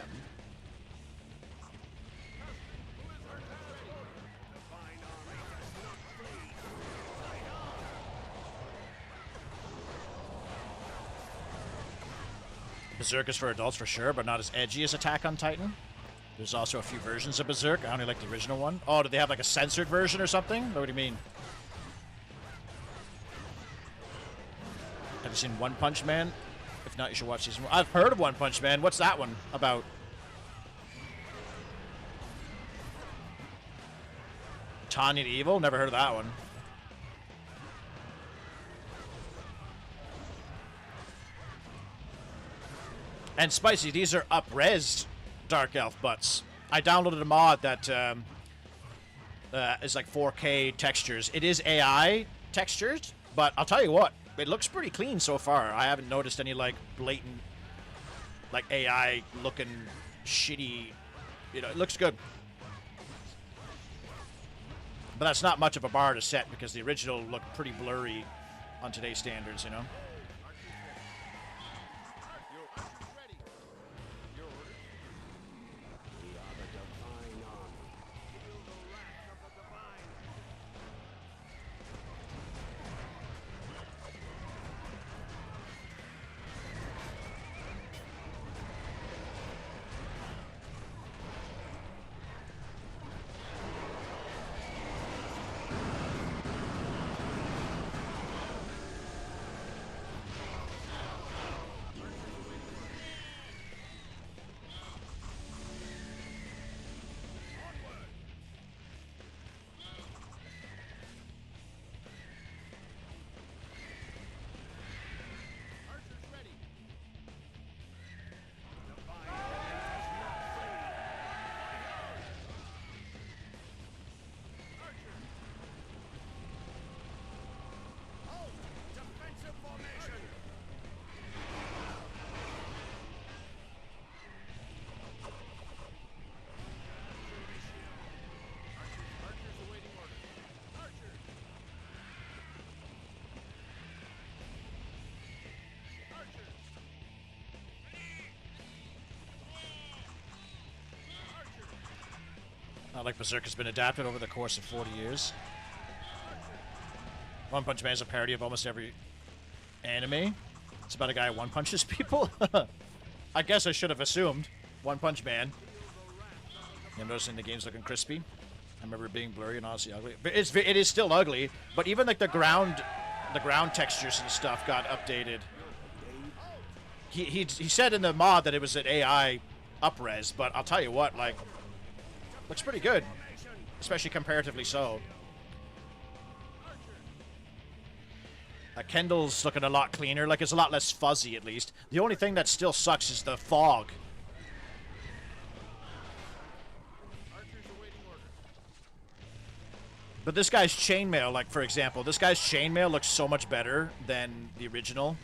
Divine army does not flee. Fight on! Berserk is for adults for sure, but not as edgy as Attack on Titan. There's also a few versions of Berserk. I only like the original one. Oh, do they have like a censored version or something? What do you mean? Have you seen One Punch Man? If not, you should watch season 1. I've heard of One Punch Man. What's that one about? Tanya the Evil? Never heard of that one. And Spicy, these are up-resed Dark Elf butts. I downloaded a mod that is like 4K textures. It is AI textures, but I'll tell you what, it looks pretty clean so far. I haven't noticed any like blatant, like AI looking shitty. You know, it looks good. But that's not much of a bar to set because the original looked pretty blurry on today's standards, you know? Not like Berserk has been adapted over the course of 40 years. One Punch Man is a parody of almost every anime. It's about a guy who one punches people. I guess I should have assumed. One Punch Man. I'm noticing the game's looking crispy. I remember it being blurry and honestly ugly. But it is still ugly. But even like the ground textures and stuff got updated. He said in the mod that it was an AI up-res, but I'll tell you what, like, looks pretty good, especially comparatively so. Kendall's looking a lot cleaner, like it's a lot less fuzzy at least. The only thing that still sucks is the fog. But this guy's chainmail, like for example, this guy's chainmail looks so much better than the original.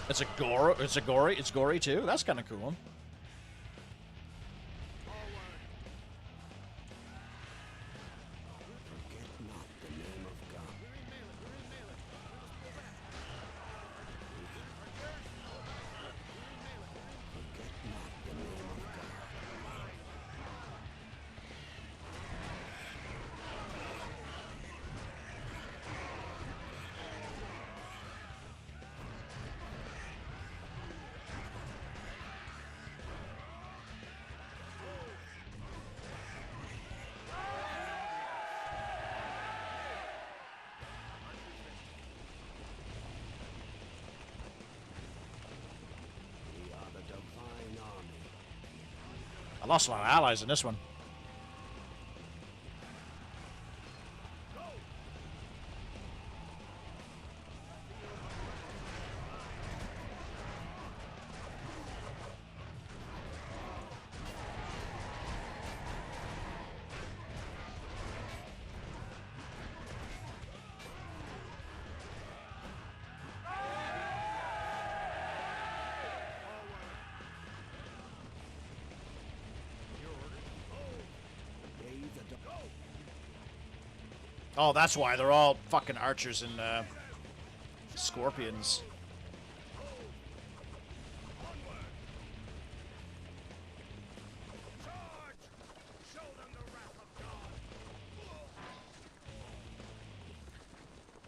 It's gory too. That's kind of cool. I lost a lot of allies in this one. Oh, that's why they're all fucking archers and scorpions.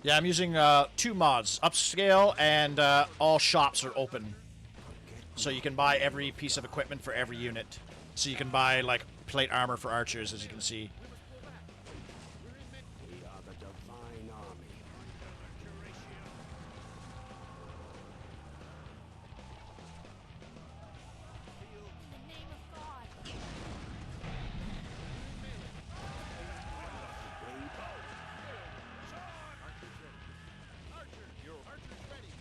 Yeah, I'm using 2 mods, upscale and all shops are open. So you can buy every piece of equipment for every unit. So you can buy like plate armor for archers, as you can see. We are the Divine Army. In the name of God. Archers ready.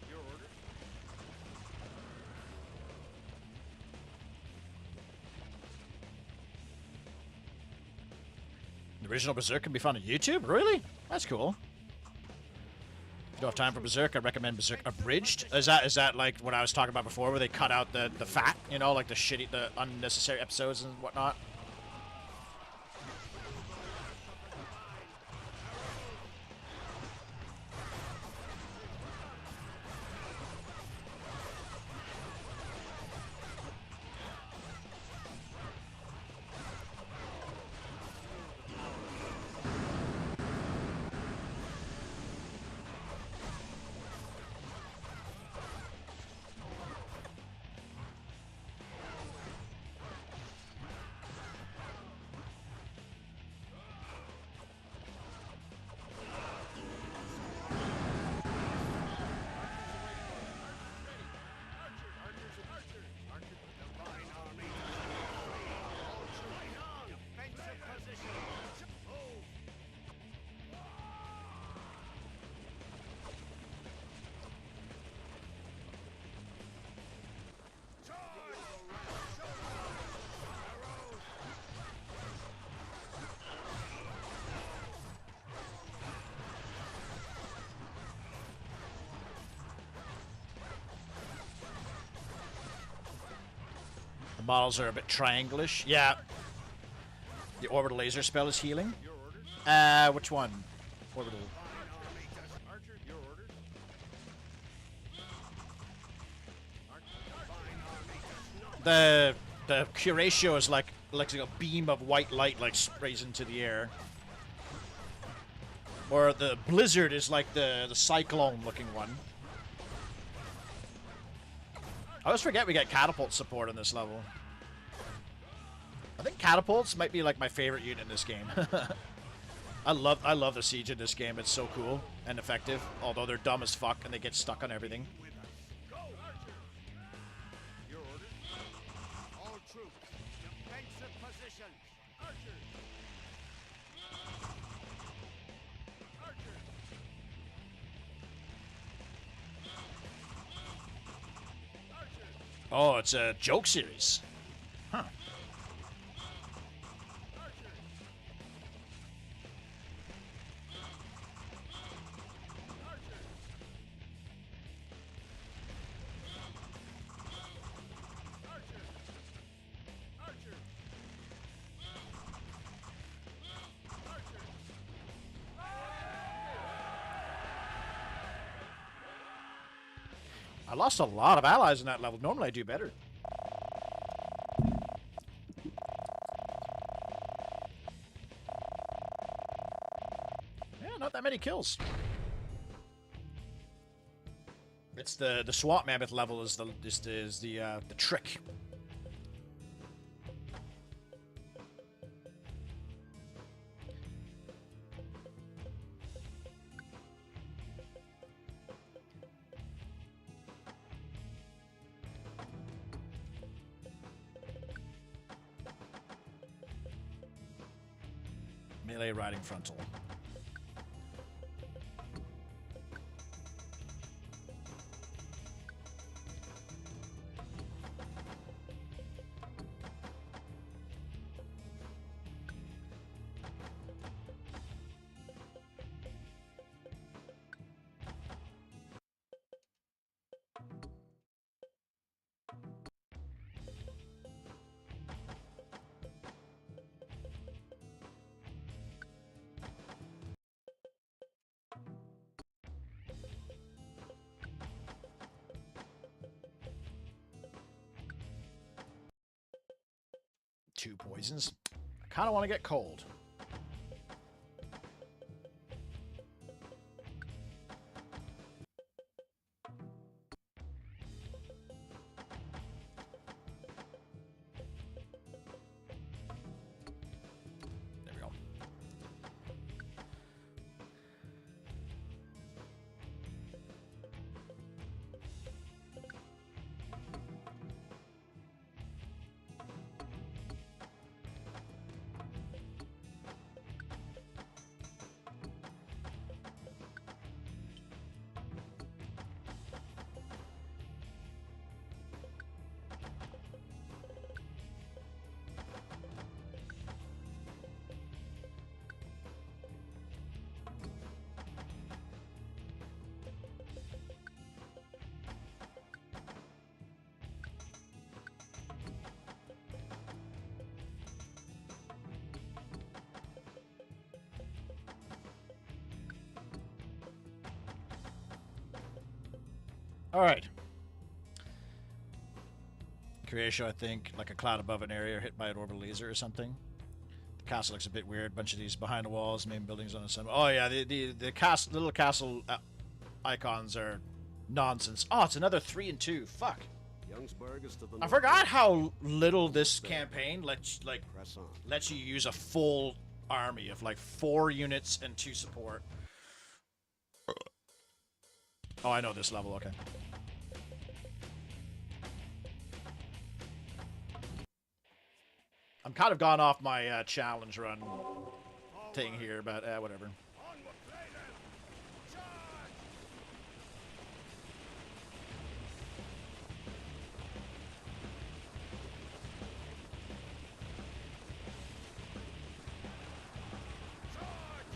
Your orders? The original Berserk can be found on YouTube? Really? That's cool. If you don't have time for Berserk, I recommend Berserk Abridged. Is that like what I was talking about before, where they cut out the fat, you know, like the unnecessary episodes and whatnot? The models are a bit trianglish. Yeah. The orbital laser spell is healing. Which one? Orbital. Archer, your orders? The Curatio is like a beam of white light like sprays into the air. Or the Blizzard is like the cyclone looking one. I always forget we get catapult support on this level. I think catapults might be like my favorite unit in this game. I love the siege in this game. It's so cool and effective. Although they're dumb as fuck and they get stuck on everything. Go, Archer! Your orders? All troops, defensive positions. Archers! Archers! Archers! Oh, it's a joke series. Huh. I lost a lot of allies in that level. Normally I do better. Yeah, not that many kills. It's the swamp mammoth level is the trick. Melee riding frontal. Two poisons. I kind of want to get cold. All right. Croatia, I think, like a cloud above an area hit by an orbital laser or something. The castle looks a bit weird. Bunch of these behind the walls, main buildings on the summit. Oh yeah, the castle, little castle icons are nonsense. Oh, it's another 3 and 2. Fuck. Youngsburg is to the I north. forgot how little this campaign lets Press on. you use a full army of like 4 units and 2 support. Oh, I know this level. Okay. I'm kind of gone off my challenge run thing here, but whatever. Onward, play them! Charge! Charge!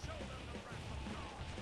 Show them the wrath of God!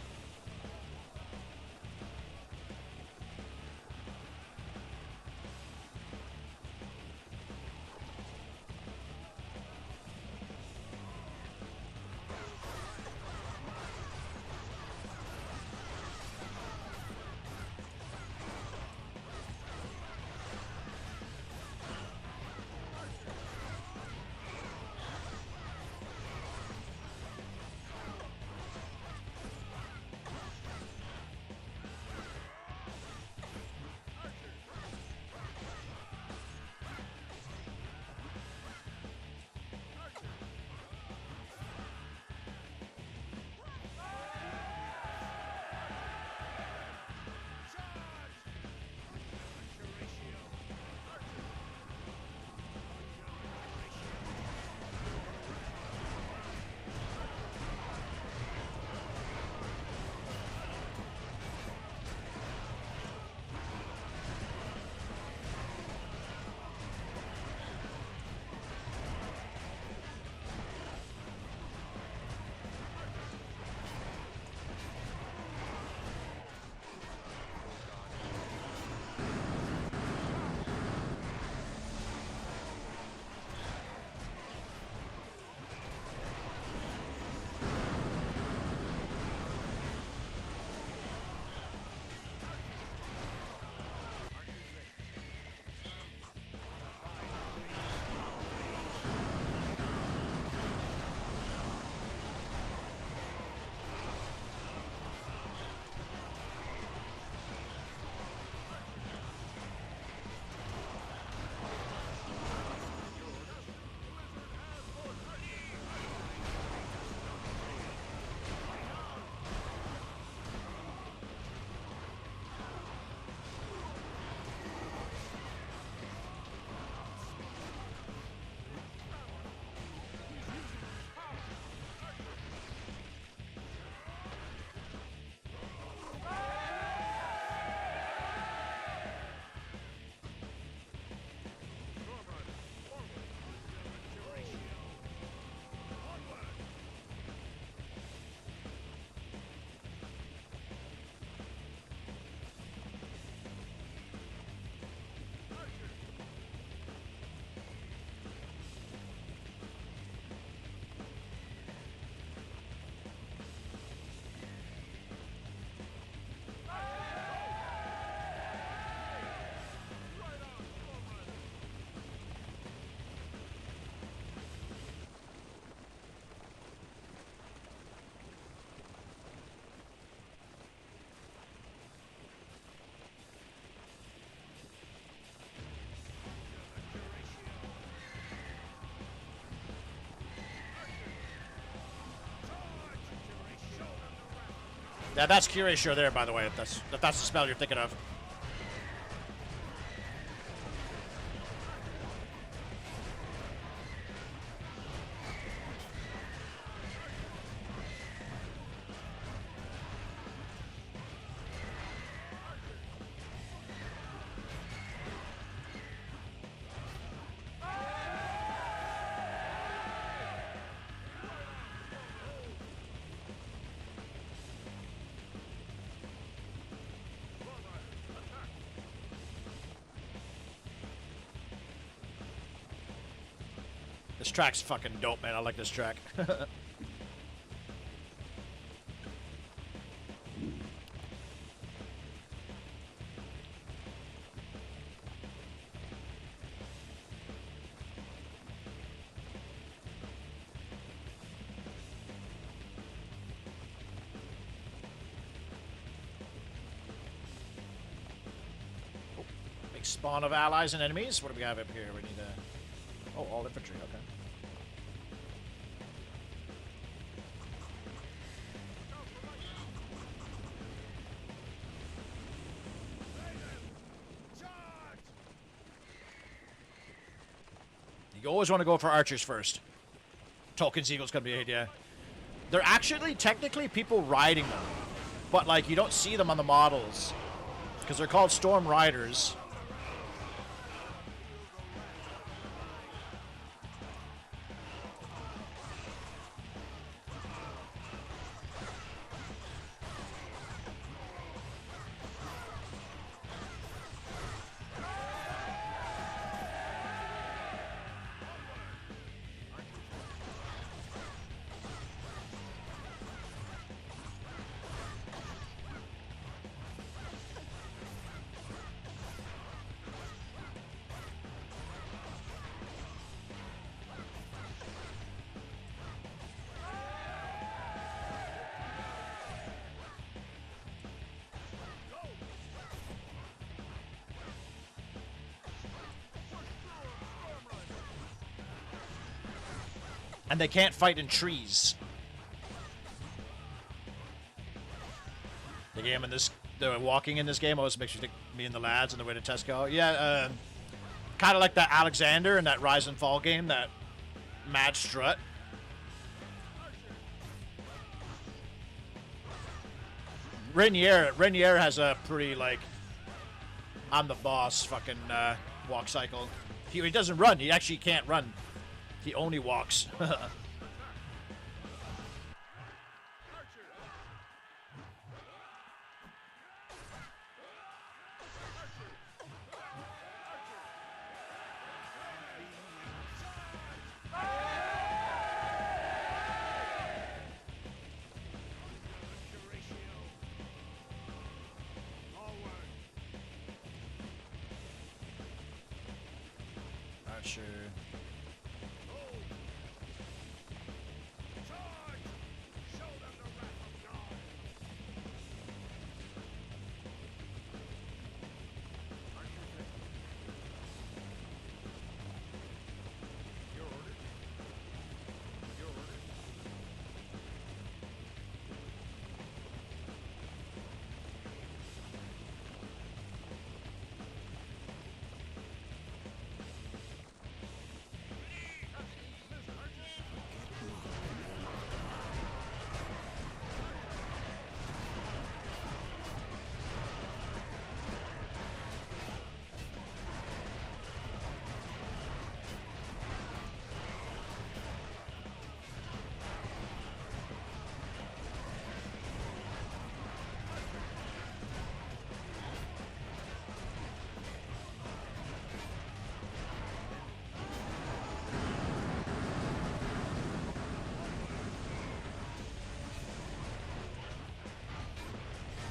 Yeah, that's Curatio there, by the way, if that's the spell you're thinking of. This track's fucking dope, man. I like this track. Spawn of allies and enemies. What do we have up here? We need oh, all infantry. Okay. You always want to go for archers first. Tolkien's Eagle's gonna be an idea. They're actually technically people riding them, but like you don't see them on the models because they're called Storm Riders. And they can't fight in trees. The game in this, the walking in this game always makes you think me and the lads on the way to Tesco. Yeah, kind of like that Alexander in that Rise and Fall game, that Mad Strut. Rainier has a pretty, like, I'm the boss fucking walk cycle. He doesn't run. He actually can't run. He only walks. Archer.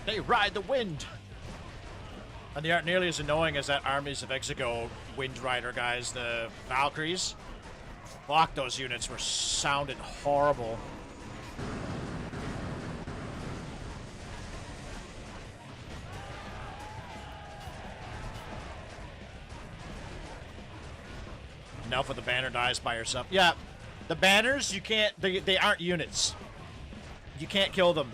They ride the wind. And they aren't nearly as annoying as that Armies of Exego Wind Rider guys, the Valkyries. Fuck, those units were sounded horrible. Now for the banner dies by herself. Yeah, the banners, you can't, they aren't units. You can't kill them.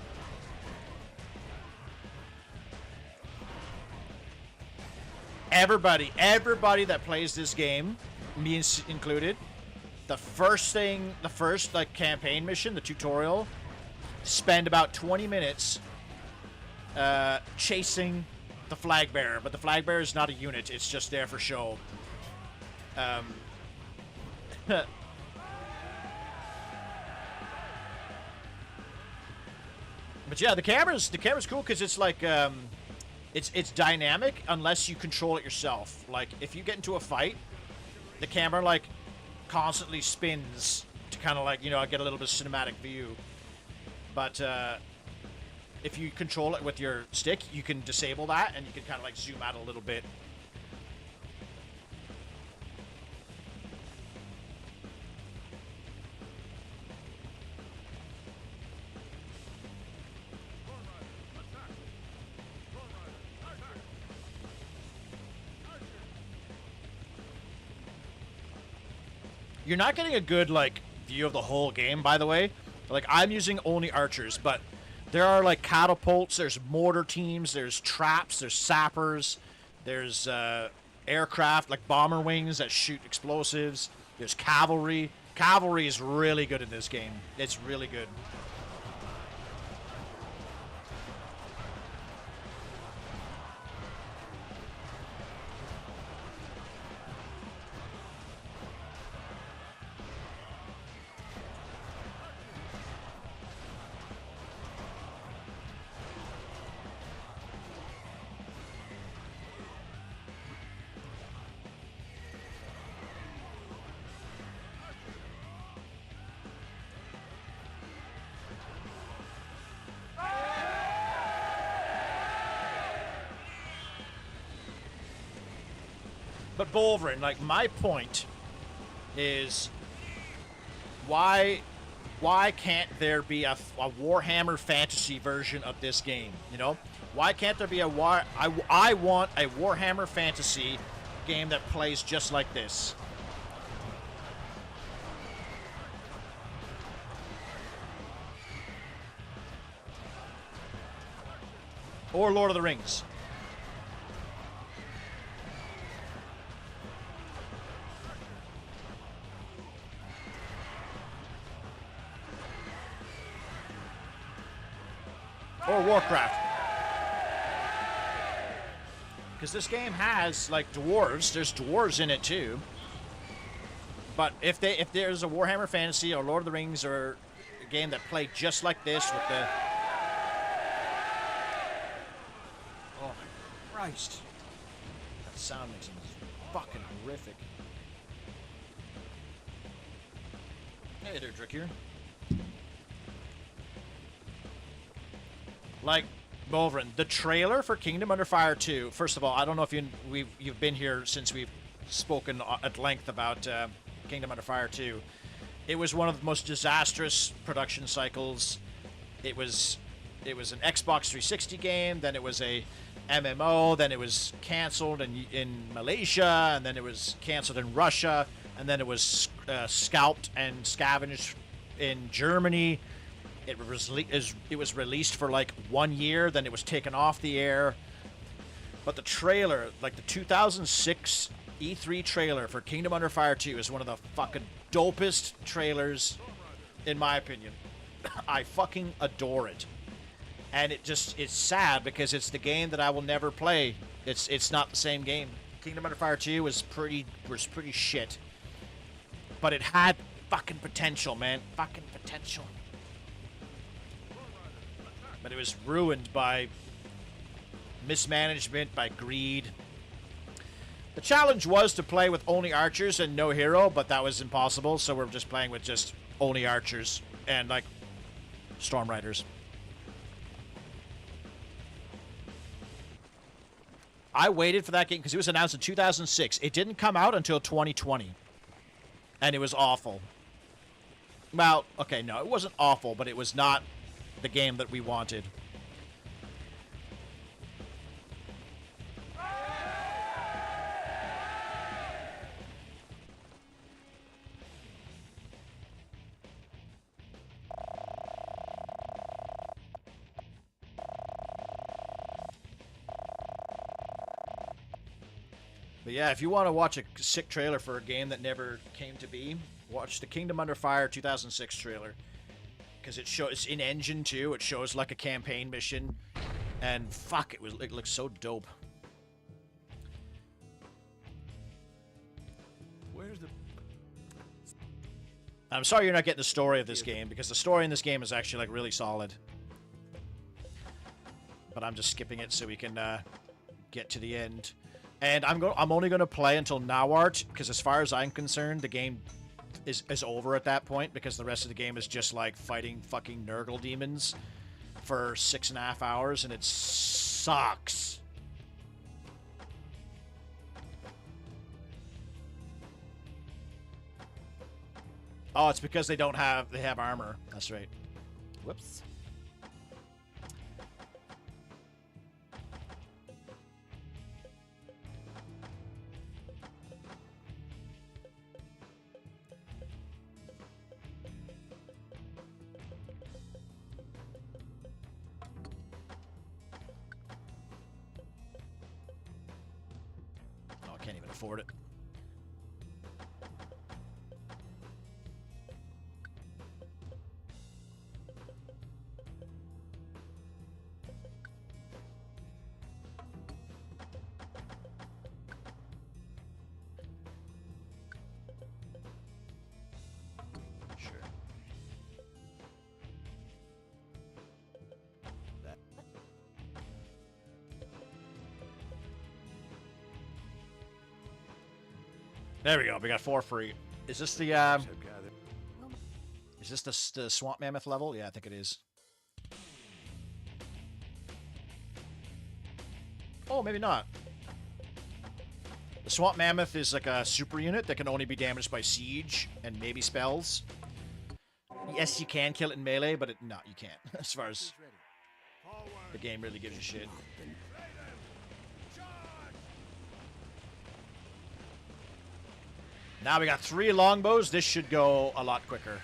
Everybody that plays this game, me included, the first like campaign mission, the tutorial, spend about 20 minutes chasing the flag bearer. But the flag bearer is not a unit; it's just there for show. But yeah, the camera's cool because it's like it's dynamic unless you control it yourself. Like if you get into a fight, the camera like constantly spins to kind of like, you know, get a little bit of cinematic view. But if you control it with your stick, you can disable that and you can kind of like zoom out a little bit. You're not getting a good, like, view of the whole game, by the way. Like, I'm using only archers, but there are, like, catapults, there's mortar teams, there's traps, there's sappers, there's aircraft, like bomber wings that shoot explosives, there's cavalry. Cavalry is really good in this game. It's really good. But Bolverin, like, my point is why can't there be a Warhammer Fantasy version of this game, you know? Why can't there be I want a Warhammer Fantasy game that plays just like this. Or Lord of the Rings. Or Warcraft. Because this game has, like, dwarves. There's dwarves in it, too. But if there's a Warhammer Fantasy or Lord of the Rings or a game that played just like this with the... Oh, Christ. That sound makes it fucking horrific. Hey there, Drickier. Like, Bolverin, the trailer for Kingdom Under Fire 2, first of all, I don't know if you've been here since we've spoken at length about Kingdom Under Fire 2. It was one of the most disastrous production cycles. It was an Xbox 360 game, then it was a MMO, then it was canceled in Malaysia, and then it was canceled in Russia, and then it was scalped and scavenged in Germany. It was released for like 1 year, then it was taken off the air. But the trailer, like the 2006 E3 trailer for Kingdom Under Fire 2 is one of the fucking dopest trailers, in my opinion. I fucking adore it. And it's sad because it's the game that I will never play. It's not the same game. Kingdom Under Fire 2 was pretty shit. But it had fucking potential, man. Fucking potential. But it was ruined by mismanagement, by greed. The challenge was to play with only archers and no hero, but that was impossible, so we're just playing with just only archers and, like, storm riders. I waited for that game because it was announced in 2006. It didn't come out until 2020. And it was awful. Well, okay, no, it wasn't awful, but it was not the game that we wanted. But yeah, if you want to watch a sick trailer for a game that never came to be, watch the Kingdom Under Fire 2006 trailer. Because it shows in engine too. It shows like a campaign mission, and fuck, it looks so dope. Where's the... I'm sorry you're not getting the story of this game, because the story in this game is actually like really solid. But I'm just skipping it so we can get to the end. And I'm only going to play until Nawart, because as far as I'm concerned, the game is over at that point, because the rest of the game is just like fighting fucking Nurgle demons for 6.5 hours, and it sucks. Oh, it's because they have armor. That's right. Whoops. Can't even afford it. Sure. There we go. We got 4 free. Is this the I've gathered. Is this the Swamp Mammoth level? Yeah, I think it is. Oh, maybe not. The Swamp Mammoth is like a super unit that can only be damaged by siege and maybe spells. Yes, you can kill it in melee, but no, you can't. As far as the game really gives a shit. Now we got 3 longbows. This should go a lot quicker.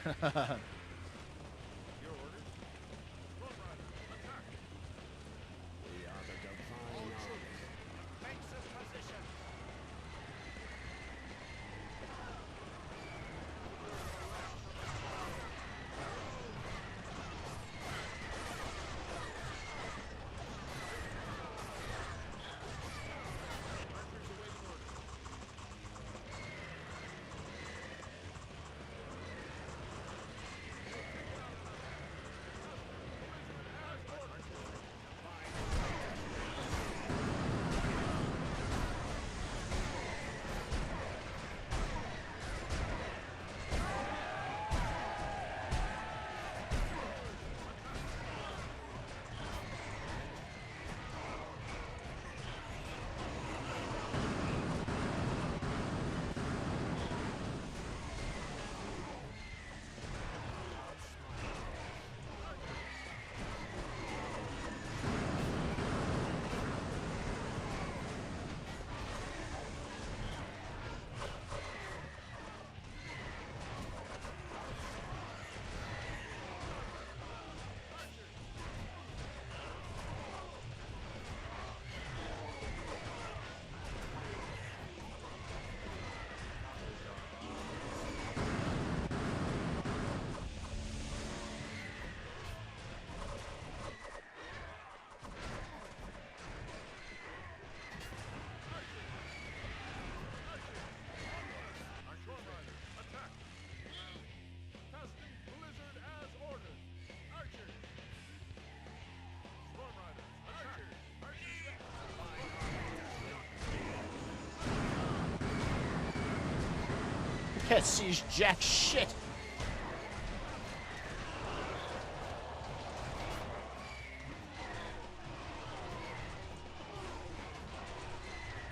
Can't see jack shit.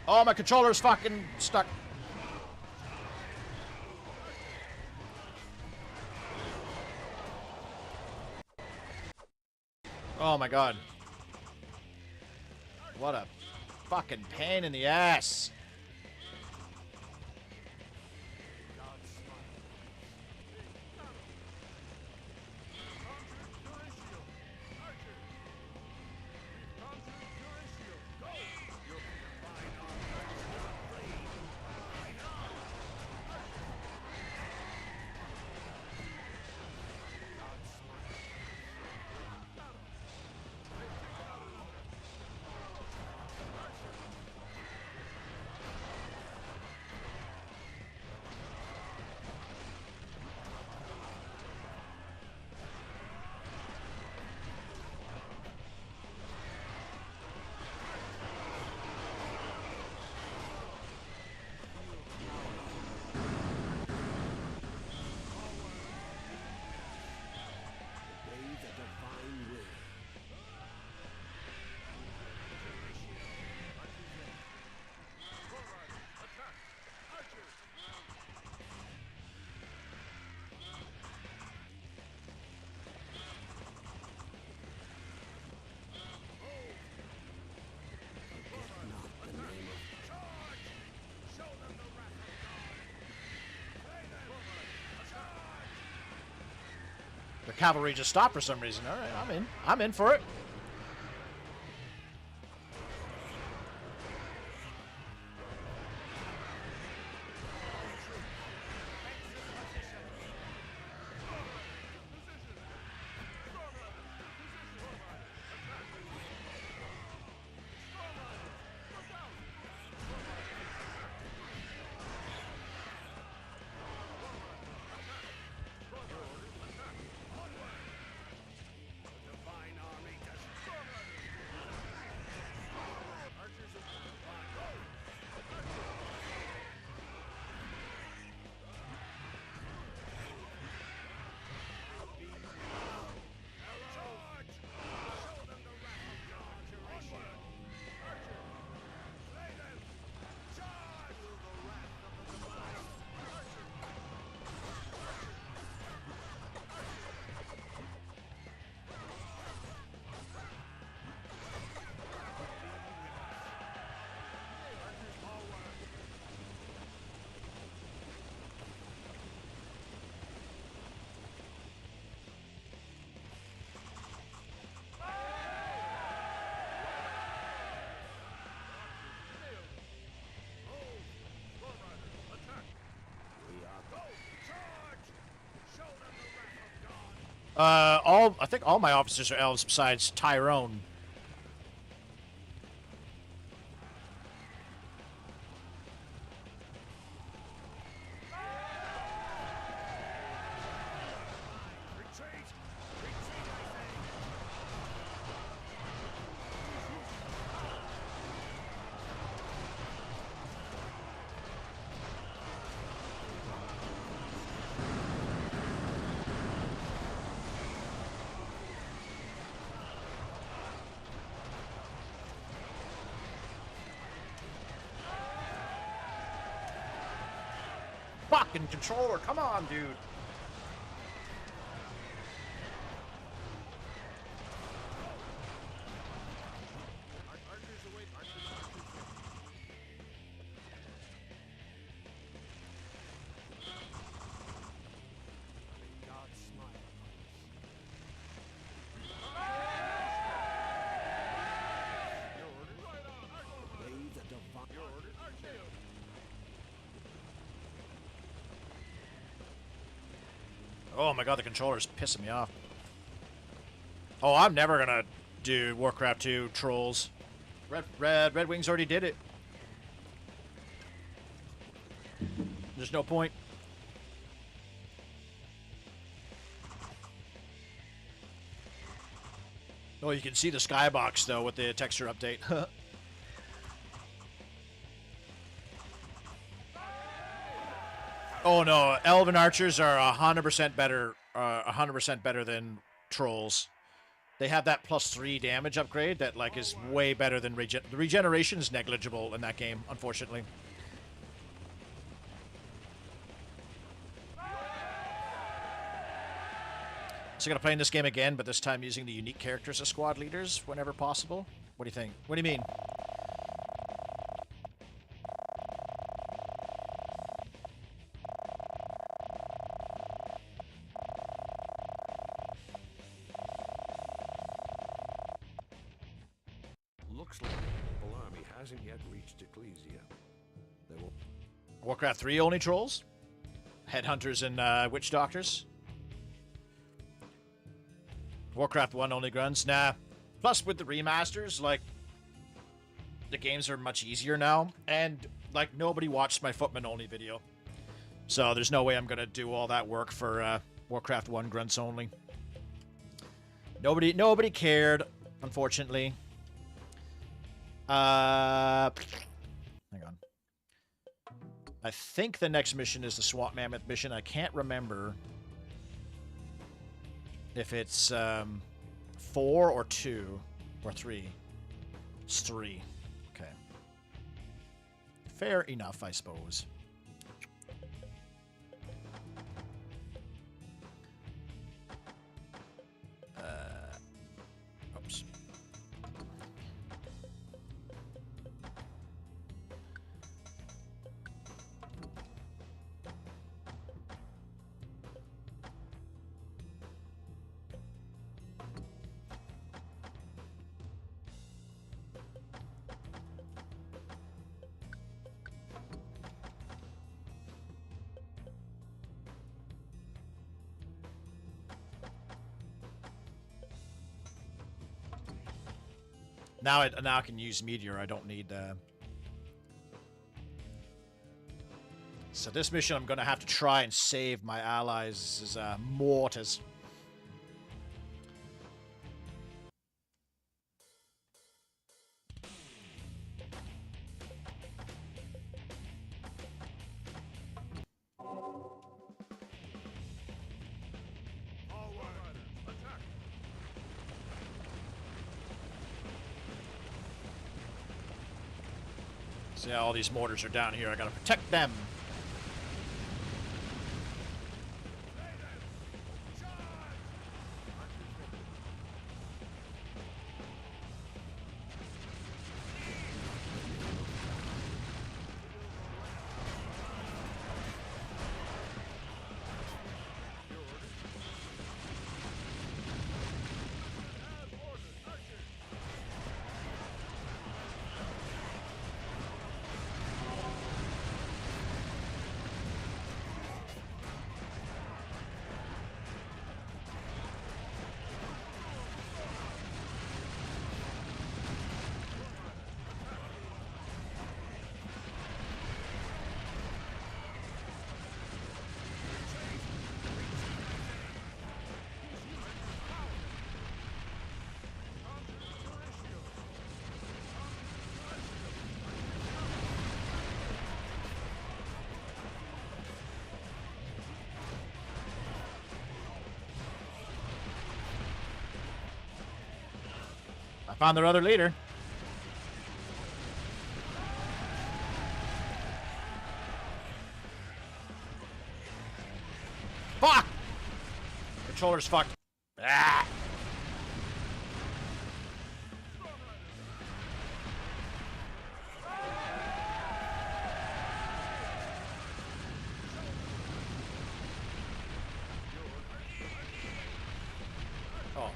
Oh, my controller's fucking stuck. Oh my god. What a fucking pain in the ass. The cavalry just stopped for some reason. All right, I'm in. I'm in for it. I think all my officers are elves besides Tyrone. Retreat! Retreat, I say! Fucking controller, come on, dude. Archers await. Archers. God smile upon us. Your order. Right on. May the divine. Your order. Archers. Oh my god, the controller's pissing me off. Oh, I'm never gonna do Warcraft 2 trolls. Red Wings already did it. There's no point. Oh, you can see the skybox though with the texture update. Oh no, Elven Archers are 100% better. 100% better than Trolls. They have that +3 damage upgrade that like is way better than the regeneration is negligible in that game, unfortunately. So gonna play in this game again, but this time using the unique characters as squad leaders whenever possible. What do you think? What do you mean? Looks like the Rebel army hasn't yet reached Ecclesia. They will. Warcraft 3 only trolls? Headhunters and witch doctors? Warcraft 1 only grunts? Nah. Plus with the remasters, like, the games are much easier now, and like nobody watched my Footman only video. So there's no way I'm gonna do all that work for Warcraft 1 grunts only. Nobody cared, unfortunately. Hang on. I think the next mission is the Swamp Mammoth mission. I can't remember if it's 4 or 2 or 3. It's 3. Okay. Fair enough, I suppose. Oops. Now I can use Meteor. I don't need. So this mission, I'm gonna have to try and save my allies' mortars. Forward. Attack. See how all these mortars are down here. I gotta protect them. Found their other leader. Fuck! Controller's fucked. Ah! Oh.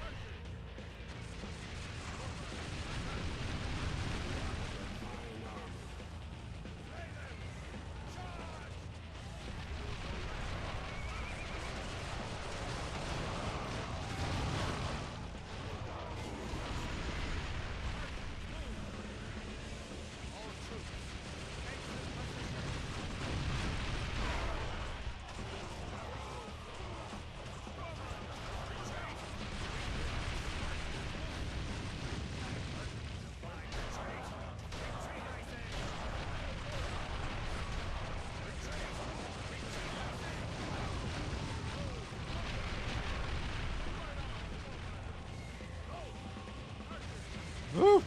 Woo!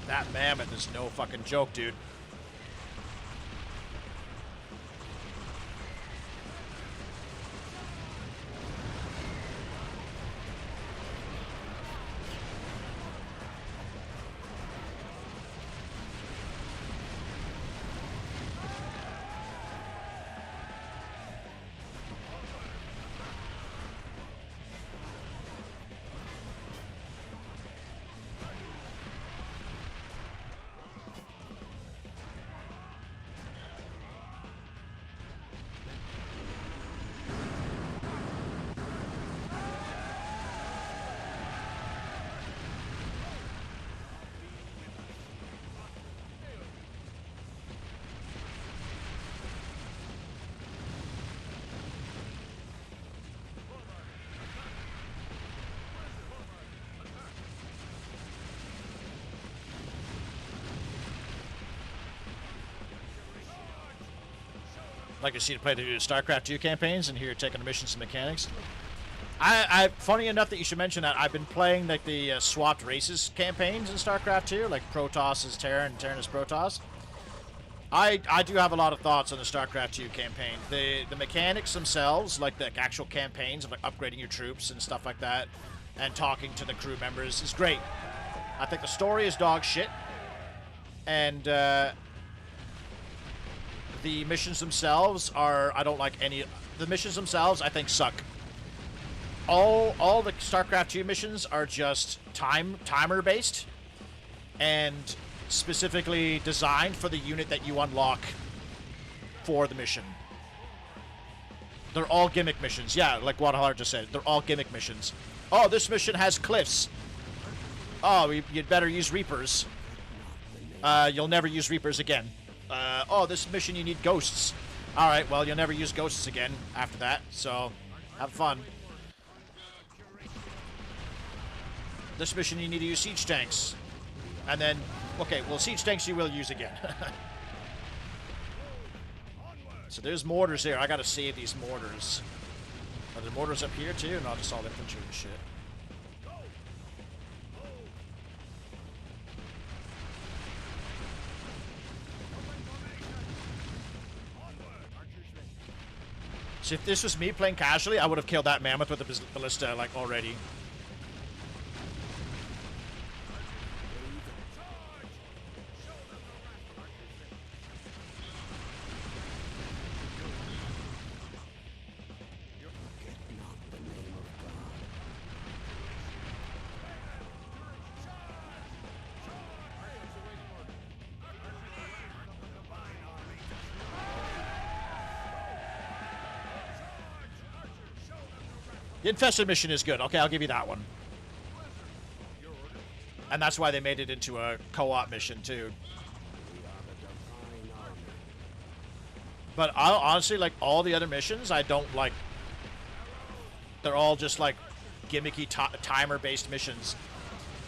That mammoth is no fucking joke, dude. Like to see to play the StarCraft 2 campaigns and hear taking the missions and mechanics. Funny enough that you should mention that, I've been playing like the swapped races campaigns in StarCraft 2, like Protoss is Terran and Terran is Protoss. I do have a lot of thoughts on the StarCraft 2 campaign. The mechanics themselves, like the actual campaigns of like upgrading your troops and stuff like that, and talking to the crew members is great. I think the story is dog shit, and the missions themselves are, I don't like any. The missions themselves, I think, suck. All the StarCraft 2 missions are just timer based, and specifically designed for the unit that you unlock for the mission. They're all gimmick missions. Yeah, like Wadahar just said, they're all gimmick missions. Oh, this mission has cliffs. Oh, you'd better use Reapers. You'll never use Reapers again. Oh, this mission you need ghosts. Alright, well, you'll never use ghosts again after that, so have fun. This mission you need to use siege tanks. And then, okay, well, siege tanks you will use again. So there's mortars there. I gotta save these mortars. Are there mortars up here too? Not just all infantry and shit. So if this was me playing casually, I would have killed that mammoth with a ballista, like, already. The Infested mission is good. Okay, I'll give you that one. And that's why they made it into a co-op mission, too. But honestly, like, all the other missions, I don't like. They're all just, like, gimmicky timer-based missions.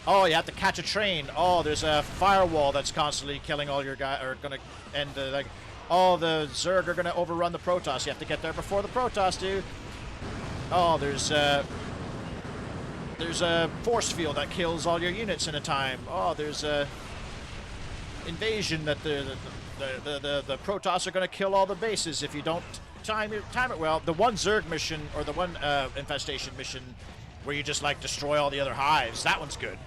Oh, you have to catch a train. Oh, there's a firewall that's constantly killing all your guys, or gonna end, like, Oh, the Zerg are going to overrun the Protoss. You have to get there before the Protoss do. Oh, there's a force field that kills all your units in a time. Oh, there's a invasion that the Protoss are going to kill all the bases if you don't time it well. The one Zerg mission, or the one infestation mission where you just like destroy all the other hives, that one's good.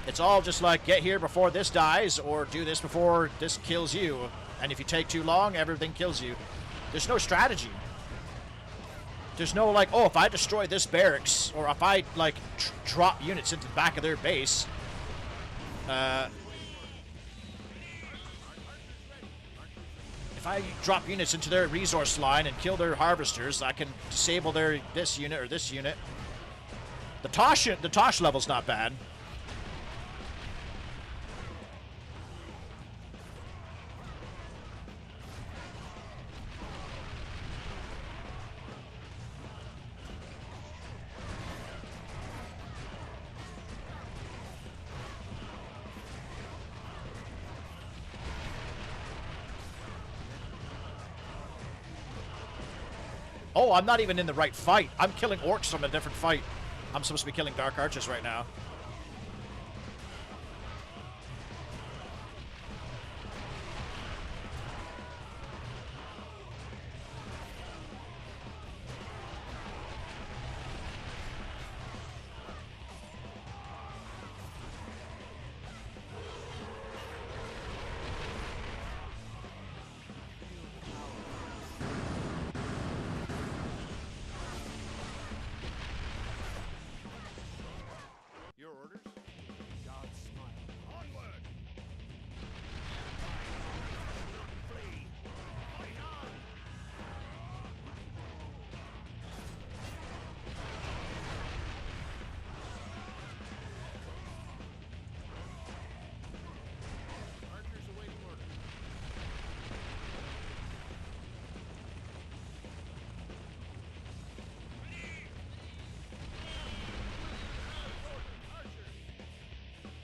It's all just like, get here before this dies, or do this before this kills you. And if you take too long, everything kills you. There's no strategy. There's no like, oh, if I destroy this barracks, or if I like drop units into the back of their base, if I drop units into their resource line and kill their harvesters, I can disable their this unit or this unit. The Tosh level's not bad. Oh, I'm not even in the right fight. I'm killing orcs from a different fight. I'm supposed to be killing Dark Archers right now.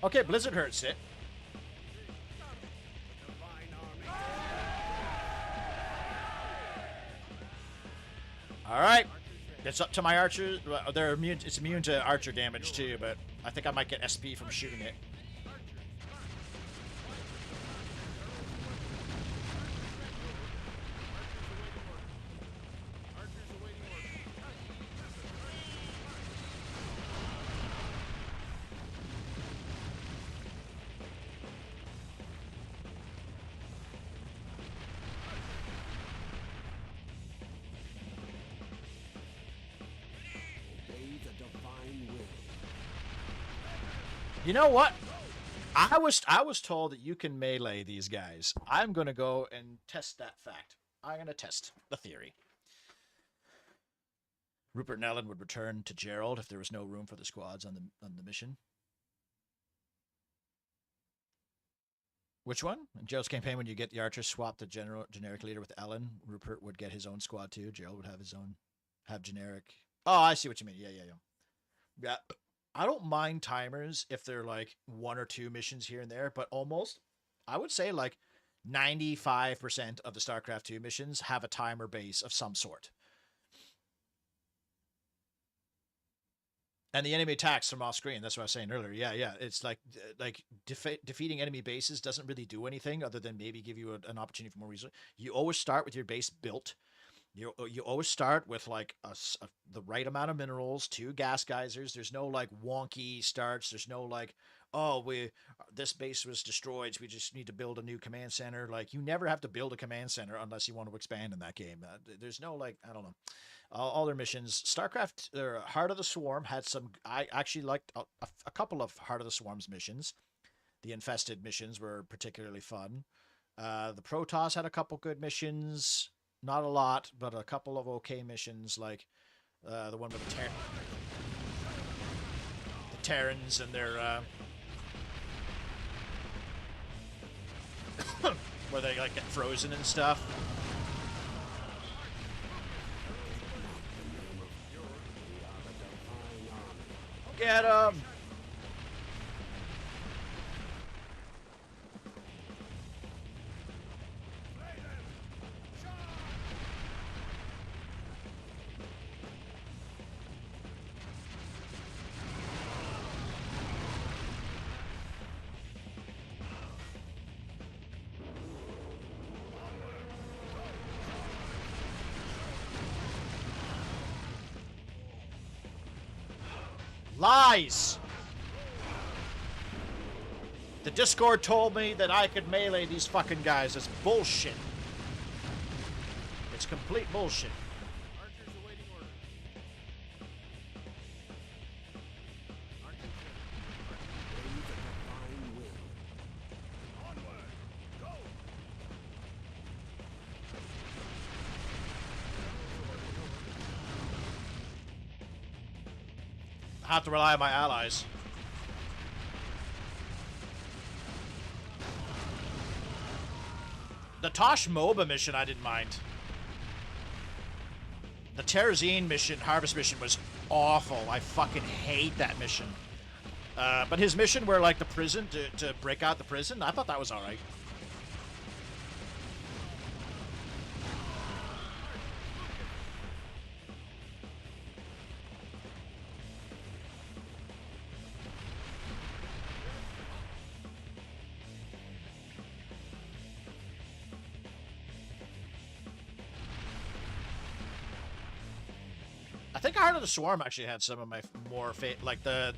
Okay, Blizzard hurts it. All right, it's up to my archers. They're immune. It's immune to archer damage too, but I think I might get SP from shooting it. You know what? I was told that you can melee these guys. I'm gonna go and test that fact. I'm gonna test the theory. Rupert and Ellen would return to Gerald if there was no room for the squads on the mission. Which one? In Gerald's campaign, when you get the archers swap the generic leader with Ellen, Rupert would get his own squad too. Gerald would have his own, generic. Oh, I see what you mean. Yeah. I don't mind timers if they're like 1 or 2 missions here and there, but almost, I would say like 95% of the StarCraft 2 missions have a timer base of some sort. And the enemy attacks from off screen. That's what I was saying earlier. Yeah. It's like defeating enemy bases doesn't really do anything other than maybe give you an opportunity for more resources. You always start with your base built. You always start with like the right amount of minerals, 2 gas geysers. There's no like wonky starts. There's no like, oh, this base was destroyed, so we just need to build a new command center. Like, you never have to build a command center unless you want to expand in that game. There's no like, I don't know. All their missions. StarCraft, Heart of the Swarm had some. I actually liked a couple of Heart of the Swarm's missions. The Infested missions were particularly fun. The Protoss had a couple good missions. Not a lot, but a couple of okay missions, like the one with the Terrans and their where they like get frozen and stuff. Get 'em! Lies! The Discord told me that I could melee these fucking guys. It's bullshit. It's complete bullshit. Archers awaiting orders. Archers ready. Archers Obey the divine will. Onward! Go! I have to rely on my allies. The Tosh MOBA mission I didn't mind. The Terrazine mission, Harvest mission, was awful. I fucking hate that mission. But his mission where, like, the prison, to break out the prison, I thought that was alright. I think Heart of the Swarm actually had some of my more like the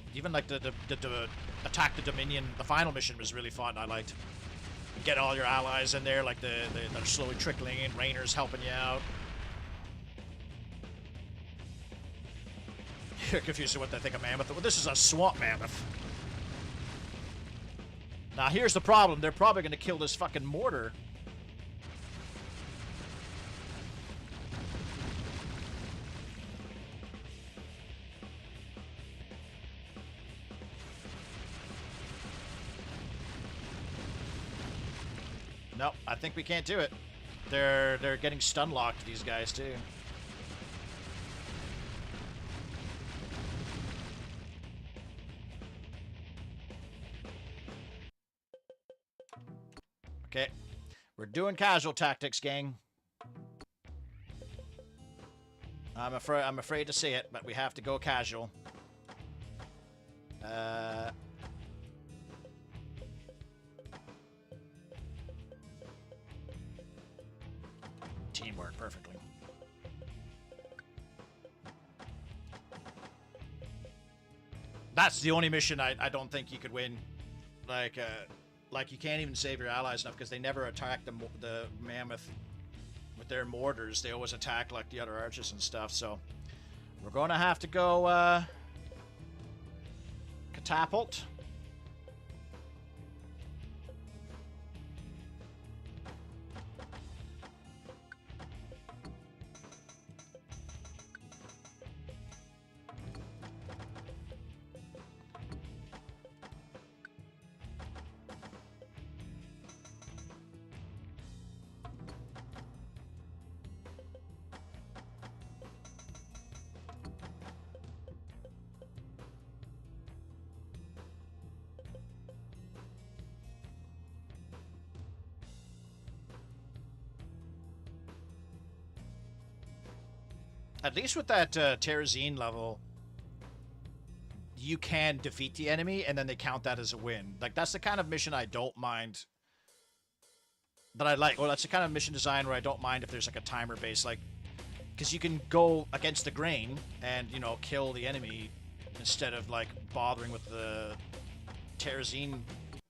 attack the Dominion. The final mission was really fun. I liked get all your allies in there, like they're slowly trickling in. Rainer's helping you out. You're confused with what they think of Mammoth. Well, this is a swamp mammoth. Now here's the problem. They're probably going to kill this fucking mortar. Nope, I think we can't do it. They're getting stun locked, these guys too. Okay, we're doing casual tactics, gang. I'm afraid to say it, but we have to go casual. Teamwork perfectly. That's the only mission I don't think you could win. Like you can't even save your allies enough because they never attack the mammoth with their mortars. They always attack like the other archers and stuff. So we're gonna have to go catapult. At least with that Terrazine level, you can defeat the enemy, and then they count that as a win. Like, that's the kind of mission I don't mind. That I like. Well, that's the kind of mission design where I don't mind if there's, like, a timer base. Like, because you can go against the grain and, you know, kill the enemy instead of, like, bothering with the Terrazine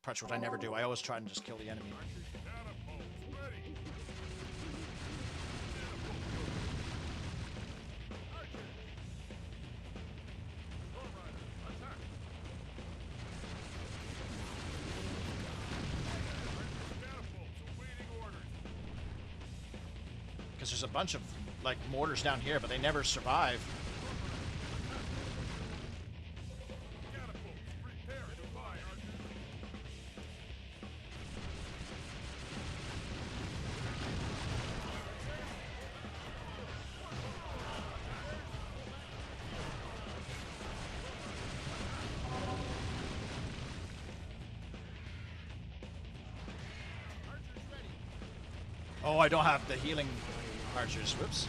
parts, which I never do. I always try and just kill the enemy. Catapults ready. Because there's a bunch of, like, mortars down here, but they never survive. Oh, I don't have the healing archers. Whoops.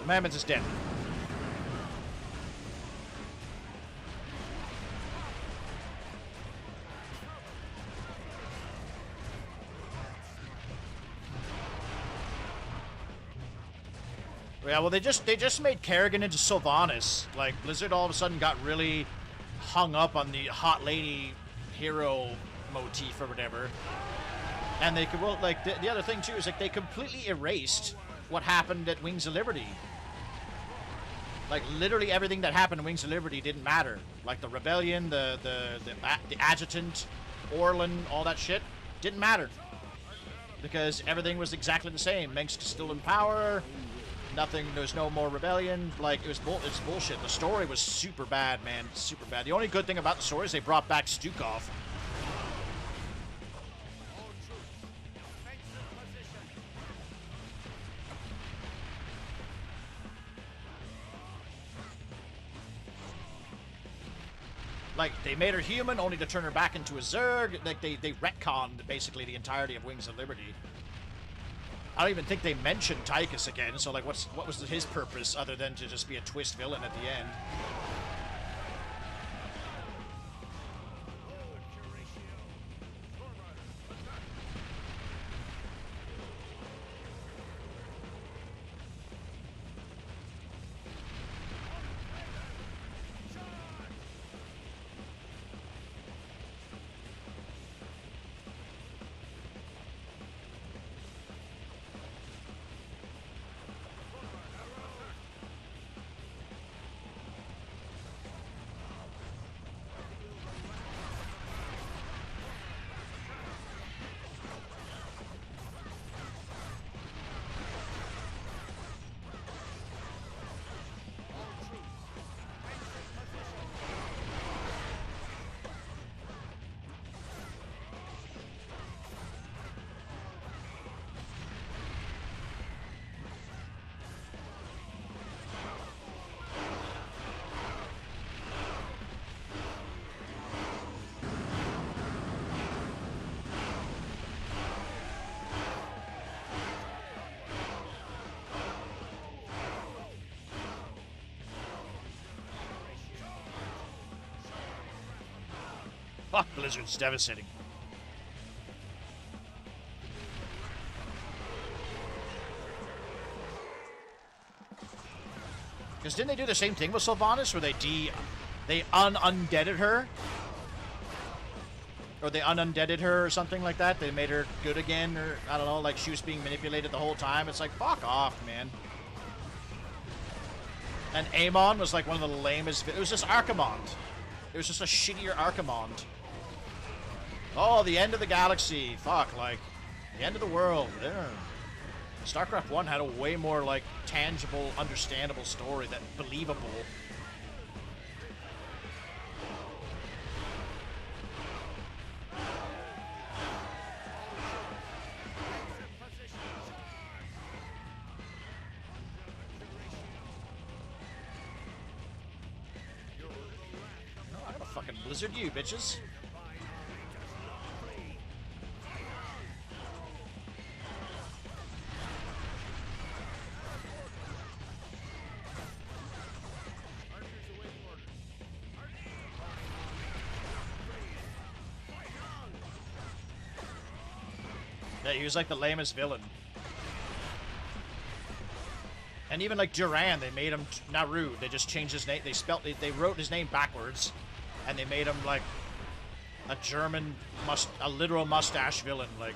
The mammoth is dead. Yeah, well, they just made Kerrigan into Sylvanas. Like, Blizzard all of a sudden got really hung up on the hot lady hero motif or whatever. And they could, well, like, the other thing, too, is, like, they completely erased what happened at Wings of Liberty. Like, literally everything that happened in Wings of Liberty didn't matter. Like, the rebellion, the adjutant, Orlan, all that shit, didn't matter. Because everything was exactly the same. Mengsk is still in power. Nothing, there's no more rebellion. Like, it's bullshit. The story was super bad, man. Super bad. The only good thing about the story is they brought back Stukov. Like, they made her human only to turn her back into a Zerg. Like, they retconned basically the entirety of Wings of Liberty. I don't even think they mentioned Tychus again, so like what was his purpose other than to just be a twist villain at the end? Fuck, Blizzard's devastating. Because didn't they do the same thing with Sylvanas, where they undeaded her? Or they undeaded her or something like that? They made her good again, or I don't know, like she was being manipulated the whole time. It's like, fuck off, man. And Amon was like one of the lamest. It was just Archimonde. It was just a shittier Archimonde. Oh, the end of the galaxy. Fuck, like, the end of the world. Yeah. StarCraft 1 had a way more, like, tangible, understandable story that believable. Oh, I'm gonna fucking Blizzard you, bitches. Yeah, he was like the lamest villain. And even like Duran, they made him Naru. They just changed his name. They wrote his name backwards, and they made him like a German, a literal mustache villain. Like,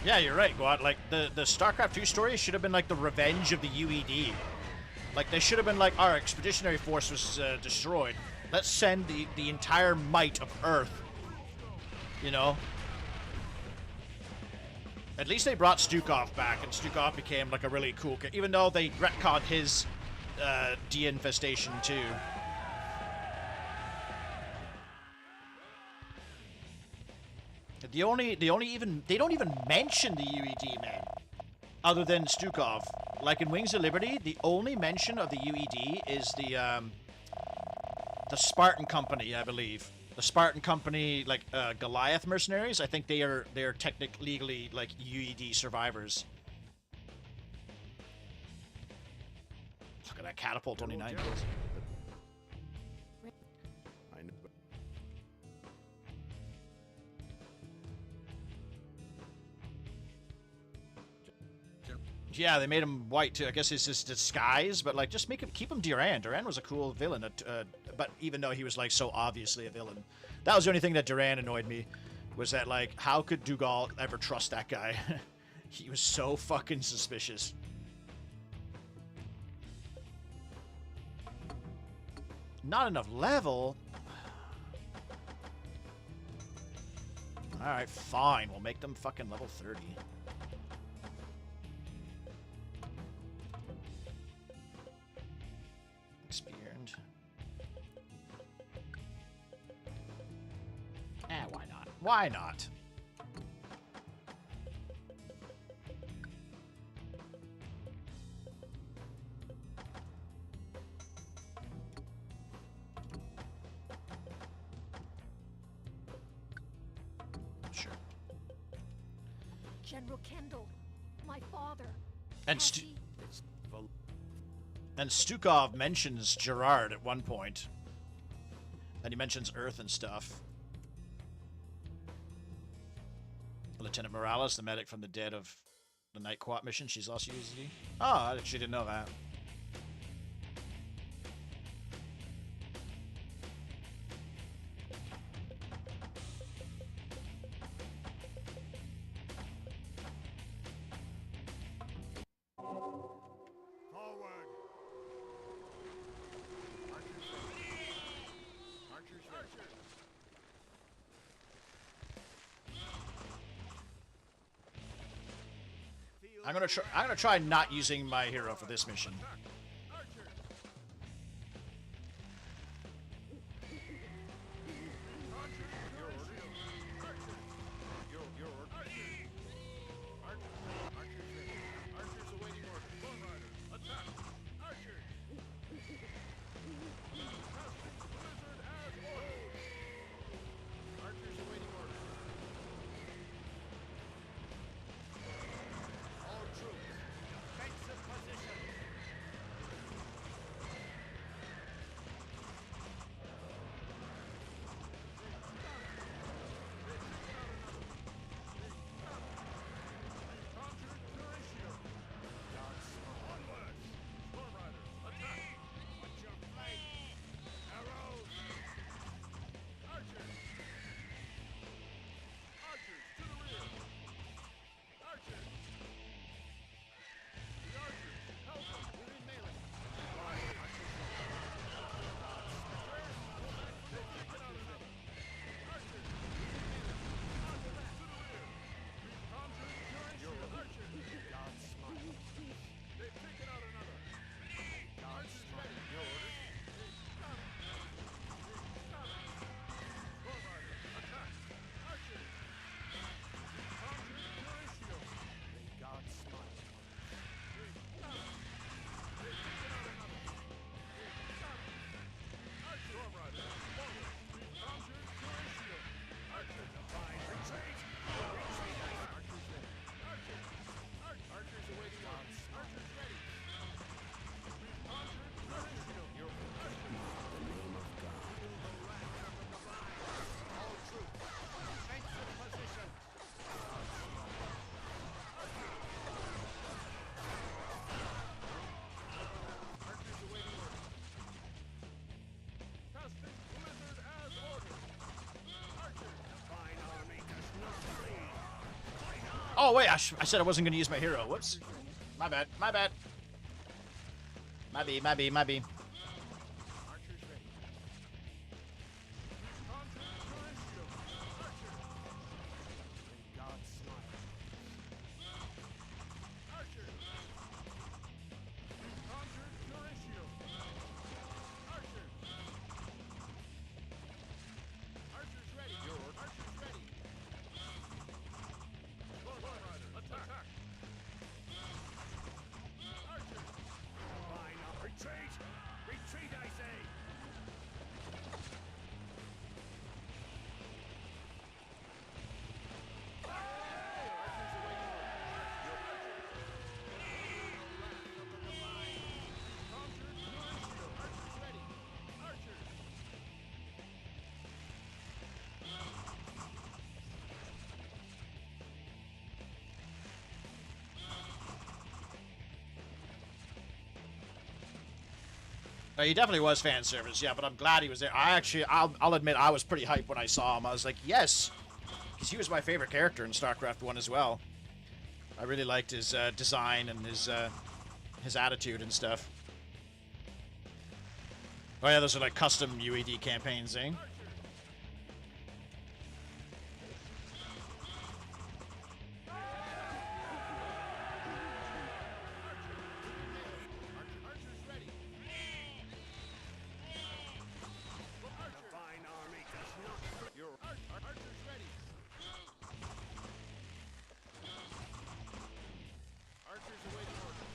Yeah, you're right, Guad. Like, the StarCraft 2 story should have been like the revenge of the UED. Like, they should have been like, our expeditionary force was destroyed. Let's send the entire might of Earth. You know? At least they brought Stukov back, and Stukov became like a really cool kid, even though they retconned his de-infestation too. They don't even mention the UED, man. Other than Stukov. Like in Wings of Liberty, the only mention of the UED is the Spartan Company, I believe. The Spartan Company, like Goliath mercenaries, I think they're technically legally like UED survivors. Look at that catapult, only 9 kills. I know. Yeah, they made him white too. I guess it's just disguise, but like just keep him Duran. Duran was a cool villain, but even though he was like so obviously a villain, that was the only thing that Duran annoyed me. Was that like how could Dougal ever trust that guy? He was so fucking suspicious. Not enough level. All right, fine. We'll make them fucking level 30. Experienced. Why not? Why not? Sure. General Kendall, my father. And has he- And Stukov mentions Gerard at one point. And he mentions Earth and stuff. Lieutenant Morales, the medic from the dead of the Night Quat mission, she's also USD. Oh, she didn't know that. Forward. Archers ready. Archers ready. I'm gonna try not using my hero for this mission. Archers. Archers ready. Archers awaiting orders. Lord Riders, attack. Archers. Blizzard as orders. Archers awaiting orders. All troops, defensive position. Oh, wait, I said I wasn't going to use my hero. Whoops. My bad. My bad. My B, my B, my B. Archers ready. Conjure Terrestrial. Archer. May God smile. Archer. Conjure Terrestrial. Archer. Archers ready. Archers ready. Attack. Archer. Fine. Retreat. Retreat, I say. He definitely was fan service, yeah, but I'm glad he was there. I'll admit, I was pretty hyped when I saw him. I was like, yes! Because he was my favorite character in StarCraft 1 as well. I really liked his design and his attitude and stuff. Oh yeah, those are like custom UED campaigns, eh? Archers ready. Divine army does not. Your archers ready. Archers awaiting orders.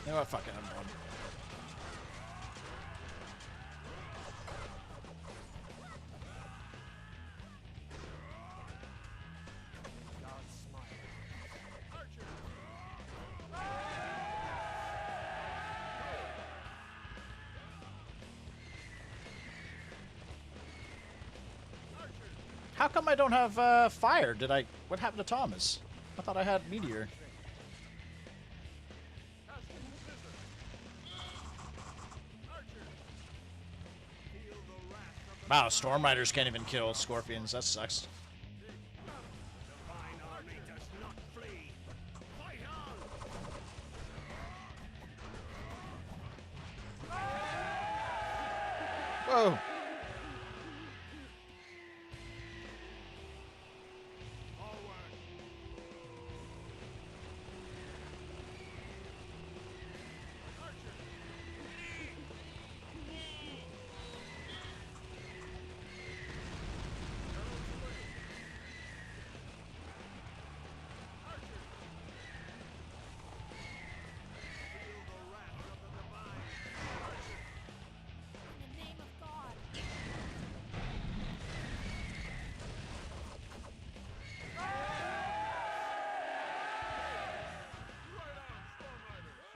You know what? Fuck it, I'm going. God smile. Archers. How come I don't have fire? What happened to Thomas? I thought I had meteor. Casting scissors. Archers. Feel the wrath of the Wow, Storm Riders can't even kill Scorpions. That sucks. divine army does not flee. Fight on. Whoa! Forward. Archers. Feel the wrath of the divine. In the name of God. Right on, Storm Riders.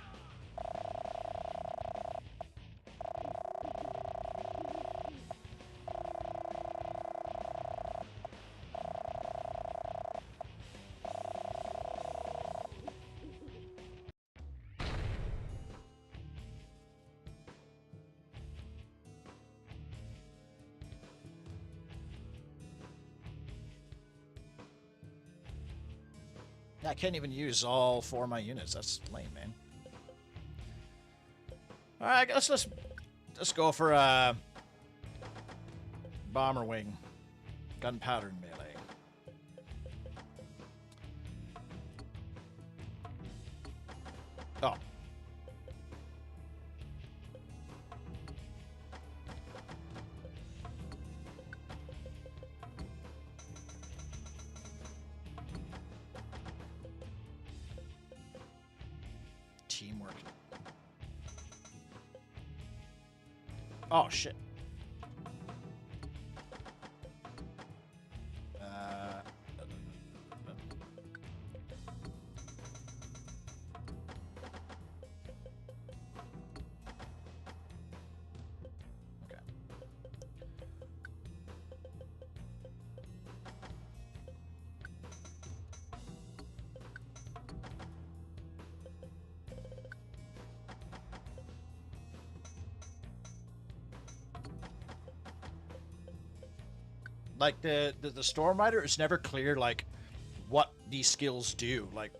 Yeah, I can't even use all 4 of my units. That's lame, man. All right, let's go for bomber wing, gunpowder and melee. Oh. Teamwork. Oh, shit. Okay. like the Stormrider, it's never clear like what these skills do. Like,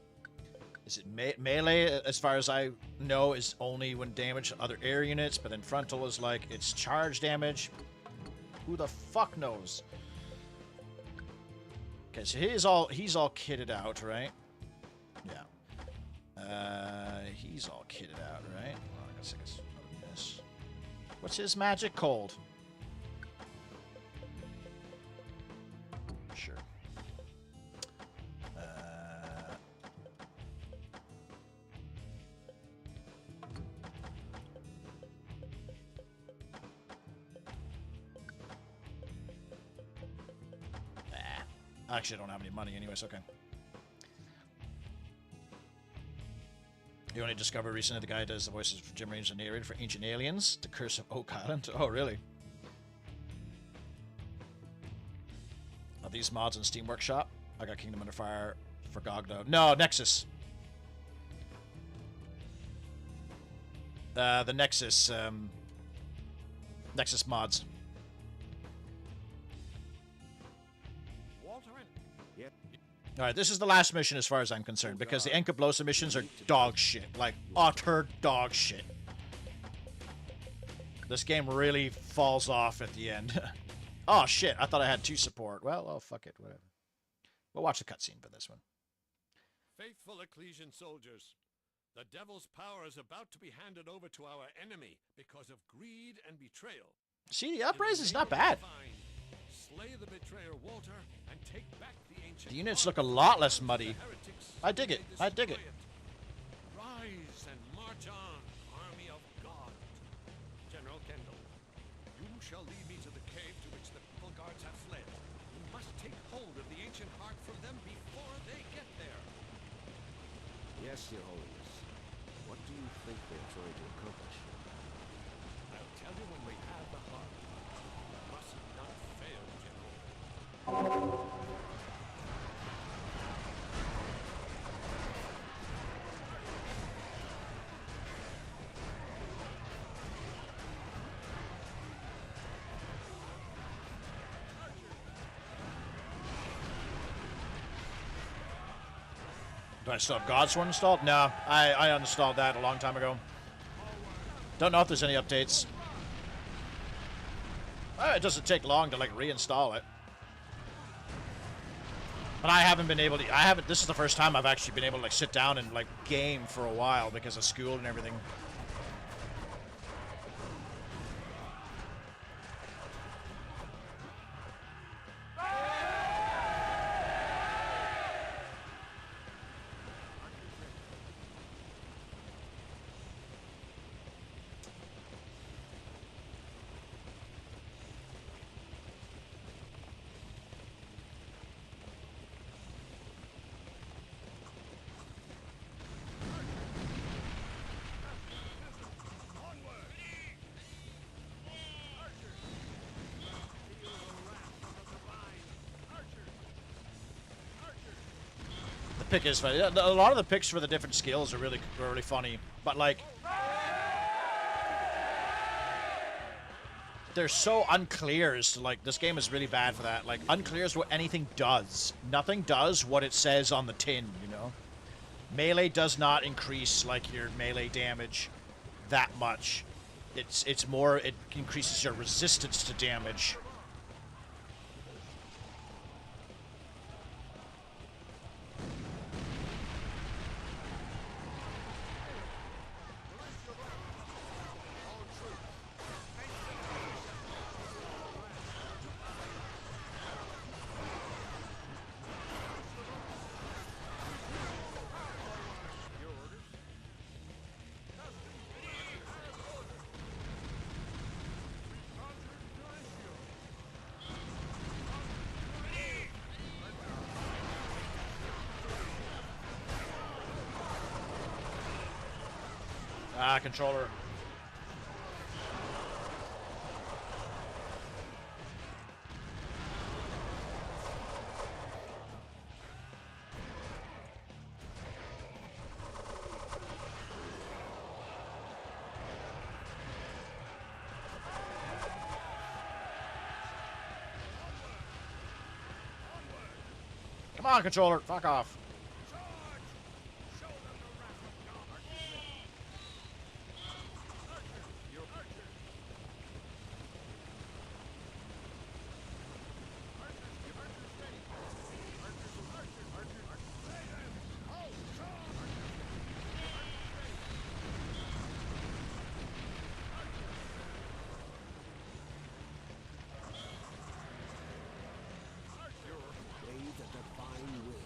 is it melee? As far as I know, is only when damage to other air units, but then frontal is like it's charge damage. Who the fuck knows? Okay, so he's all kitted out, right? Yeah. He's all kitted out, right? Well, I guess I'll miss. What's his magic? Cold. Sure. I actually don't have any money anyways, okay. You only discovered recently the guy who does the voices for Jim Raines and narrated for Ancient Aliens, The Curse of Oak Island. Oh, really? Are these mods in Steam Workshop? I got Kingdom Under Fire for GOG though. No, Nexus. The Nexus, Nexus mods. Alright, this is the last mission as far as I'm concerned, because the Encablosa missions are dog shit. Like, utter dog shit. This game really falls off at the end. Oh shit, I thought I had 2 support. Well, oh fuck it, whatever. We'll watch the cutscene for this one. Faithful Ecclesian soldiers, the devil's power is about to be handed over to our enemy because of greed and betrayal. See, the uprise is not bad. Slay the betrayer Walter and take back the ancient. The units look a lot less muddy. I dig it. I dig it. Rise and march on, army of God. General Kendall, you shall lead me to the cave to which the people guards have fled. You must take hold of the ancient heart from them before they get there. Yes, Your Holiness. What do you think they're trying to accomplish? I'll tell you when we have the heart. You must not fail, General. Do I still have Godsworn installed? No, I uninstalled that a long time ago. Don't know if there's any updates. It doesn't take long to like reinstall it. But I haven't been able to, this is the first time I've actually been able to like sit down and like game for a while because of school and everything. Pick is funny. A lot of the picks for the different skills are really funny, but like they're so unclear as to like this game is really bad for that. Like unclear as to what anything does. Nothing does what it says on the tin, you know. Melee does not increase like your melee damage that much. It's more it increases your resistance to damage. Controller. Come on, controller. Fuck off. Charge! Show them the wrath of God. Archers ready. Archers, your archers. Archers, your archers ready. Archers, archers, archers, archers. Slay them! Hold! Charge! Archers ready. Your archers ready. Obey the divine will.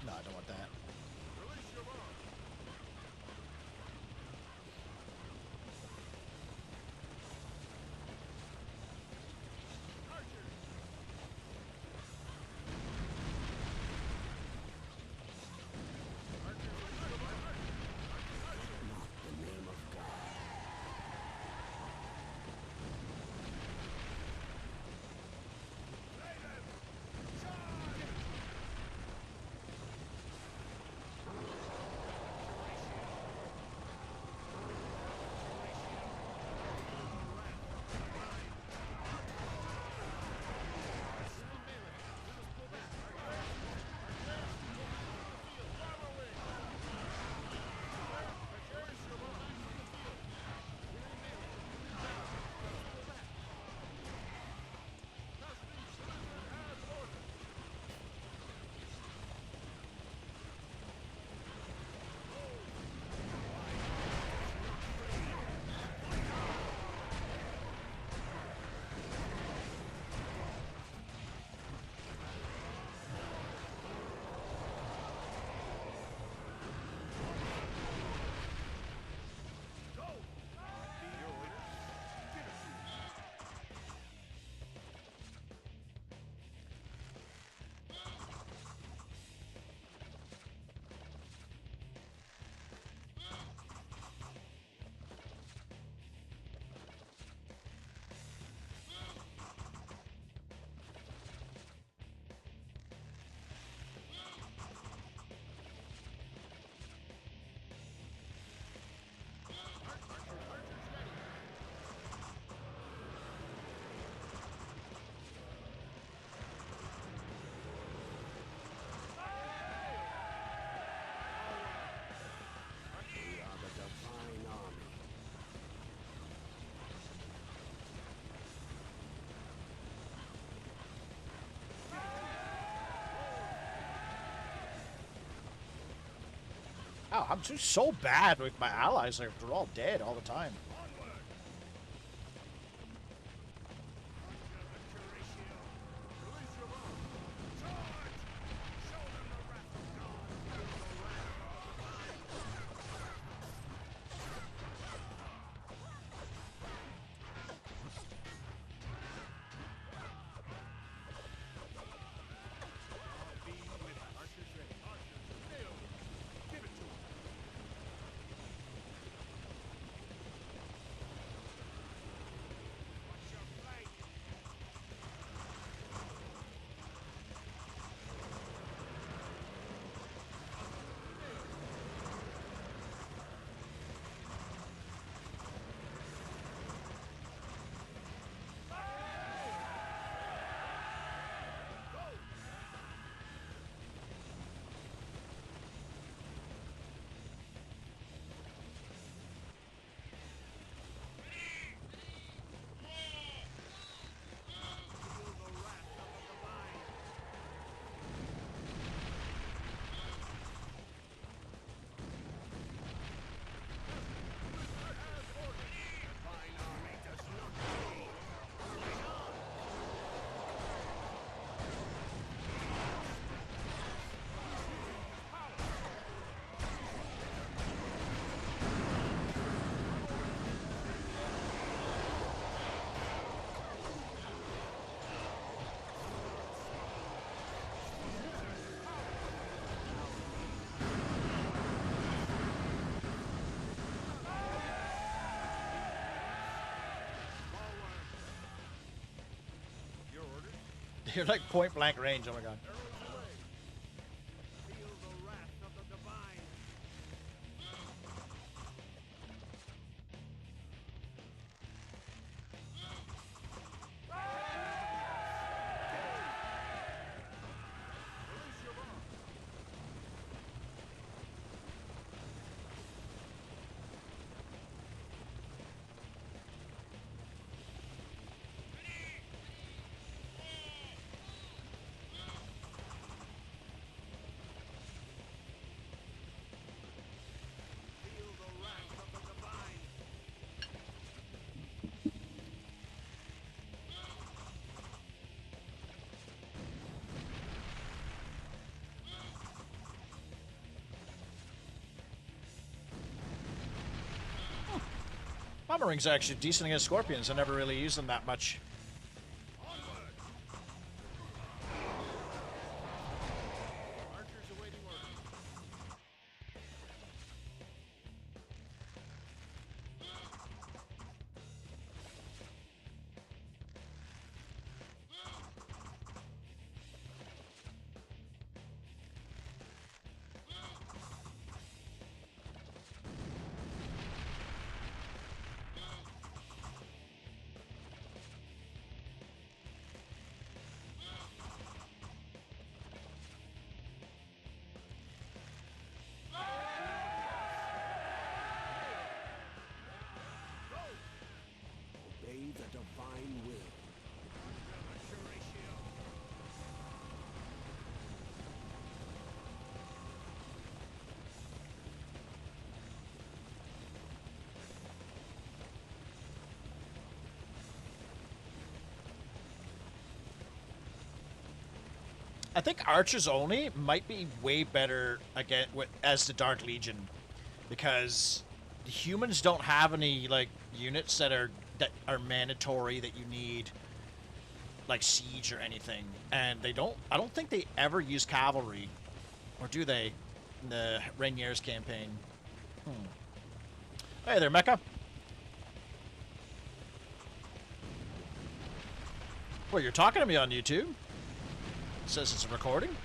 No, I don't want that. Release your arm. Archers. Not the name of God. Slay them! Charge! We are the divine army. Oh, I'm just so bad with my allies. Like, they're all dead all the time. Onward! Release your arm. Charge! Show them the wrath of God. Be with us. Archers ready. Archers, nail them. Give it to them. You're like point blank range. Oh my god. Feel the wrath of the divine. Release your bomb. Feel the wrath of the divine. Bomber Rings are actually decent against Scorpions. I never really used them that much. Archers awaiting orders. Obey the divine will. I think Archers only might be way better again as the Dark Legion, because the humans don't have any like units that are mandatory that you need, like siege or anything, and they don't. I don't think they ever use cavalry, or do they? In the Rainier's campaign. Hey there, Mecha. Well, you're talking to me on YouTube. It says it's a recording.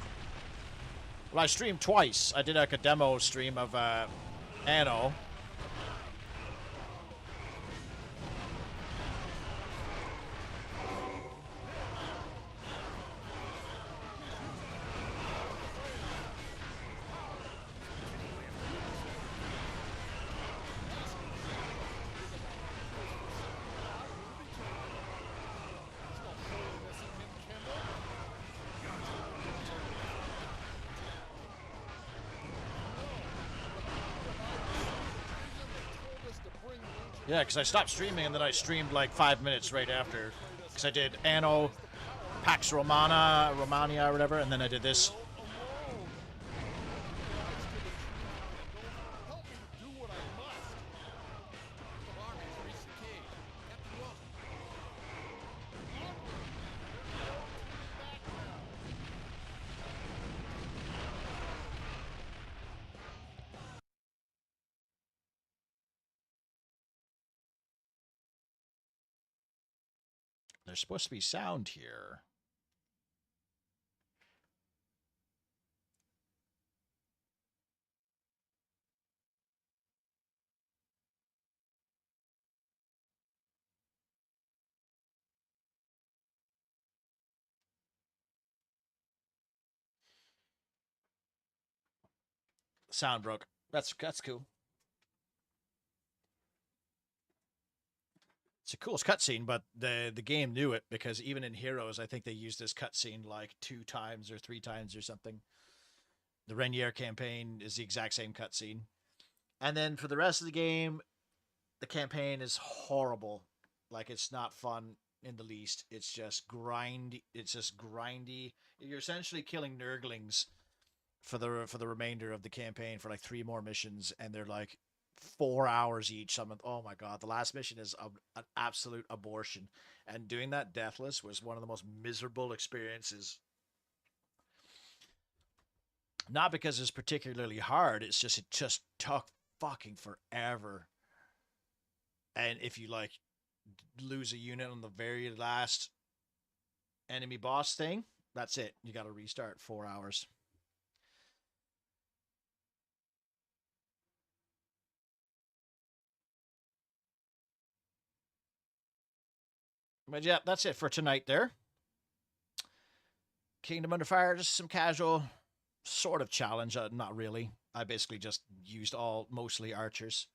Well, I streamed twice. I did like a demo stream of Anno. Yeah, because I stopped streaming and then I streamed like 5 minutes right after. Because I did Anno, Pax Romania or whatever, and then I did this. There's supposed to be sound here. Sound broke. That's cool. It's a cool cutscene, but the game knew it, because even in Heroes, I think they used this cutscene like 2 times or 3 times or something. The Rainier campaign is the exact same cutscene. And then for the rest of the game, the campaign is horrible. Like, it's not fun in the least. It's just grindy. You're essentially killing Nurglings for the remainder of the campaign for like 3 more missions, and they're like 4 hours each. Oh my god, the last mission is an absolute abortion, and doing that deathless was one of the most miserable experiences. Not because it's particularly hard, it just took fucking forever. And if you like lose a unit on the very last enemy boss thing, that's it. You got to restart 4 hours. But yeah, that's it for tonight there. Kingdom Under Fire, just some casual sort of challenge. Not really. I basically just used mostly archers.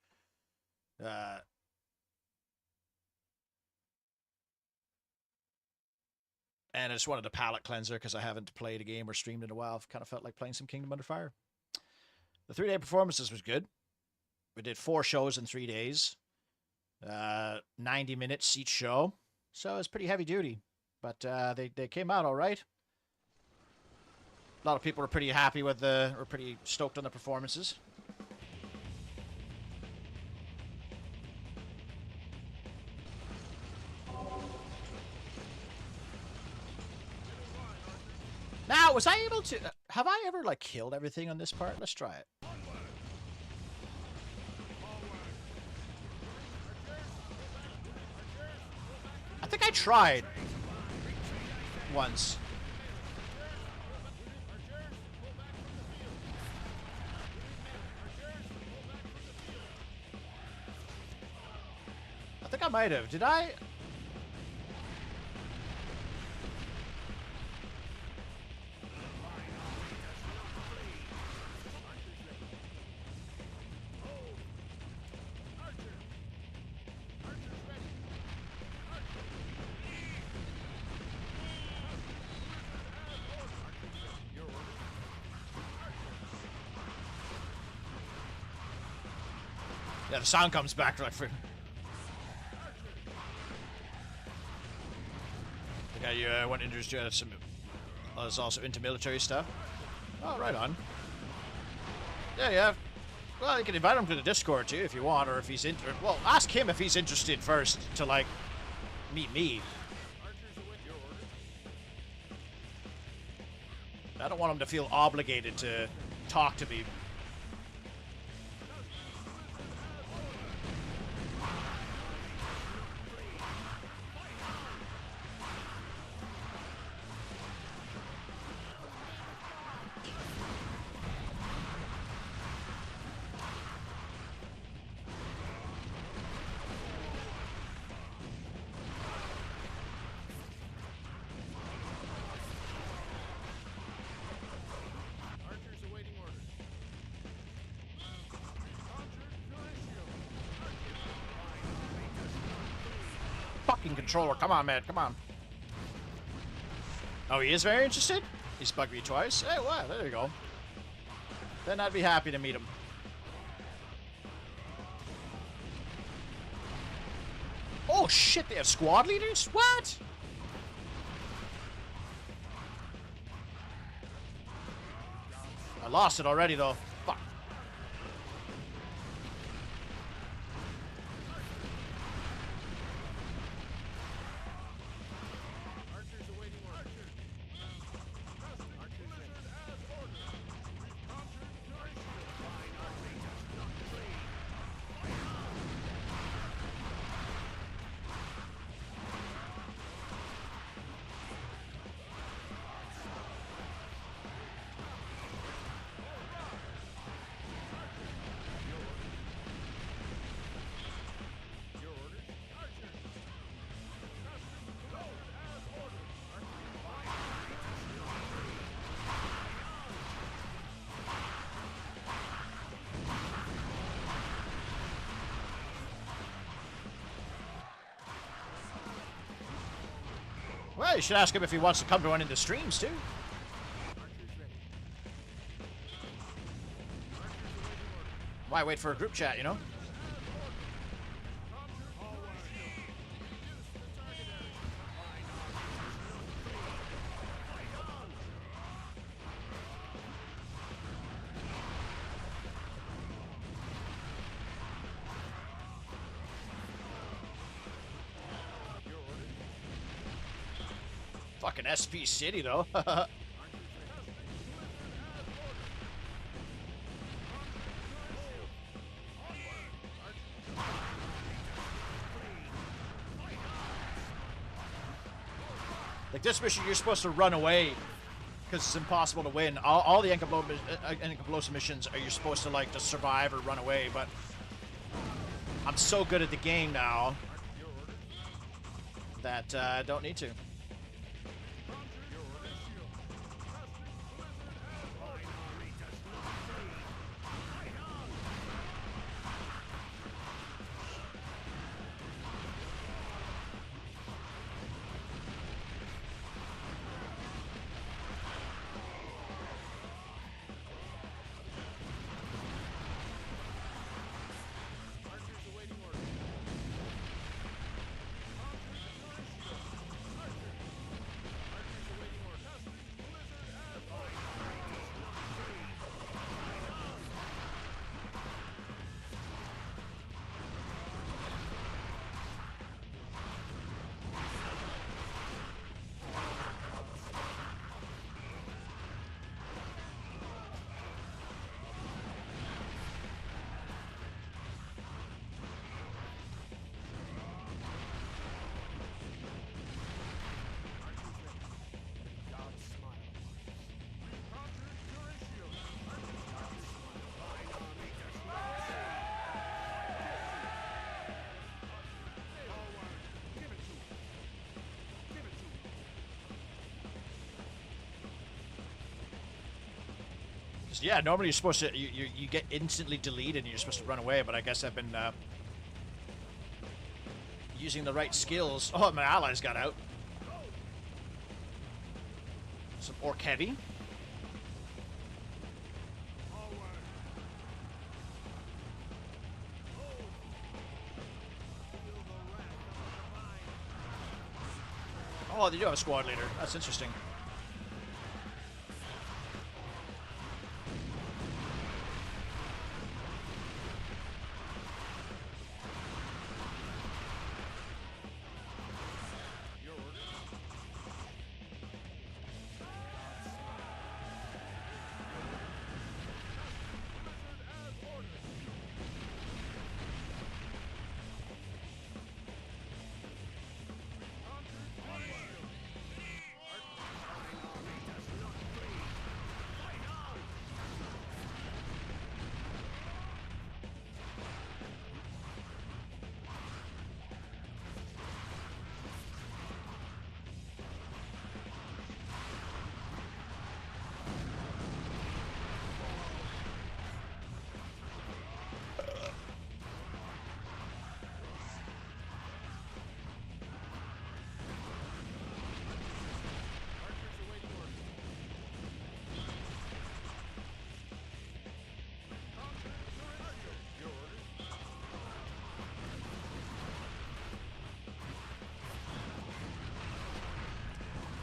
And I just wanted a palate cleanser because I haven't played a game or streamed in a while. I've kind of felt like playing some Kingdom Under Fire. The 3-day performances was good. We did 4 shows in 3 days. 90 minutes each show. So it's pretty heavy duty. But they came out all right. A lot of people were pretty happy with or pretty stoked on the performances. Now, was I able to... have I ever, like, killed everything on this part? Let's try it. I think I tried once. I think I might have. Did I? Yeah, the sound comes back like for... The guy you want to introduce you to some... is also into military stuff. Oh, right on. Yeah, yeah. Well, you can invite him to the Discord too if you want, or if he's well, ask him if he's interested first to, like, meet me. I don't want him to feel obligated to talk to me. Controller, come on, man, come on. Oh, he is very interested? He's bugged me twice? Hey, wow, there you go. Then I'd be happy to meet him. Oh, shit, they have squad leaders? What? I lost it already, though. Fuck. Well, you should ask him if he wants to come to one of the streams, too. Why wait for a group chat, you know? Fucking SP City, though. Like this mission, you're supposed to run away because it's impossible to win. All the Enkablose missions are you're supposed to like just survive or run away, but I'm so good at the game now that I don't need to. Yeah, normally you're supposed to you get instantly deleted and you're supposed to run away, but I guess I've been using the right skills. Oh, my allies got out. Some orc heavy. Oh, they do have a squad leader. That's interesting.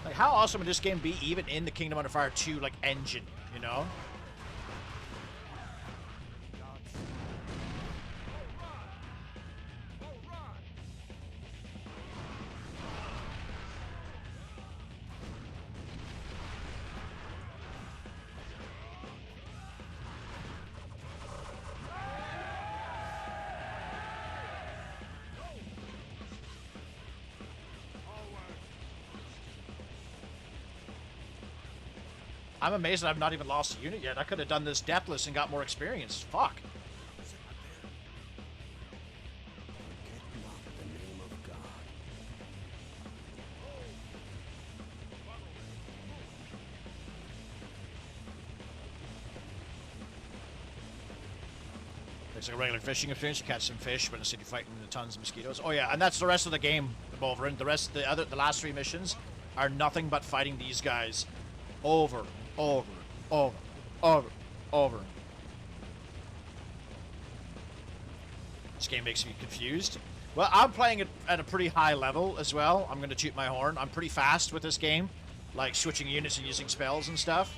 Like, how awesome would this game be even in the Kingdom Under Fire 2, like, engine, you know? I'm amazed that I've not even lost a unit yet. I could have done this deathless and got more experience. Fuck. It's like a regular fishing experience. You catch some fish, but instead you're fighting tons of mosquitoes. Oh yeah, and that's the rest of the game, Wolverine. The last 3 missions are nothing but fighting these guys over, over, over, over, over. This game makes me confused. Well, I'm playing it at a pretty high level as well. I'm going to toot my horn. I'm pretty fast with this game, like switching units and using spells and stuff.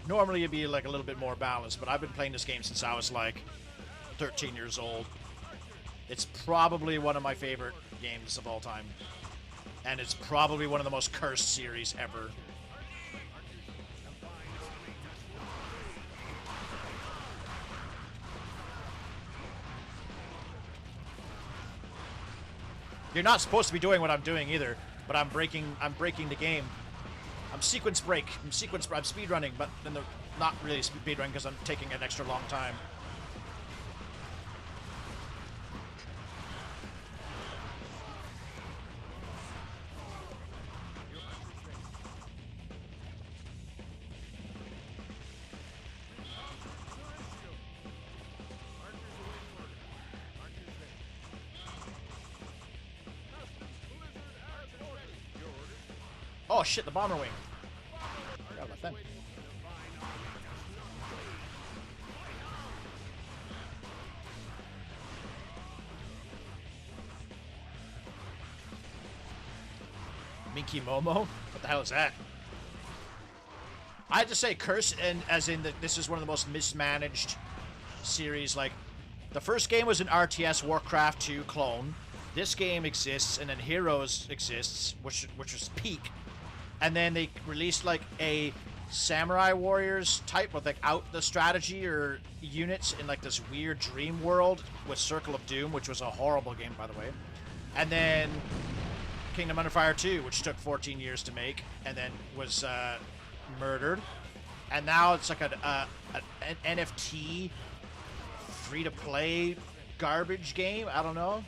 Normally it'd be like a little bit more balanced, but I've been playing this game since I was like 13 years old. It's probably one of my favorite games of all time. And it's probably one of the most cursed series ever. You're not supposed to be doing what I'm doing either, but I'm breaking the game. I'm sequence break. I'm speed running, but then not really speed running because I'm taking an extra long time. Oh shit, the bomber wing. Forgot about them. Minky Momo? What the hell is that? I have to say curse, and as in that this is one of the most mismanaged series. Like, the first game was an RTS Warcraft 2 clone. This game exists, and then Heroes exists, which was peak. And then they released like a Samurai Warriors type with like out the strategy or units in like this weird dream world with Circle of Doom, which was a horrible game, by the way. And then Kingdom Under Fire 2, which took 14 years to make, and then was murdered. And now it's like an NFT free-to-play garbage game. I don't know.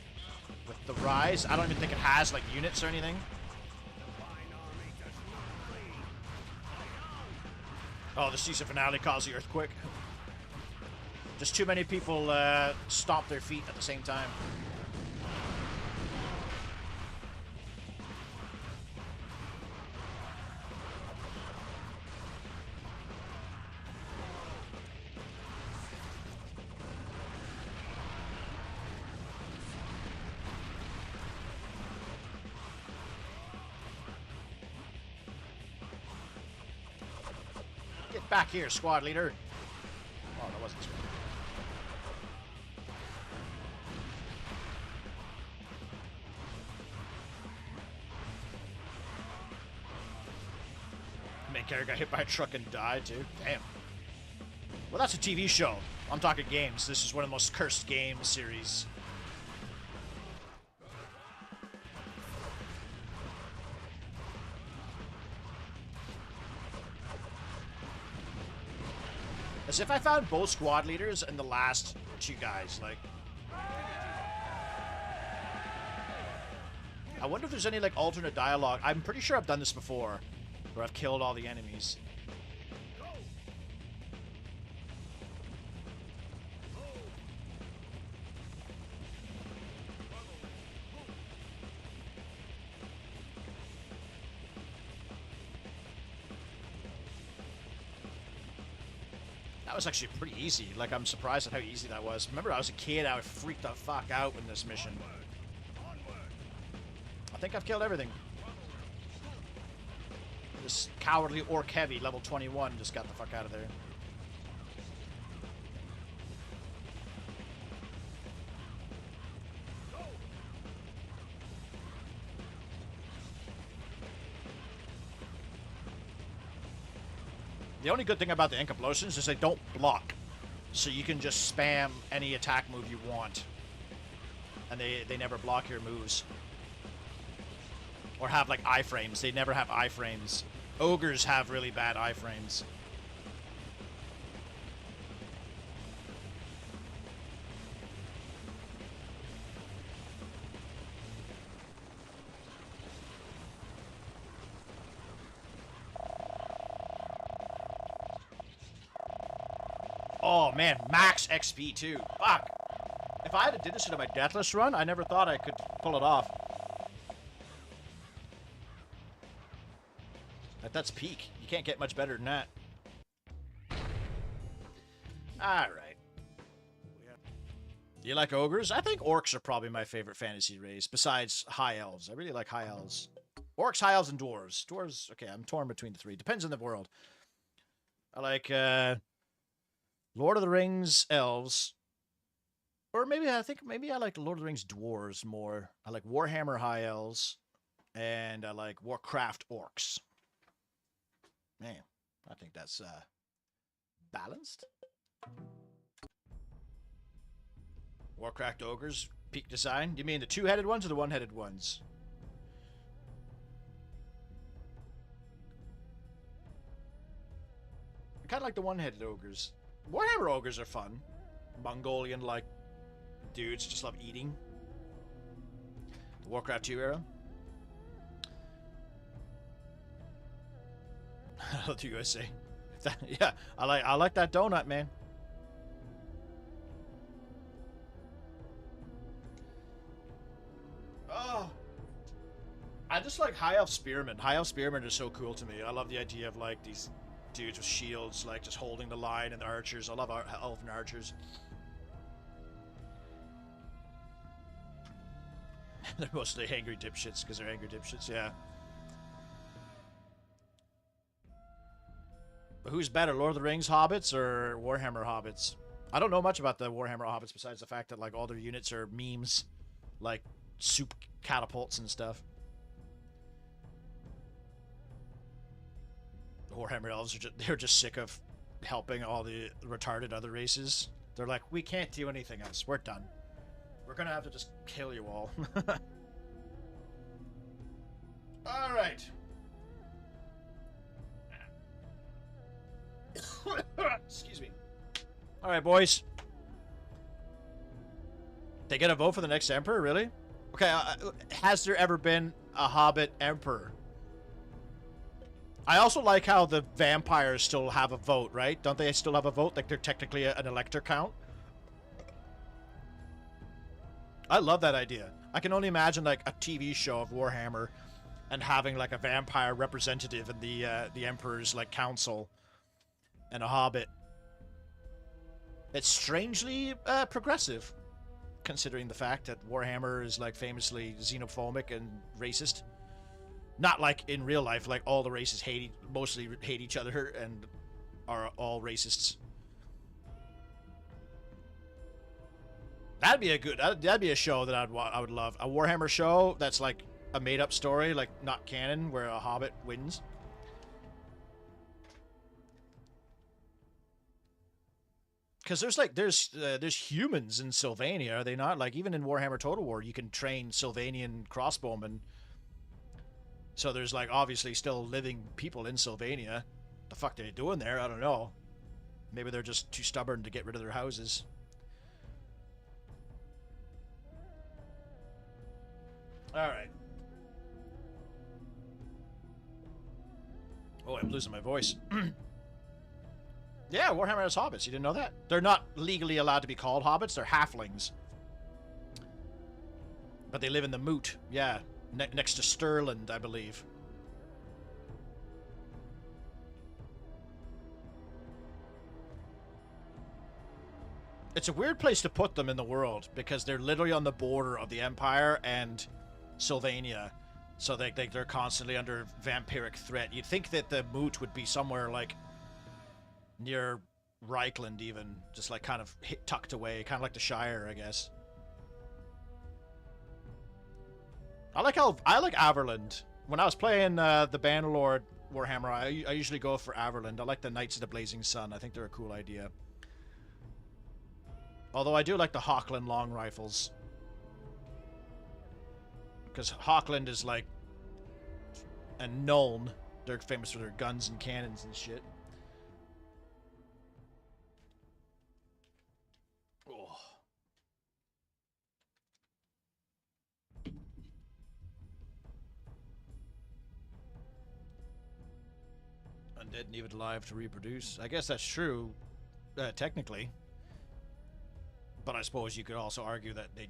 With the Rise, I don't even think it has like units or anything. Oh, the season finale caused the earthquake. Just too many people stomp their feet at the same time. Back here, squad leader. Oh, that wasn't squad. Main character got hit by a truck and died, too. Damn. Well, that's a TV show. I'm talking games. This is one of the most cursed game series. As if I found both squad leaders and the last two guys, like... I wonder if there's any, like, alternate dialogue. I'm pretty sure I've done this before, where I've killed all the enemies. That was actually pretty easy. Like, I'm surprised at how easy that was. Remember, I was a kid, I would freak the fuck out in this mission. I think I've killed everything. This cowardly orc heavy, level 21, just got the fuck out of there. The only good thing about the Incaplosions is they don't block. So you can just spam any attack move you want. And they never block your moves. Or have like iframes. They never have iframes. Ogres have really bad iframes. Oh man, max XP too. Fuck. If I had did this in my Deathless run, I never thought I could pull it off. Like, that's peak. You can't get much better than that. Alright. Do you like ogres? I think orcs are probably my favorite fantasy race, besides high elves. I really like high elves. Orcs, high elves, and dwarves. Dwarves, okay, I'm torn between the three. Depends on the world. I like, Lord of the Rings elves. Or maybe I like Lord of the Rings dwarves more. I like Warhammer high elves. And I like Warcraft orcs. Man, I think that's balanced. Warcraft ogres Peak design? You mean the two-headed ones or the one-headed ones? I kind of like the one-headed ogres. Warhammer ogres are fun. Mongolian-like dudes just love eating. The Warcraft 2 era. What do you guys say? Yeah, I like that donut, man. Oh, I just like High Elf Spearmen. High Elf Spearmen are so cool to me. I love the idea of like these dudes with shields, like just holding the line, and the archers. I love elven archers. They're mostly angry dipshits because they're angry dipshits. Yeah. But who's better, Lord of the Rings hobbits or Warhammer hobbits? I don't know much about the Warhammer hobbits besides the fact that like all their units are memes, like soup catapults and stuff. The Warhammer elves are they're just sick of helping all the retarded other races. They're like, we can't do anything else. We're done. We're gonna have to just kill you all. All right. Excuse me. All right, boys. They get a vote for the next emperor, really? Okay, has there ever been a Hobbit emperor? I also like how the vampires still have a vote, right? Don't they still have a vote? Like they're technically an elector count? I love that idea. I can only imagine like a TV show of Warhammer and having like a vampire representative in the Emperor's like council and a Hobbit. It's strangely progressive, considering the fact that Warhammer is like famously xenophobic and racist. Not like in real life, like all the races mostly hate each other and are all racists. That'd be a good. That'd be a show that I would love. A Warhammer show that's like a made-up story, like not canon, where a Hobbit wins. Because there's humans in Sylvania, are they not? Like even in Warhammer Total War, you can train Sylvanian crossbowmen. So there's like obviously still living people in Sylvania. The fuck they're doing there? I don't know. Maybe they're just too stubborn to get rid of their houses. All right. Oh, I'm losing my voice. Yeah, Warhammer has hobbits. You didn't know that? They're not legally allowed to be called hobbits. They're halflings. But they live in the Moot. Yeah, next to Stirland, I believe. It's a weird place to put them in the world because they're literally on the border of the Empire and Sylvania. So they're constantly under vampiric threat. You'd think that the Moot would be somewhere like near Reichland even, just like kind of tucked away, kind of like the Shire, I guess. I like Averland. When I was playing the Bannerlord Warhammer, I usually go for Averland. I like the Knights of the Blazing Sun. I think they're a cool idea. Although I do like the Hochland long rifles. Because Hochland is like a Nuln. They're famous for their guns and cannons and shit. Oh. Undead needed alive to reproduce. I guess that's true, technically. But I suppose you could also argue that they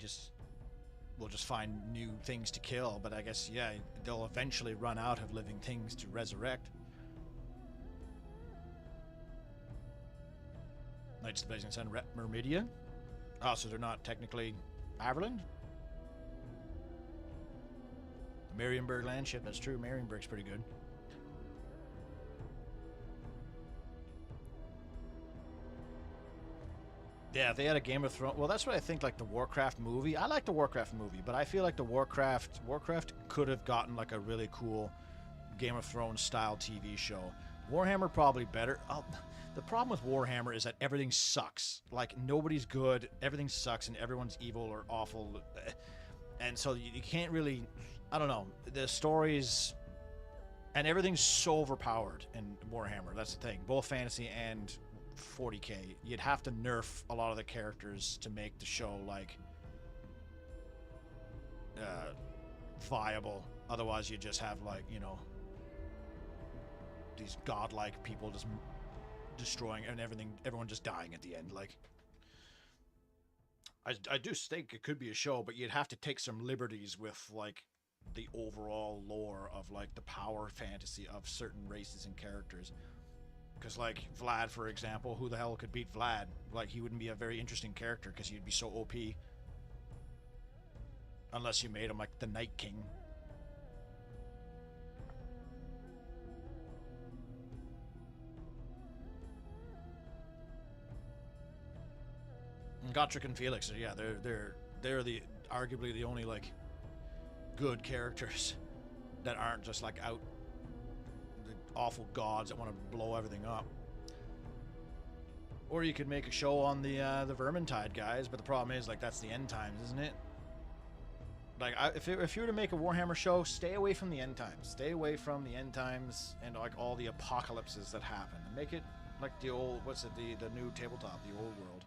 will just find new things to kill. But I guess, yeah, they'll eventually run out of living things to resurrect. Knights of the Blazing Sun, Mermidia. Oh, so they're not technically Averland? The Marienburg Landship, that's true. Marienburg's pretty good. Yeah, if they had a Game of Thrones... Well, that's what I think, like, the Warcraft movie. I like the Warcraft movie, but I feel like the Warcraft could have gotten, like, a really cool Game of Thrones-style TV show. Warhammer probably better. Oh, The problem with Warhammer is that everything sucks. Like, nobody's good, everything sucks, and everyone's evil or awful. And so you can't really... I don't know. The stories... And everything's so overpowered in Warhammer. That's the thing. Both fantasy and 40k. You'd have to nerf a lot of the characters to make the show, like... viable. Otherwise, you just have, like, you know... these godlike people just... destroying and everyone just dying at the end. Like, I do think it could be a show, but you'd have to take some liberties with like the overall lore of like the power fantasy of certain races and characters. Because like Vlad, for example, who the hell could beat Vlad? Like, he wouldn't be a very interesting character because he'd be so OP unless you made him like the Night King. Gotrek and Felix, yeah, they're the arguably the only like good characters that aren't just like out the awful gods that want to blow everything up. Or you could make a show on the Vermintide guys, but the problem is like that's the end times, isn't it? Like, if you were to make a Warhammer show, stay away from the end times. Stay away from the end times and like all the apocalypses that happen, and make it like the old the new tabletop, the old world.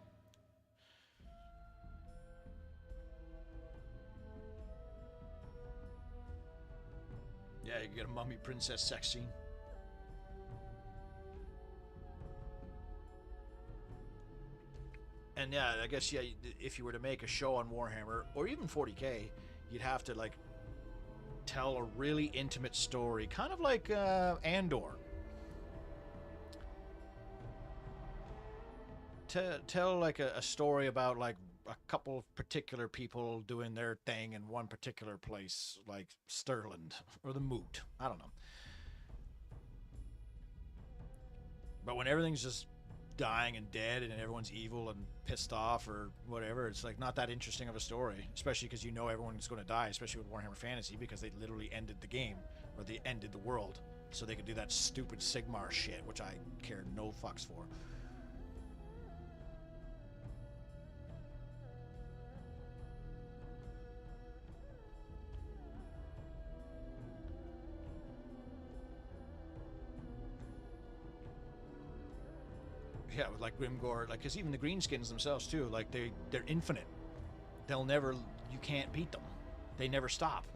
Yeah, you can get a mummy princess sex scene. And yeah, I guess, yeah, if you were to make a show on Warhammer, or even 40k, you'd have to, like, tell a really intimate story. Kind of like Andor. Tell, like, a story about, like, a couple of particular people doing their thing in one particular place, like Stirland or the Moot. I don't know. But when everything's just dying and dead and everyone's evil and pissed off or whatever, it's like not that interesting of a story, especially because you know everyone's going to die, especially with Warhammer Fantasy, because they literally ended the game, or they ended the world, so they could do that stupid Sigmar shit, which I care no fucks for. Yeah, with like Grimgor, like, because even the Greenskins themselves too, like they're infinite. They'll never, you can't beat them. They never stop.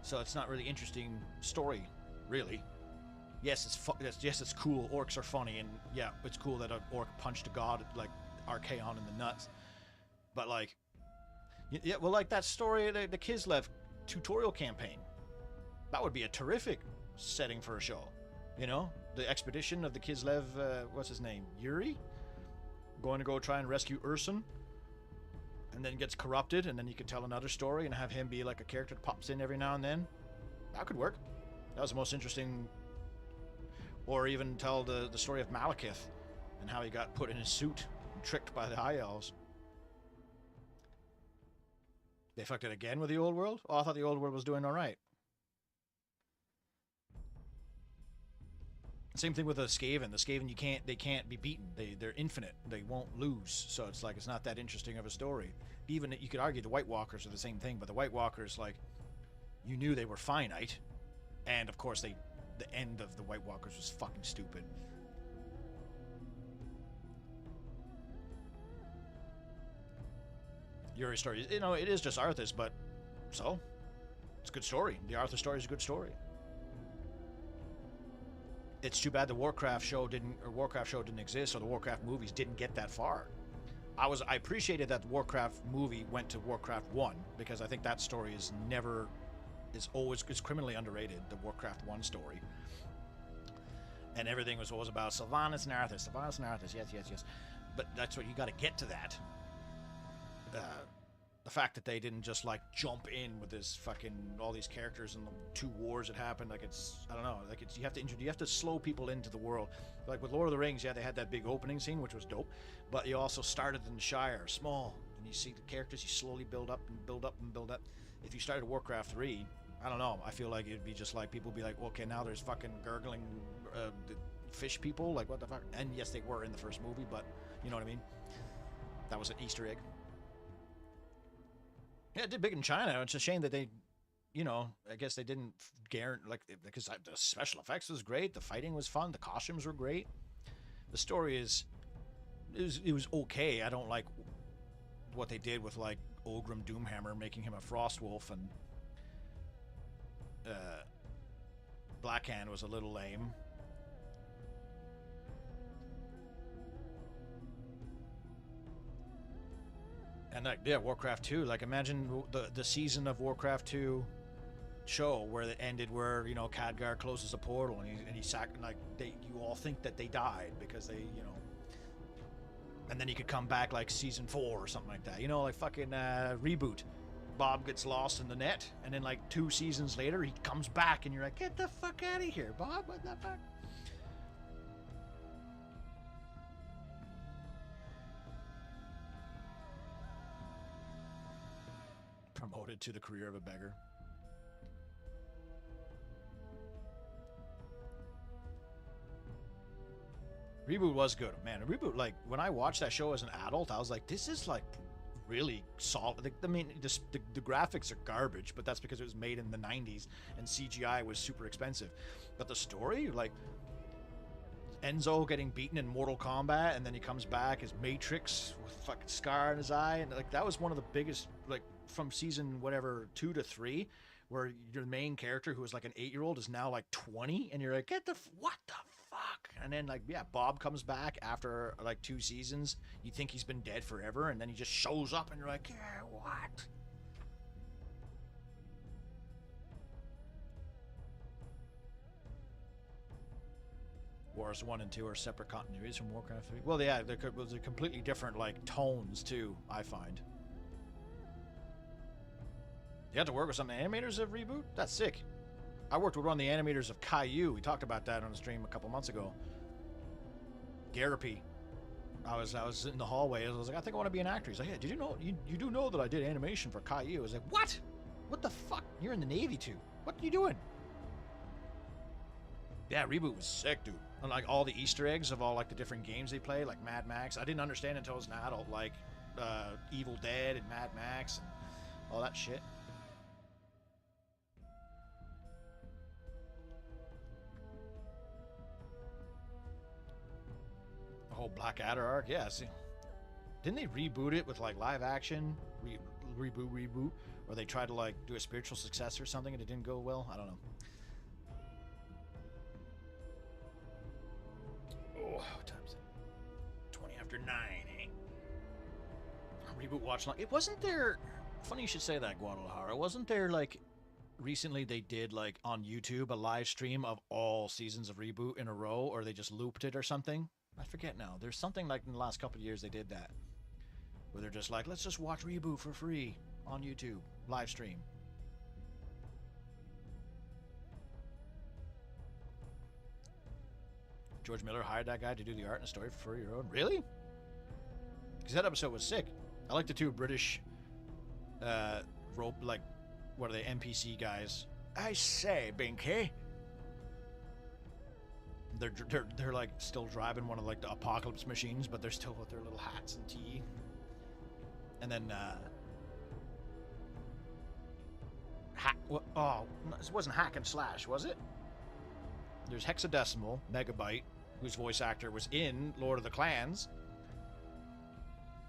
So it's not really interesting story, really. Yes, it's cool. Orcs are funny, and yeah, it's cool that an orc punched a god like Archaon in the nuts. But like, yeah, well, like that story, the Kislev tutorial campaign. That would be a terrific setting for a show, you know. The expedition of the Kislev, what's his name? Yuri? Going to go try and rescue Ursun. And then gets corrupted, and then you could tell another story and have him be like a character that pops in every now and then. That could work. That was the most interesting. Or even tell the story of Malekith and how he got put in his suit and tricked by the High Elves. They fucked it again with the old world? Oh, I thought the old world was doing alright. Same thing with the Skaven. The Skaven, they can't be beaten. They're infinite. They won't lose. So it's like, it's not that interesting of a story. Even, you could argue the White Walkers are the same thing, but the White Walkers, like, you knew they were finite. And of course, the end of the White Walkers was fucking stupid. Yuri's story, you know, it is just Arthas, but so? It's a good story. The Arthur story is a good story. It's too bad the Warcraft show didn't exist, or the Warcraft movies didn't get that far. I appreciated that the Warcraft movie went to Warcraft 1, because I think that story is always criminally underrated, the Warcraft 1 story. And everything was always about Sylvanas and Arthas, yes. But that's what you got to get to that. The fact that they didn't just like jump in with this fucking all these characters and the 2 wars that happened, like, it's, I don't know, like, it's, you have to slow people into the world. Like with Lord of the Rings, yeah, they had that big opening scene, which was dope, but you also started in the Shire, small, and you see the characters, you slowly build up and build up and build up. If you started Warcraft 3, I don't know, I feel like it'd be just like, people would be like, okay, now there's fucking gurgling fish people. Like, what the fuck? And yes, they were in the first movie, but you know what I mean? That was an Easter egg. Yeah, it did big in China. It's a shame that they, you know, I guess they didn't guarantee, like, because the special effects was great, the fighting was fun, the costumes were great. The story it was okay. I don't like what they did with, like, Ogrim Doomhammer, making him a frost wolf, and Blackhand was a little lame. And like, yeah, Warcraft 2, like, imagine the season of Warcraft 2 show where it ended, where, you know, Khadgar closes a portal and he like, you all think that they died because they, you know, and then he could come back like season 4 or something like that, you know, like fucking Reboot. Bob gets lost in the net, and then like 2 seasons later he comes back, and you're like, get the fuck out of here, Bob, what the fuck? Promoted to the career of a beggar. Reboot was good, man. Reboot, like, when I watched that show as an adult, I was like, this is like really solid. I mean, the graphics are garbage, but that's because it was made in the 90s and CGI was super expensive. But the story, like, Enzo getting beaten in Mortal Kombat, and then he comes back as Matrix with fucking scar in his eye, and like, that was one of the biggest, like, from season whatever 2 to 3, where your main character, who was like an 8-year-old, is now like 20, and you're like, what the fuck? And then, like, yeah, Bob comes back after like 2 seasons. You think he's been dead forever, and then he just shows up, and you're like, yeah, what? Wars 1 and 2 are separate continuities from Warcraft 3. Well, yeah, they're completely different, like, tones too, I find. You have to work with some animators of Reboot? That's sick. I worked with one of the animators of Caillou. We talked about that on the stream a couple months ago. Garapi. I was in the hallway. I was like, I think I want to be an actor. He's like, yeah, did you know, you do know that I did animation for Caillou? I was like, what? What the fuck? You're in the Navy too. What are you doing? Yeah, Reboot was sick, dude. And like all the Easter eggs of all like the different games they play, like Mad Max. I didn't understand until I was an adult, like Evil Dead and Mad Max and all that shit. The whole Blackadder arc, yeah. See, didn't they reboot it with like live action, reboot, or they tried to like do a spiritual successor or something and it didn't go well? I don't know. Oh, what time is it? 20 after 9, eh? Reboot watch long. It wasn't there. Funny you should say that, Guadalajara. Wasn't there like recently they did like on YouTube a live stream of all seasons of Reboot in a row, or they just looped it or something? I forget now. There's something like in the last couple of years they did that, where they're just like, let's just watch Reboot for free on YouTube live stream. George Miller hired that guy to do the art and story for Fury Road. Really? Because that episode was sick. I like the 2 British rope, like, what are they, NPC guys? I say, Binky. They're like still driving one of like the apocalypse machines, but they're still with their little hats and tea. And then it wasn't Hack and Slash, was it? There's Hexadecimal, Megabyte, whose voice actor was in Lord of the Clans.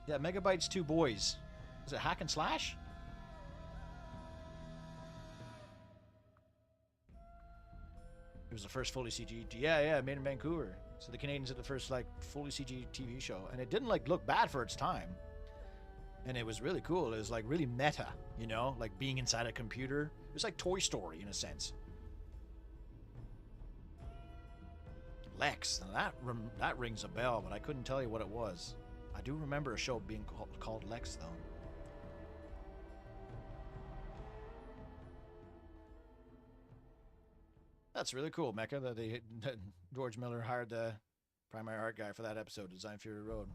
Yeah, Megabyte's 2 boys. Is it Hack and Slash? It was the first fully CG. Yeah, made in Vancouver. So the Canadians did the first like fully CG TV show, and it didn't like look bad for its time. And it was really cool. It was like really meta, you know, like being inside a computer. It was like Toy Story in a sense. Lex, now that rings a bell, but I couldn't tell you what it was. I do remember a show being called Lex though. That's really cool, Mecca, that George Miller hired the primary art guy for that episode to design Fury Road.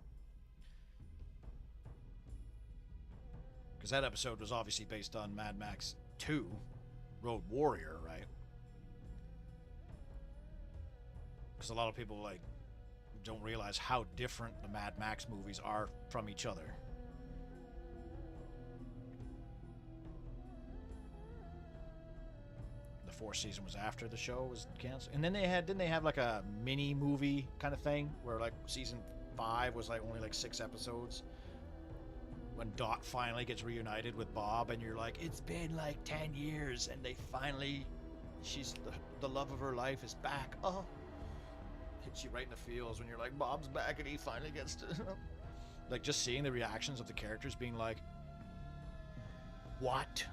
Because that episode was obviously based on Mad Max 2, Road Warrior, right? because a lot of people like don't realize how different the Mad Max movies are from each other. The fourth season was after the show was canceled, and then didn't they have like a mini movie kind of thing where like season 5 was like only like 6 episodes, when Dot finally gets reunited with Bob, and you're like, it's been like 10 years and they finally, she's the love of her life is back. Oh, hits you right in the feels when you're like, Bob's back and he finally gets to like, just seeing the reactions of the characters being like, what?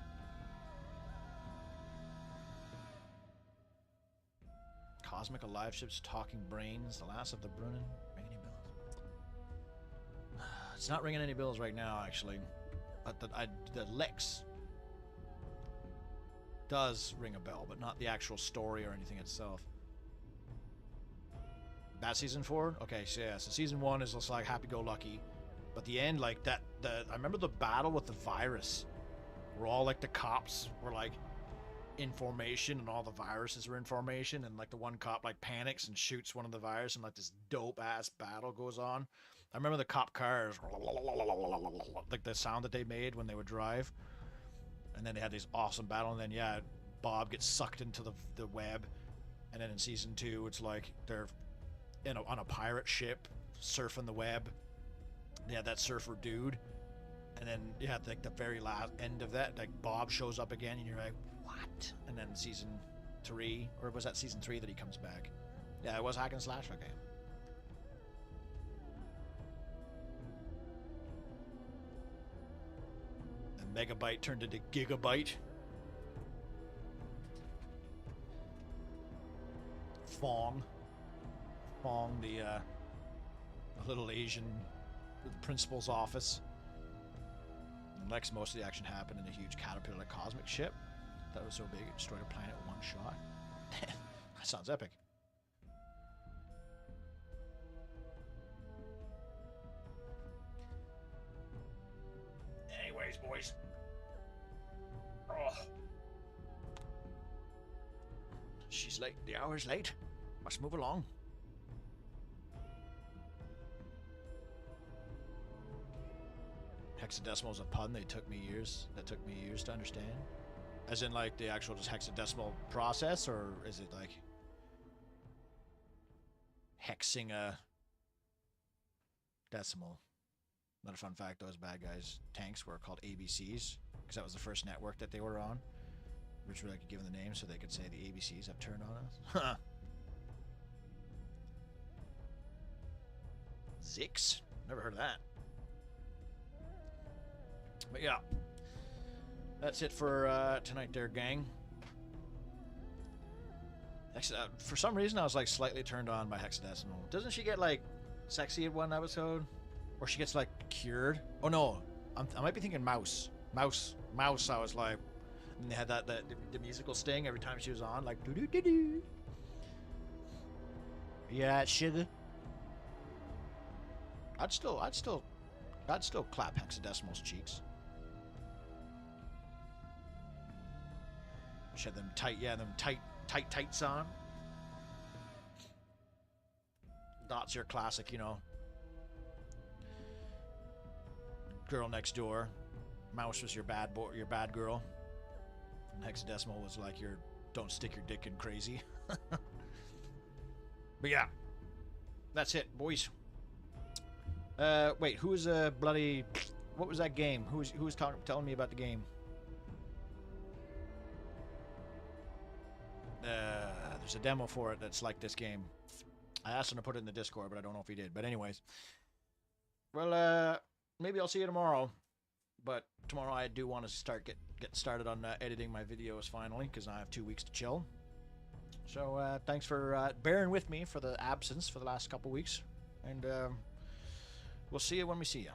Cosmic Alive Ships, Talking Brains, The Last of the Brunnen. Ring any bells? It's not ringing any bells right now, actually. But the Lex does ring a bell, but not the actual story or anything itself. That season 4? Okay, so yeah, so season 1 is just like happy-go-lucky. But the end, like, I remember the battle with the virus, where all, like, the cops were, like, in formation, and all the viruses were in formation, and like the one cop like panics and shoots one of the virus, and like this dope ass battle goes on. I remember the cop cars, like the sound that they made when they would drive, and then they had this awesome battle, and then yeah, Bob gets sucked into the web, and then in season 2 it's like they're on a pirate ship surfing the web. They had that surfer dude, and then you had like the very last end of that, like Bob shows up again, and you're like, what? And then season 3, or was that season 3 that he comes back? Yeah, it was hack and slash. Okay. And Megabyte turned into Gigabyte. Fong, the little Asian, the principal's office. And Lex, most of the action happened in a huge caterpillar cosmic ship. That was so big it destroyed a planet in one shot. That sounds epic. Anyways, boys. Oh. She's late. The hour's late. Must move along. Hexadecimal's a pun. That took me years to understand. As in, like, the actual just hexadecimal process, or is it, like, hexing a decimal? Not a fun fact, those bad guys' tanks were called ABCs, because that was the first network that they were on, which were, like, given the name so they could say the ABCs have turned on us. Zix? Never heard of that. But yeah. That's it for tonight there, gang. For some reason, I was like slightly turned on by Hexadecimal. Doesn't she get like sexy in one episode? Or she gets like cured? Oh no, I might be thinking Mouse. Mouse, I was like, and they had the musical sting every time she was on, like doo doo doo doo. Yeah, sugar. I'd still clap Hexadecimal's cheeks. She had them tights on. Dot's your classic, you know. Girl next door. Mouse was your bad boy, your bad girl. And Hexadecimal was like your don't stick your dick in crazy. But yeah, that's it, boys. Wait, who was bloody? What was that game? Who was telling me about the game? There's a demo for it that's like this game. I asked him to put it in the Discord, but I don't know if he did. But anyways, well, maybe I'll see you tomorrow. But tomorrow I do want to get started on editing my videos finally, because I have 2 weeks to chill. So thanks for bearing with me for the absence for the last couple weeks, and we'll see you when we see you.